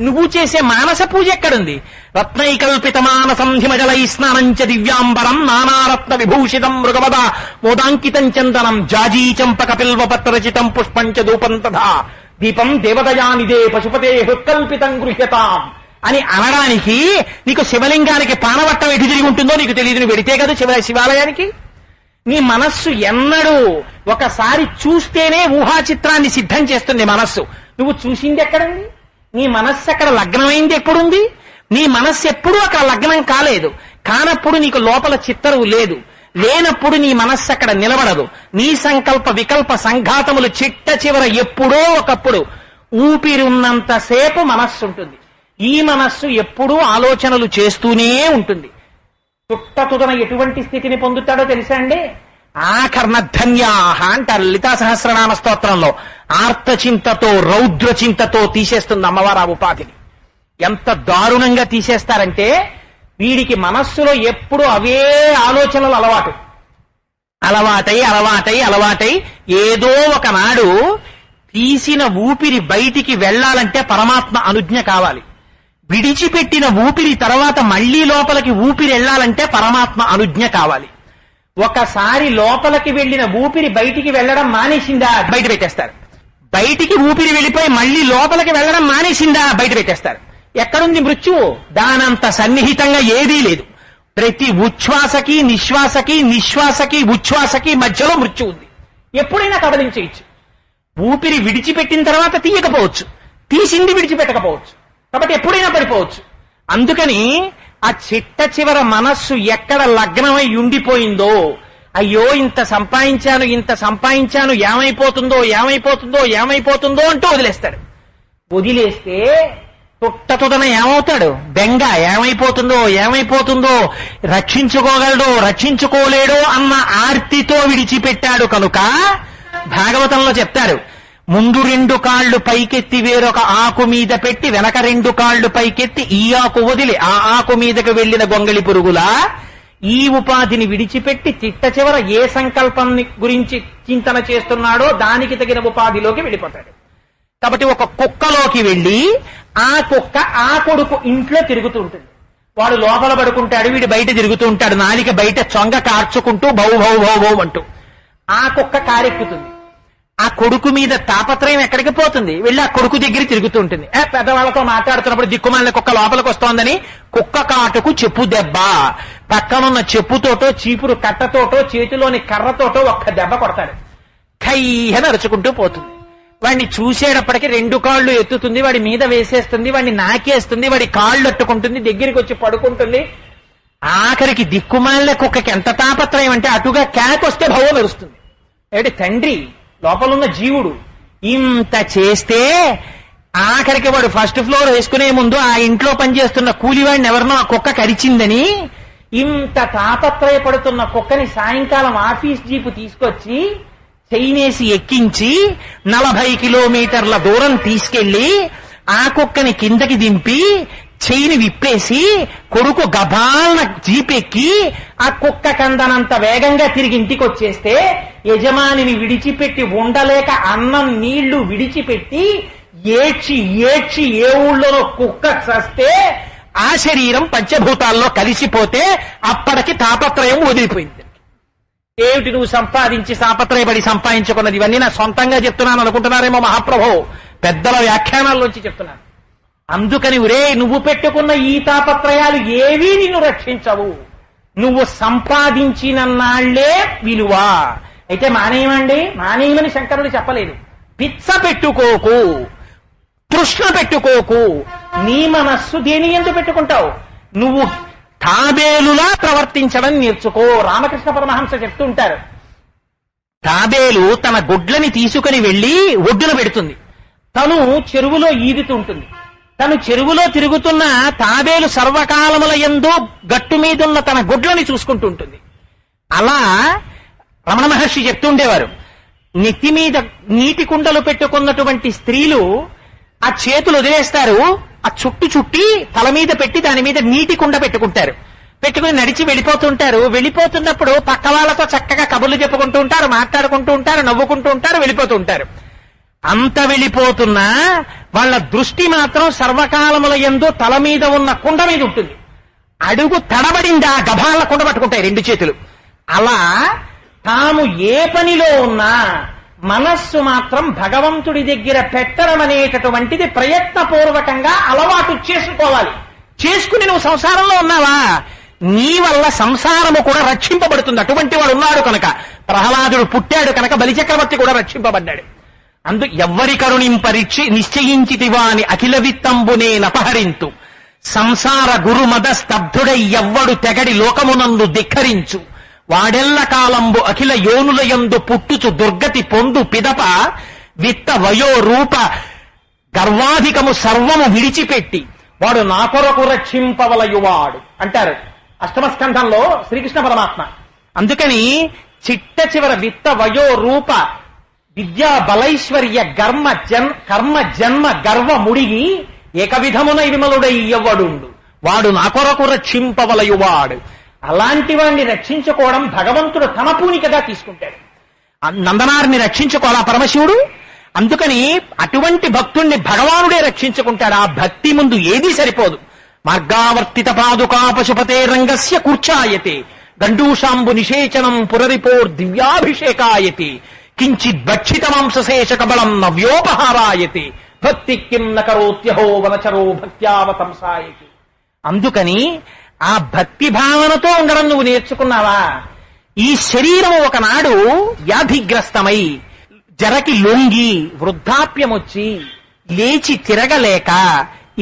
నువ్వు చేసే మానస పూజ ఎక్కడుంది? రత్నైకల్పిత మానసం హిమజలై స్నానంచ దివ్యాంబరం నానారత్న విభూషితం మృగవద మోదాంకితం చందనం జాజీ చంపక పిల్వపత్రచితం పుష్పంచ దూపం తథా దీపం దేవదయానిదే పశుపతే హృత్కల్పితం గృహ్యతాం అని అనడానికి నీకు శివలింగానికి పానవట్టం ఎటు తిరిగి ఉంటుందో నీకు తెలియదు. నువ్వు వెడితే కదా శివాలయానికి. నీ మనస్సు ఎన్నడూ ఒకసారి చూస్తేనే ఊహా చిత్రాన్ని సిద్ధం చేస్తుంది మనస్సు. నువ్వు చూసింది ఎక్కడుంది? నీ మనస్సు అక్కడ లగ్నమైంది ఎప్పుడుంది? నీ మనస్సు ఎప్పుడూ అక్కడ లగ్నం కాలేదు. కానప్పుడు నీకు లోపల చిత్తరువు లేదు. లేనప్పుడు నీ మనస్సు అక్కడ నిలబడదు. నీ సంకల్ప వికల్ప సంఘాతములు చిట్ట చివర ఎప్పుడో ఒకప్పుడు ఊపిరున్నంతసేపు మనస్సు ఉంటుంది. ఈ మనస్సు ఎప్పుడూ ఆలోచనలు చేస్తూనే ఉంటుంది. తుట్టతుదన ఎటువంటి స్థితిని పొందుతాడో తెలుసా అండి? ఆకర్ణధన్యాహ అంటారు లలితా సహస్రనామ స్తోత్రంలో. ఆర్తచింతతో రౌద్రచింతతో తీసేస్తుంది అమ్మవారు ఆ ఉపాధిని. ఎంత దారుణంగా తీసేస్తారంటే, వీడికి మనస్సులో ఎప్పుడు అవే ఆలోచనలు అలవాటై ఏదో ఒకనాడు తీసిన ఊపిరి బయటికి వెళ్ళాలంటే పరమాత్మ అనుజ్ఞ కావాలి. విడిచిపెట్టిన ఊపిరి తర్వాత మళ్లీ లోపలికి ఊపిరి వెళ్ళాలంటే పరమాత్మ అనుజ్ఞ కావాలి. ఒకసారి లోపలికి వెళ్లిన ఊపిరి బయటికి వెళ్లడం మానేసిందా, బయట పెట్టేస్తారు. బయటికి ఊపిరి వెళ్ళిపోయి మళ్లీ లోపలికి వెళ్లడం మానేసిందా, బయట పెట్టేస్తారు. ఎక్కడుంది మృత్యువు? దానంత సన్నిహితంగా ఏదీ లేదు. ప్రతి ఉచ్ఛ్వాసకి నిశ్వాసకి ఉచ్ఛ్వాసకి మధ్యలో మృత్యు ఉంది. ఎప్పుడైనా కబలించేయచ్చు. ఊపిరి విడిచిపెట్టిన తర్వాత తీయకపోవచ్చు, తీసింది విడిచిపెట్టకపోవచ్చు, కాబట్టి ఎప్పుడైనా పడిపోవచ్చు. అందుకని ఆ చిట్ట చివర మనస్సు ఎక్కడ లగ్నమై ఉండిపోయిందో, అయ్యో ఇంత సంపాదించాను ఏమైపోతుందో అంటూ వదిలేస్తాడు. వదిలేస్తే తుట్టతుదన ఏమవుతాడు? బెంగ, ఏమైపోతుందో రక్షించుకోలేడో అన్న ఆర్తితో విడిచిపెట్టాడు. కనుక భాగవతంలో చెప్తారు, ముందు 2 కాళ్లు పైకెత్తి వేరొక ఆకు మీద పెట్టి వెనక 2 కాళ్లు పైకెత్తి ఈ ఆకు వదిలి ఆ ఆకు మీదకు వెళ్లిన గొంగళి పురుగులా ఈ ఉపాధిని విడిచిపెట్టి చిట్ట చివర ఏ సంకల్పం గురించి చింతన చేస్తున్నాడో దానికి తగిన ఉపాధిలోకి వెళ్ళిపోతాడు. కాబట్టి ఒక కుక్కలోకి వెళ్లి ఆ కుక్క ఆ కొడుకు ఇంట్లో తిరుగుతూ ఉంటుంది. వాడు లోపల పడుకుంటాడు, వీడు బయట తిరుగుతూ ఉంటాడు. నాలిక బయట చొంగ కార్చుకుంటూ భౌ భౌ భౌ భౌ అంటూ ఆ కుక్క కారెక్కుతుంది. ఆ కొడుకు మీద తాపత్రయం ఎక్కడికి పోతుంది? వెళ్ళి ఆ కొడుకు దగ్గర తిరుగుతూ ఉంటుంది. పెద్దవాళ్లతో మాట్లాడుతున్నప్పుడు దిక్కుమాలిన కుక్క లోపలికి వస్తోందని కుక్క కాటుకు చెప్పు దెబ్బ, పక్కనున్న చెప్పుతోటో చీపురు కట్టతోటో చేతిలోని కర్రతోటో ఒక్క దెబ్బ కొడతాడు. ఖయ్యని అరుచుకుంటూ పోతుంది. వాడిని చూసేటప్పటికి 2 కాళ్ళు ఎత్తుతుంది, వాడి మీద వేసేస్తుంది, వాడిని నాకేస్తుంది, వాడి కాళ్ళు అట్టుకుంటుంది, దగ్గరికి వచ్చి పడుకుంటుంది. ఆఖరికి దిక్కుమాలిన కుక్కకి ఎంత తాపత్రయం అంటే అటుగా కేకొస్తే భవం మెరుస్తుంది. ఏంటి తండ్రి, లోపలున్న జీవుడు ఇంత చేస్తే ఆఖరికి వాడు ఫస్ట్ ఫ్లోర్ వేసుకునే ముందు ఆ ఇంట్లో పనిచేస్తున్న కూలివాడిని ఎవరినో ఆ కుక్క కరిచిందని ఇంత తాపత్రయపడుతున్న కుక్కని సాయంకాలం ఆఫీస్ జీపు తీసుకొచ్చి చైనేసి ఎక్కించి 40 కిలోమీటర్ల దూరం తీసుకెళ్లి ఆ కుక్కని కిందకి దింపి చెయ్యిని విప్పేసి కొడుకు గబాలన జీపెక్కి ఆ కుక్క కందనంత వేగంగా తిరిగి ఇంటికి వచ్చేస్తే యజమానిని విడిచిపెట్టి ఉండలేక అన్నం నీళ్లు విడిచిపెట్టి ఏడ్చి ఏ ఊళ్ళోనో కుక్క చస్తే ఆ శరీరం పంచభూతాల్లో కలిసిపోతే అప్పటికి తాపత్రయం వదిలిపోయింది. ఏమిటి నువ్వు సంపాదించి తాపత్రయపడి సంపాదించుకున్నది? ఇవన్నీ నా సొంతంగా చెప్తున్నాను అనుకుంటున్నారేమో మహాప్రభో, పెద్దల వ్యాఖ్యానాల్లోంచి చెప్తున్నాను. అందుకని నువ్వు పెట్టుకున్న ఈ తాపత్రయాలు ఏవీ నిన్ను రక్షించవు. నువ్వు సంపాదించిన నాళ్లే విలువ. అయితే మానేయమని శంకరుడు చెప్పలేదు. పిచ్చ పెట్టుకోకు, తృష్ణ పెట్టుకోకు. నీ మనస్సు దేని ఎందుకు పెట్టుకుంటావు? నువ్వు తాబేలులా ప్రవర్తించడం నేర్చుకో. రామకృష్ణ పరమహంస చెప్తుంటారు, తాబేలు తన గుడ్లని తీసుకుని వెళ్లి ఒడ్డున పెడుతుంది, తను చెరువులో ఈదుతుంటుంది. తను చెరువులో తిరుగుతున్న తాబేలు సర్వకాలముల యందు గట్టు మీదున్న తన గుడ్లని చూసుకుంటూ ఉంటుంది. అలా రమణ మహర్షి చెప్తుండేవారు, నెత్తి మీద నీటి కుండలు పెట్టుకున్నటువంటి స్త్రీలు ఆ చేతులు వదిలేస్తారు, ఆ చుట్టి తల మీద పెట్టి దాని మీద నీటి కుండ పెట్టుకుంటారు. పెట్టుకుని నడిచి వెళ్ళిపోతుంటారు. వెళ్ళిపోతున్నప్పుడు పక్క వాళ్ళతో చక్కగా కబుర్లు చెప్పుకుంటూ ఉంటారు, మాట్లాడుకుంటూ ఉంటారు, నవ్వుకుంటూ ఉంటారు, వెళ్ళిపోతూ ఉంటారు. అంత వెళ్ళిపోతున్నా వాళ్ళ దృష్టి మాత్రం సర్వకాలముల యందు తల మీద ఉన్న కుండ మీద ఉంటుంది. అడుగు తడబడిందా గభాల కుండ పట్టుకుంటాయి 2 చేతులు. అలా తాము ఏ పనిలో ఉన్నా మనస్సు మాత్రం భగవంతుడి దగ్గర పెట్టడం అనేటటువంటిది ప్రయత్నపూర్వకంగా అలవాటు చేసుకోవాలి. చేసుకుని నువ్వు సంసారంలో ఉన్నావా, నీ వల్ల సంసారము కూడా రక్షింపబడుతుంది. అటువంటి వాడు ఉన్నాడు కనుక, ప్రహ్లాదుడు పుట్టాడు కనుక బలిచక్రవర్తి కూడా రక్షింపబడ్డాడు. ఎవ్వరి కరుణింపరిచి నిశ్చయించితివా అని అఖిల విత్తంబునే నపహరింతు సంసార గురుమద స్తబ్ధుడై ఎవ్వడు తెగడి లోకమునందు ధిక్కరించు వాడెల్ల కాలంబు అఖిల యోనులయందు పుట్టుచు దుర్గతి పొందు పిదప విత్త వయో రూప గర్వాధికము సర్వము విడిచిపెట్టి వాడు నా కొరకు రక్షింపవలయువాడు అంటారు అష్టమస్కంధంలో శ్రీకృష్ణ పరమాత్మ. అందుకని చిట్ట చివర విత్త వయో రూప విద్యా బలైశ్వర్య కర్మ జన్మ గర్వ ముడిగి ఏక విధమున విమలుడై ఎవ్వడుండు వాడు నా కొరకు రక్షింపవలయువాడు. అలాంటి వాడిని రక్షించుకోవడం భగవంతుడు తమ పూనికగా తీసుకుంటాడు. నందనారిని రక్షించుకోవాలా పరమశివుడు? అందుకని అటువంటి భక్తుణ్ణి భగవానుడే రక్షించుకుంటాడు. ఆ భక్తి ముందు ఏదీ సరిపోదు. మార్గావర్తిత పాదుకా పశుపతే రంగస్య కూర్చాయతే గండూషాంబు నిషేచనం పురరిపోర్ దివ్యాభిషేకాయతే కించిత్ భక్షిత మాంసశేష కబలం నవ్యోపహారాయతే భక్తి కిం నకరోత్యహో వనచరో భక్త్యావతంసాయతి. అందుకని ఆ భక్తి భావనతో ఉండడం నువ్వు నేర్చుకున్నావా? ఈ శరీరం ఒకనాడు వ్యాధిగ్రస్తమై జరకి లొంగి వృద్ధాప్యమొచ్చి లేచి తిరగలేక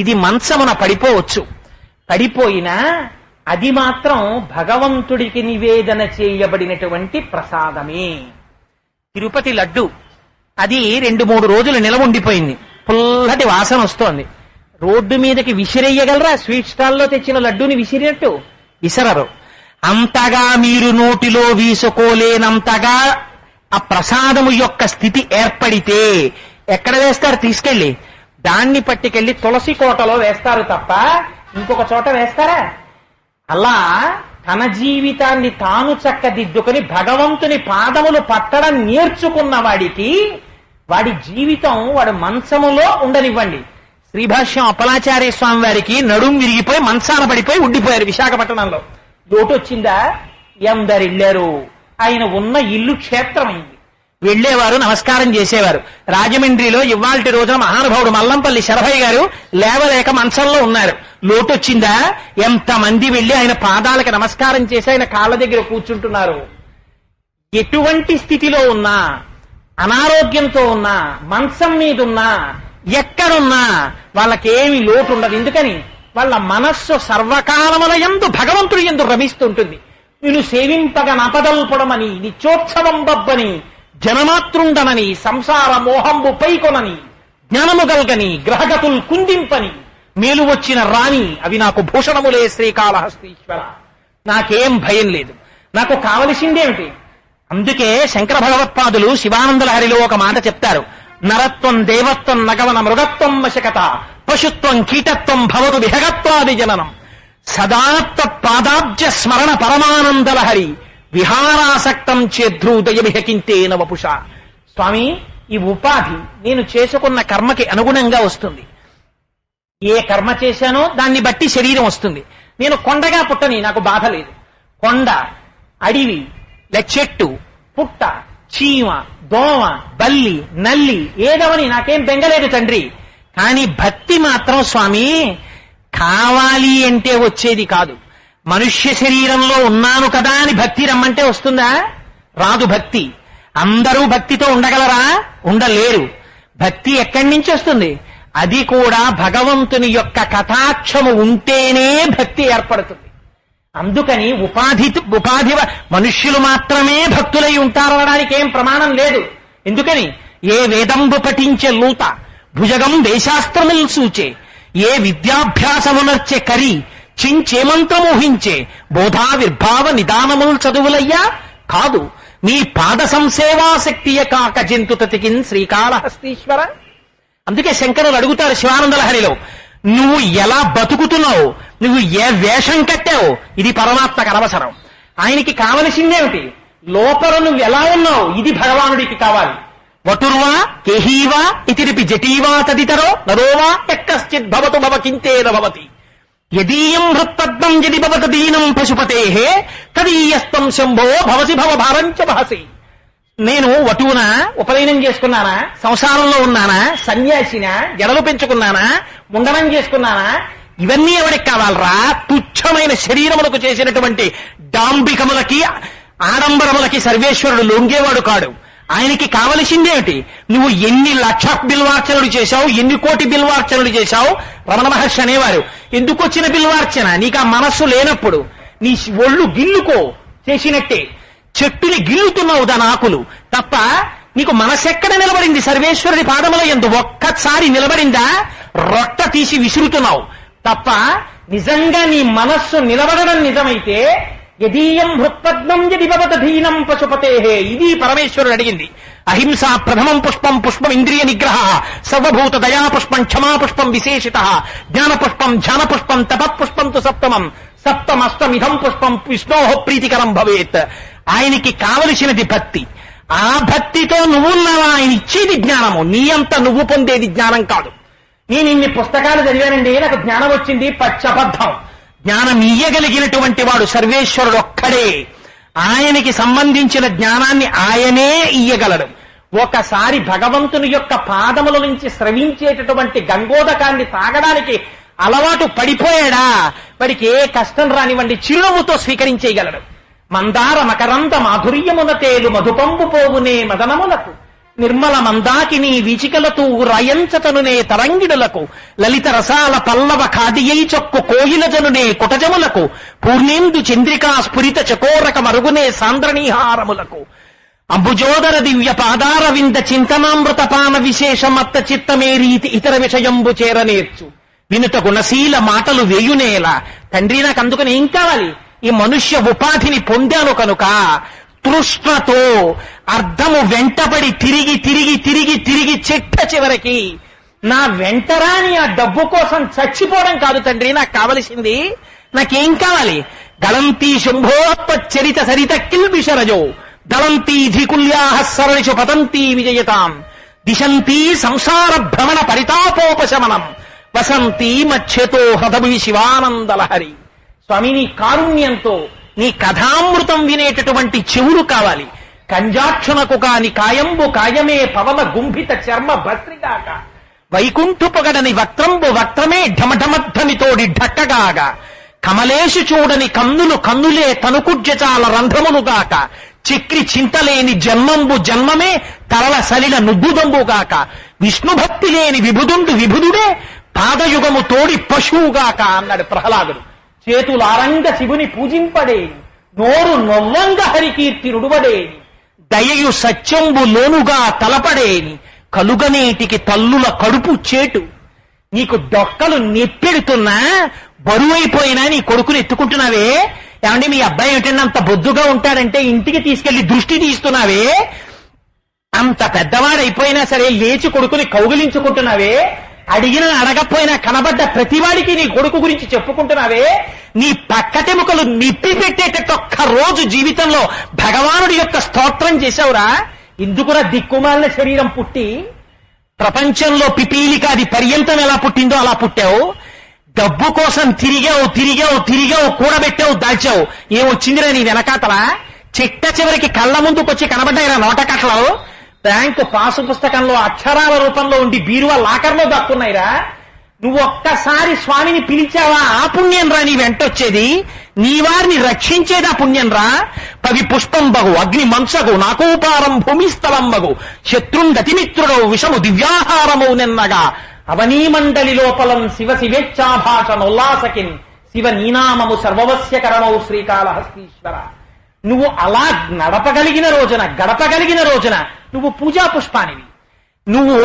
ఇది మంచమున పడిపోవచ్చు. పడిపోయినా అది మాత్రం భగవంతుడికి నివేదన చేయబడినటువంటి ప్రసాదమే. తిరుపతి లడ్డు అది 2-3 రోజులు నిలవ ఉండిపోయింది. పుల్లటి వాసన వస్తోంది. రోడ్డు మీదకి విసిరేయగలరా? స్వీట్ స్టాల్లో తెచ్చిన లడ్డూని విసిరినట్టు విసరరు. అంతగా మీరు నోటిలో వీసుకోలేనంతగా ఆ ప్రసాదము యొక్క స్థితి ఏర్పడితే ఎక్కడ వేస్తారు? తీసుకెళ్లి దాన్ని పట్టుకెళ్లి తులసి కోటలో వేస్తారు తప్ప ఇంకొక చోట వేస్తారా? అలా తన జీవితాన్ని తాను చక్కదిద్దుకుని భగవంతుని పాదములు పట్టడం నేర్చుకున్న వాడికి వాడి జీవితం వాడు మంచములో ఉండనివ్వండి. శ్రీభాష్యం అప్పలాచార్య స్వామి వారికి నడుం విరిగిపోయి మంచాన పడిపోయి ఉండిపోయారు విశాఖపట్నంలో. లోటొచ్చిందా? ఎందరిల్లారు. ఆయన ఉన్న ఇల్లు క్షేత్రమైంది. వెళ్లేవారు, నమస్కారం చేసేవారు. రాజమండ్రిలో ఇవాల్టి రోజున మహానుభావుడు మల్లంపల్లి శరభయ్య గారు లేవలేక మంచంలో ఉన్నారు. లోటొచ్చిందా? ఎంతమంది వెళ్లి ఆయన పాదాలకు నమస్కారం చేసి ఆయన కాళ్ళ దగ్గర కూర్చుంటున్నారు. ఎటువంటి స్థితిలో ఉన్నా, అనారోగ్యంతో ఉన్నా, మంచం మీద ఉన్నా, ఎక్కడున్నా వాళ్ళకేమి లోటు ఉండదు. ఎందుకని? వాళ్ళ మనస్సు సర్వకాలముల యందు భగవంతుడి యందు రమిస్తుంటుంది. నిన్ను సేవింపగ నపదల్పడమని నిత్యోత్సవం బబ్బని జనమాతృండనని సంసార మోహంబు పైకొనని జ్ఞానము గల్గని గ్రహగతుల్ కుందింపని మేలు వచ్చిన రాణి అవి నాకు భూషణములే శ్రీకాళహస్తీశ్వర. నాకేం భయం లేదు. నాకు కావలసిందేమిటి? అందుకే శంకర భగవత్పాదులు శివానందలహరిలో ఒక మాట చెప్తారు. నరత్వం దేవత్వం నగవన మృగత్వం వశకత పశుత్వం కీటత్వం భవతు విహగత్వాది జననం సదాత్త పాదాబ్జ స్మరణ పరమానందలహరి విహారాసక్తం చేద్రూదయమిహకింతేన వపుష. స్వామి, ఈ ఉపాధి నేను చేసుకున్న కర్మకి అనుగుణంగా వస్తుంది. ఏ కర్మ చేశానో దాన్ని బట్టి శరీరం వస్తుంది. నేను కొండగా పుట్టని, నాకు బాధ లేదు. కొండ, అడివి, చెట్టు, పుట్ట, చీమ, దోమ, బల్లి, నల్లి ఏదవని నాకేం బెంగలేదు తండ్రి. కానీ భక్తి మాత్రం స్వామి కావాలి అంటే వచ్చేది కాదు. మనుష్య శరీరంలో ఉన్నాను కదా అని భక్తి రమ్మంటే వస్తుందా? రాదు భక్తి. అందరూ భక్తితో ఉండగలరా? ఉండలేరు. భక్తి ఎక్కడి నుంచి వస్తుంది? అది కూడా భగవంతుని యొక్క కటాక్షము ఉంటేనే భక్తి ఏర్పడుతుంది. అందుకని ఉపాధి మనుష్యులు మాత్రమే భక్తులై ఉంటారనడానికి ఏం ప్రమాణం లేదు. ఎందుకని? ఏ వేదంబు పఠించే లూత భుజగం దేశాస్త్రములు సూచే ఏ విద్యాభ్యాసమునర్చే కరి చించేమంత్రమోహించే బోధావిర్భావ నిదానములు చదువులయ్యా కాదు మీ పాద సంసేవాశక్తియ కాక జంతుతతికిన్ శ్రీకాళహస్తీశ్వర. అందుకే శంకరులు అడుగుతారు శివానందలహరిలో, నువ్వు ఎలా బతుకుతున్నావు, నువ్వు ఏ వేషం కట్టావు, ఇది పరమాత్మకు అనవసరం. ఆయనకి కావలసిందేమిటి? లోపల నువ్వు ఎలా ఉన్నావు, ఇది భగవానుడికి కావాలి. వటుర్వా కేహీవా ఇతిరిపి జటీవా తదితరో నరోవా ఎక్కశ్చిత్ భవతు భవ కింతేన భవతి యదీయం హృత్పద్మం యది భవత దీనం పశుపతేః తదీయస్తం శంభో భవసి భవ భారంచ వహసి. నేను వటువునా, ఉపనయనం చేసుకున్నానా, సంసారంలో ఉన్నానా, సన్యాసినా, జడలు పెంచుకున్నానా, ముండనం చేసుకున్నానా, ఇవన్నీ ఎవరికి కావాలరా? తుచ్చమైన శరీరములకు చేసినటువంటి డాంబికములకి ఆడంబరములకి సర్వేశ్వరుడు లొంగేవాడు కాడు. ఆయనకి కావలసిందేమిటి? నువ్వు ఎన్ని లక్ష బిల్వార్చనలు చేశావు, ఎన్ని కోటి బిల్వార్చనలు చేశావు. రమణ మహర్షి అనేవారు, ఎందుకు వచ్చిన బిల్వార్చన? నీకు ఆ మనస్సు లేనప్పుడు నీ ఒళ్ళు గిల్లుకో చేసినట్టే. చెట్టుని గిల్లుతున్నావు దాని ఆకులు తప్ప నీకు మనసెక్కడ నిలబడింది? సర్వేశ్వరుడి పాదముల యందు ఒక్కసారి నిలబడిందా? రొట్ట తీసి విసురుతున్నావు తప్ప నిజంగా నీ మనస్సు నిలబడడం నిజమైతే యదీయం హృత్పద్మం యది భవత దీనం పశుపతేః, ఇది పరమేశ్వరుడు అడిగింది. అహింసా ప్రథమం పుష్పం, పుష్పం ఇంద్రియ నిగ్రహ, సర్వభూత దయా పుష్పం, క్షమా పుష్పం విశేషిత, జ్ఞాన పుష్పం, ధ్యాన పుష్పం, తపఃపుష్పం తు సప్తమం, సప్తమష్టమిధం పుష్పం విష్ణోః ప్రీతికరం భవేత్. ఆయనకి కావలసినది భక్తి. ఆ భక్తితో నువ్వున్నావా, ఆయన ఇచ్చేది జ్ఞానము, నీ అంత నువ్వు పొందేది జ్ఞానం కాదు. నేను ఇన్ని పుస్తకాలు చదివానండి, నాకు జ్ఞానం వచ్చింది, పచ్చబద్ధం. జ్ఞానం ఇయ్యగలిగినటువంటి వాడు సర్వేశ్వరుడు ఒక్కడే. ఆయనకి సంబంధించిన జ్ఞానాన్ని ఆయనే ఇయ్యగలడు. ఒకసారి భగవంతుని యొక్క పాదముల నుంచి స్రవించేటటువంటి గంగోదకాన్ని తాగడానికి అలవాటు పడిపోయాడా, వాడికి ఏ కష్టం రానివ్వండి చిరునవ్వుతో స్వీకరించేయగలడు. మందార మకరంద మాధుర్యమున తేలు మధుపంబు పోవునే మదనములకు, నిర్మల మందాకిని వీచికలతూ రయంచతనునే తరంగిడులకు, లలిత రసాల పల్లవ ఖాదియై చొక్కు కోయిలజనునే కుటజములకు, పూర్ణేందు చంద్రికా స్ఫురిత చకోరక మరుగునే సాంద్రణీహారములకు, అంబుజోదర దివ్య పాదార వింద చింతనామృత పాన విశేషమత్త చిత్తమే రీతి ఇతర విషయంబు చేరనేర్చు, వినుత గుణశీల మాటలు వేయునేల. తండ్రి నాకు అందుకని ఏం కావాలి, ఈ మనుష్య ఉపాధిని పొందాను కనుక తృష్ణతో అర్థము వెంటబడి తిరిగి తిరిగి తిరిగి తిరిగి చిట్ట చివరికి నా వెంటరాని ఆ డబ్బు కోసం చచ్చిపోవడం కాదు తండ్రి నాకు కావలసింది. నాకేం కావాలి, దళంతీ శంభోత్పచ్చరిత సరిత కిల్బిషరజో, దళంతీ ధికుల్యాహ సరణిషు పతంతీ విజయతాం, దిశంతీ సంసార భ్రమణ పరితాపోపశమనం, వసంతీ మధ్యతో హృదవి శివానందలహరి. స్వామి నీ కారుణ్యంతో నీ కథామృతం వినేటటువంటి చెవులు కావాలి. కంజాక్షునకు కాని కాయంబు కాయమే పవన గుంభిత చర్మ భస్రిగాక, వైకుంఠు పొగడని వక్త్రంబు వక్త్రమే ఢమఢమధ్వనితోడి ఢక్కగాగా, కమలేషు చూడని కన్నులు కన్నులే తనుకుజ్జచాల రంధ్రములుగాక, చక్రి చింతలేని జన్మంబు జన్మమే తరల సలిల నుద్దుదంబుగాక, విష్ణుభక్తి లేని విభుదుండు విభుదుడే పాదయుగము తోడి పశువుగాక అన్నాడు ప్రహ్లాదుడు. చేతులారంగ శివుని పూజింపడేని, నోరు నొవ్వంగ హరికీర్తి రుడువడేని, దయయు సత్యంబు లోనుగా తలపడేని, కలుగనేటికి తల్లుల కడుపు చేటు. నీకు డొక్కలు నెప్పెడుతున్నా బరువైపోయినా నీ కొడుకుని ఎత్తుకుంటున్నావే. ఏమంటే మీ అబ్బాయి ఏమిటంటే అంత బొద్దుగా ఉంటాడంటే ఇంటికి తీసుకెళ్లి దృష్టి తీస్తున్నావే, అంత పెద్దవాడైపోయినా సరే లేచి కొడుకుని కౌగిలించుకుంటున్నావే, అడిగినా అడగపోయినా కనబడ్డ ప్రతివాడికి నీ కొడుకు గురించి చెప్పుకుంటున్నావే. నీ పక్కటెముకలు నిప్పి పెట్టేటట్టు ఒక్క రోజు జీవితంలో భగవానుడి యొక్క స్తోత్రం చేశావురా. ఇందుకురా దిక్కుమాలిన శరీరం పుట్టి ప్రపంచంలో పిపీలిక అది పర్యంతం ఎలా పుట్టిందో అలా పుట్టావు. డబ్బు కోసం తిరిగావు తిరిగావు తిరిగావు, కూడబెట్టావు, దాల్చావు. ఏమొచ్చిందిరా నీ వెనకాతలా? చిట్ట చివరికి కళ్ళ ముందుకొచ్చి కనబడ్డాయిరా నోటకట్లు. బ్యాంకు పాసు పుస్తకంలో అక్షరాల రూపంలో ఉండి బీరువా లాకర్లో దక్కున్నాయిరా. నువ్వు ఒక్కసారి స్వామిని పిలిచావా, ఆ పుణ్యం రా నీ వెంటొచ్చేది. నీ వారిని రక్షించేదా పుణ్యం రా. పవి పుష్పం బగు అగ్ని మంసగు నాకోపారం భూమిస్థలం బగు, శత్రుండతిమిత్రుడవు విషము దివ్యాహారము నిన్నగా, అవనీమండలి లోపలం శివ శివేచ్ఛాభాషణోల్లాసకిన్, శివ నీనామము సర్వవస్యకరమౌ శ్రీకాళహస్తీశ్వర. నువ్వు అలా నడపగలిగిన రోజున గడపగలిగిన రోజున నువ్వు పూజా పుష్పానివి. నువ్వు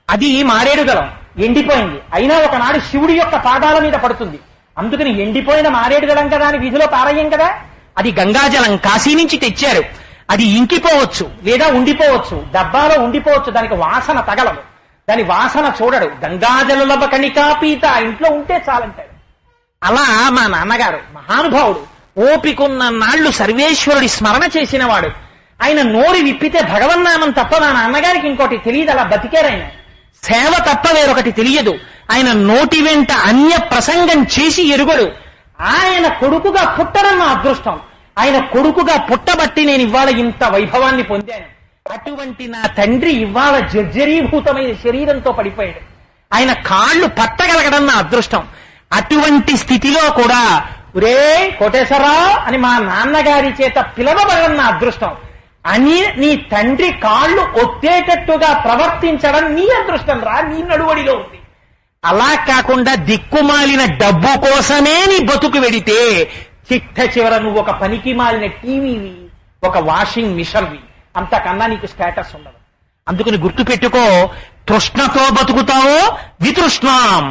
అది మారేడుగలం ఎండిపోయింది, అయినా ఒకనాడు శివుడి యొక్క పాదాల మీద పడుతుంది. అందుకని ఎండిపోయిన మారేడుగలం కదా అని వీధిలో పారయ్యం కదా. అది గంగాజలం కాశీ నుంచి తెచ్చారు. అది ఇంకిపోవచ్చు లేదా ఉండిపోవచ్చు, డబ్బాలో ఉండిపోవచ్చు, దానికి వాసన తగలదు, దాని వాసన చూడడు. గంగాజల కణికాపీత ఇంట్లో ఉంటే చాలంటాడు. అలా మా నాన్నగారు మహానుభావుడు, ఓపికున్న నాళ్లు సర్వేశ్వరుడి స్మరణ చేసినవాడు. ఆయన నోరు విప్పితే భగవన్నామం తప్ప మా నాన్నగారికి ఇంకోటి తెలియదు. అలా బతికారాయన. సేవ తప్ప వేరొకటి తెలియదు. ఆయన నోటి వెంట అన్య ప్రసంగం చేసి ఎరుగడు. ఆయన కొడుకుగా పుట్టడం నా అదృష్టం. ఆయన కొడుకుగా పుట్టబట్టి నేను ఇవాళ ఇంత వైభవాన్ని పొందాను. అటువంటి నా తండ్రి ఇవాళ జర్జరీభూతమైన శరీరంతో పడిపోయాడు. ఆయన కాళ్ళు పట్టగలగడం నా అదృష్టం. అటువంటి స్థితిలో కూడా ఒరే కోటేశ్వరరావు అని మా నాన్నగారి చేత పిలవబడడం నా అదృష్టం. అని నీ తండ్రి కాళ్ళు ఒత్తేటట్టుగా ప్రవర్తించడం నీ అదృష్టం రా, నీ నడువడిలో ఉంది. అలా కాకుండా దిక్కుమాలిన డబ్బు కోసమే నీ బతుకు వెడితే చిట్ట చివర నువ్వు ఒక పనికి మాలిన టీవీవి, ఒక వాషింగ్ మిషన్వి, అంతకన్నా నీకు స్టేటస్ ఉండదు. అందుకని గుర్తుపెట్టుకో, తృష్ణతో బతుకుతావో వితృష్ణాం,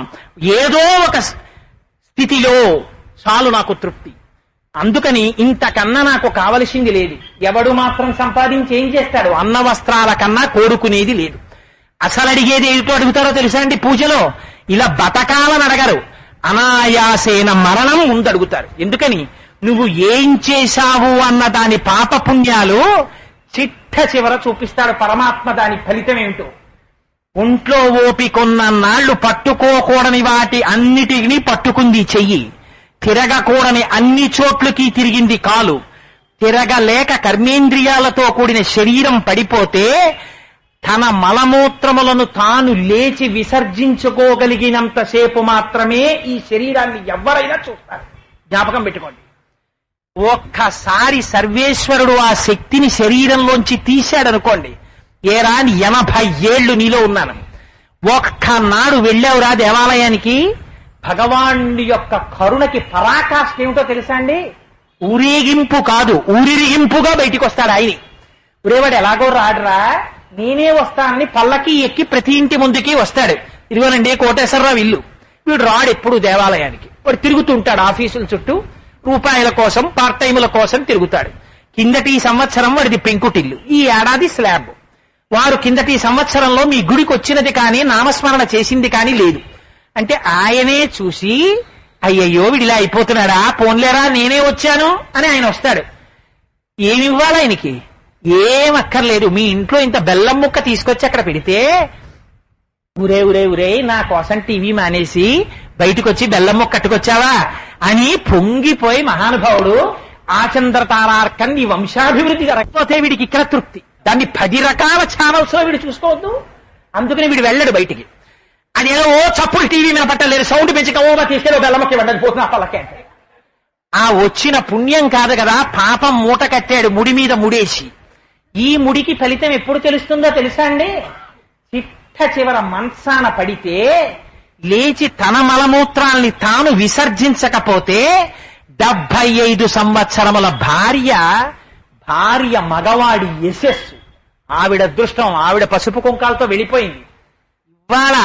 ఏదో ఒక స్థితిలో చాలు నాకు తృప్తి. అందుకని ఇంతకన్నా నాకు కావలసింది లేదు. ఎవడు మాత్రం సంపాదించి ఏం చేస్తాడు? అన్న వస్త్రాల కన్నా కోరుకునేది లేదు. అసలు అడిగేది ఏమిటో అడుగుతారో తెలుసా అండి? పూజలో ఇలా బతకాలని అడగరు, అనాయాసేన మరణం ముందడుగుతారు. ఎందుకని? నువ్వు ఏం చేశావు అన్న దాని పాపపుణ్యాలు చిట్ట చివర చూపిస్తాడు పరమాత్మ. దాని ఫలితం ఏమిటో. ఒంట్లో ఓపికొన్న నాళ్లు పట్టుకోకూడని వాటి అన్నిటినీ పట్టుకుంది చెయ్యి, తిరగకూడని అన్ని చోట్లకి తిరిగింది కాలు, తిరగలేక కర్మేంద్రియాలతో కూడిన శరీరం పడిపోతే తన మలమూత్రములను తాను లేచి విసర్జించుకోగలిగినంతసేపు మాత్రమే ఈ శరీరాన్ని ఎవరైనా చూస్తారు. జ్ఞాపకం పెట్టుకోండి. ఒక్కసారి సర్వేశ్వరుడు ఆ శక్తిని శరీరంలోంచి తీశాడనుకోండి, ఏరా 80 ఏళ్లు నీలో ఉన్నాను, ఒక్కనాడు వెళ్ళావురా దేవాలయానికి, భగవానుడి యొక్క కరుణకి పరాకాష్ఠ ఏమిటో తెలుసా అండి? ఊరేగింపు కాదు, ఊరిరిగింపుగా బయటికి వస్తాడు ఆయన. ఊరేవాడు ఎలాగో రాడురా, నేనే వస్తానని పల్లకి ఎక్కి ప్రతి ఇంటి ముందుకి వస్తాడు. ఇదిగోనండి కోటేశ్వరరావు ఇల్లు. వీడు రాడు ఎప్పుడు దేవాలయానికి, వాడు తిరుగుతుంటాడు ఆఫీసుల చుట్టూ, రూపాయల కోసం పార్ట్ టైముల కోసం తిరుగుతాడు. కిందటి సంవత్సరం వాడిది పెంకుటిల్లు, ఈ ఏడాది స్లాబ్. వారు కిందటి సంవత్సరంలో మీ గుడికి వచ్చినది కానీ నామస్మరణ చేసింది కానీ లేదు అంటే ఆయనే చూసి, అయ్యయ్యో వీడిలా అయిపోతున్నాడా, పోన్లేరా నేనే వచ్చాను అని ఆయన వస్తాడు. ఏమివ్వాలి ఆయనకి? ఏం అక్కర్లేదు. మీ ఇంట్లో ఇంత బెల్లం ముక్క తీసుకొచ్చి అక్కడ పెడితే, ఉరే ఉరే ఉరే నా కోసం టీవీ మానేసి బయటకు వచ్చి బెల్లం ముక్క కట్టుకొచ్చావా అని పొంగిపోయి మహానుభావుడు ఆచంద్రతారార్కం నీ వంశాభివృద్ధి జరగకపోతే వీడికి ఇక్కడ తృప్తి. దాన్ని 10 రకాల ఛానల్స్ లో వీడు చూసుకోవద్దు. అందుకని వీడు వెళ్ళడు బయటికి. అదేదో ఓ చప్పుడు టీవీ మీద పట్టలేదు, సౌండ్ పెంచక ఓగా తీసుకెళ్ళి బెల్లమ్మకి వెళ్ళదు పోతున్నా పల్లకే అంటే ఆ వచ్చిన పుణ్యం కాదు కదా, పాపం మూట కట్టాడు ముడి మీద ముడేసి. ఈ ముడికి ఫలితం ఎప్పుడు తెలుస్తుందో తెలుసా అండి? చిట్ట చివర మంచాన పడితే లేచి తన మలమూత్రాల్ని తాను విసర్జించకపోతే 75 సంవత్సరముల భార్య మగవాడి యశస్సు, ఆవిడ అదృష్టం, ఆవిడ పసుపు కుంకాలతో వెళ్ళిపోయింది. ఇవాళ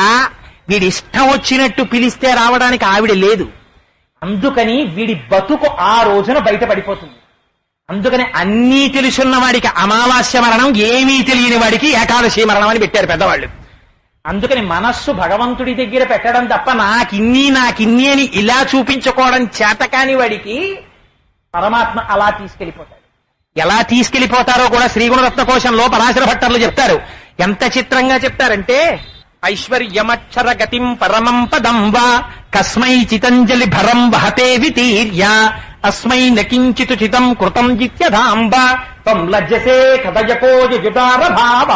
వీడి ఇష్టం వచ్చినట్టు పిలిస్తే రావడానికి ఆవిడ లేదు. అందుకని వీడి బతుకు ఆ రోజున బయటపడిపోతుంది. అందుకని అన్నీ తెలుసున్న వాడికి అమావాస్య మరణం, ఏమీ తెలియని వాడికి ఏకాదశి మరణం అని పెట్టారు పెద్దవాళ్ళు. అందుకని మనస్సు భగవంతుడి దగ్గర పెట్టడం తప్ప నాకిన్ని అని ఇలా చూపించుకోవడం చేతకాని వాడికి పరమాత్మ అలా తీసుకెళ్లిపోతాడు. ఎలా తీసుకెళ్లిపోతారో కూడా శ్రీగుణరత్న కోశంలో పరాశర భట్టర్లు చెప్తారు. ఎంత చిత్రంగా చెప్తారంటే, ఐశ్వర్యమక్షర గతిం పరమం పదం వా కస్మై చితంజలి భరం వహతే వితీర్య అస్మై నకించితు చితం కృతం జిత్యధాంబ త్వం లజ్జసే కథయకోజుటార భావ.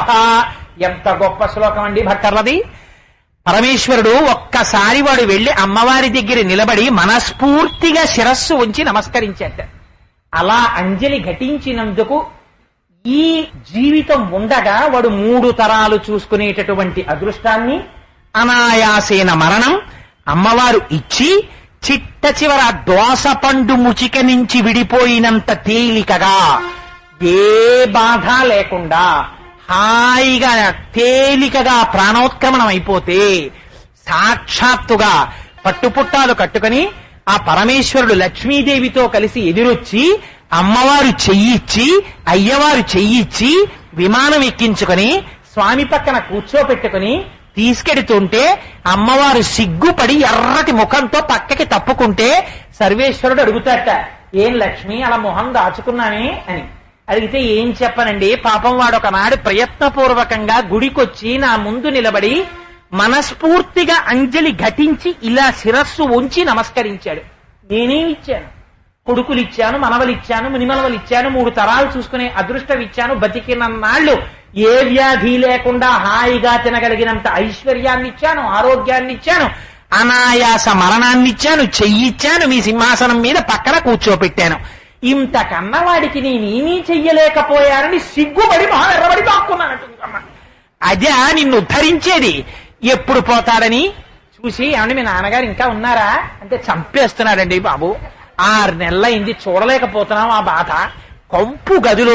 ఎంత గొప్ప శ్లోకం అండి భట్టర్లది. పరమేశ్వరుడు ఒక్కసారి వాడు వెళ్లి అమ్మవారి దగ్గర నిలబడి మనస్ఫూర్తిగా శిరస్సు ఉంచి నమస్కరించాట. అలా అంజలి ఘటించినందుకు ఈ జీవితం ఉండగా వాడు 3 తరాలు చూసుకునేటటువంటి అదృష్టాన్ని, అనాయాసేన మరణం అమ్మవారు ఇచ్చి చిట్ట చివర దోసపండు ముచిక నుంచి విడిపోయినంత తేలికగా, ఏ బాధ లేకుండా హాయిగా తేలికగా ప్రాణోత్క్రమణం అయిపోతే సాక్షాత్తుగా పట్టుపుట్టాలు కట్టుకుని ఆ పరమేశ్వరుడు లక్ష్మీదేవితో కలిసి ఎదురొచ్చి అమ్మవారు చెయ్యిచ్చి అయ్యవారు చెయ్యిచ్చి విమానం ఎక్కించుకుని స్వామి పక్కన కూర్చోపెట్టుకుని తీసుకెడుతుంటే అమ్మవారు సిగ్గుపడి ఎర్రటి ముఖంతో పక్కకి తప్పుకుంటే సర్వేశ్వరుడు అడుగుతాట, ఏం లక్ష్మి అలా మొహం దాచుకున్నానే అని. అడిగితే ఏం చెప్పనండి, పాపం వాడు ఒకనాడు ప్రయత్నపూర్వకంగా గుడికొచ్చి నా ముందు నిలబడి మనస్ఫూర్తిగా అంజలి ఘటించి ఇలా శిరస్సు ఉంచి నమస్కరించాడు. నేనేమిచ్చాను? కొడుకులిచ్చాను, మనవలిచ్చాను, మునిమనవలిచ్చాను, 3 తరాలు చూసుకునే అదృష్టం ఇచ్చాను, బతికినన్నాళ్లు ఏ వ్యాధి లేకుండా హాయిగా తినగలిగినంత ఐశ్వర్యాన్ని ఇచ్చాను, ఆరోగ్యాన్ని ఇచ్చాను, అనాయాస మరణాన్నిచ్చాను, చెయ్యిచ్చాను, మీ సింహాసనం మీద పక్కన కూర్చోపెట్టాను. ఇంతకన్నా వాడికి నేనేమీ చెయ్యలేకపోయానని సిగ్గుపడి ఎర్రబడి దాక్కున్నానట్టు. అదే నిన్ను ఉద్ధరించేది. ఎప్పుడు పోతాడని చూసి, ఏమంటే మీ నాన్నగారు ఇంకా ఉన్నారా అంటే, చంపేస్తున్నాడండి బాబు, 6 నెలలైంది చూడలేకపోతున్నాం, ఆ బాధ. కొంపు గదిలో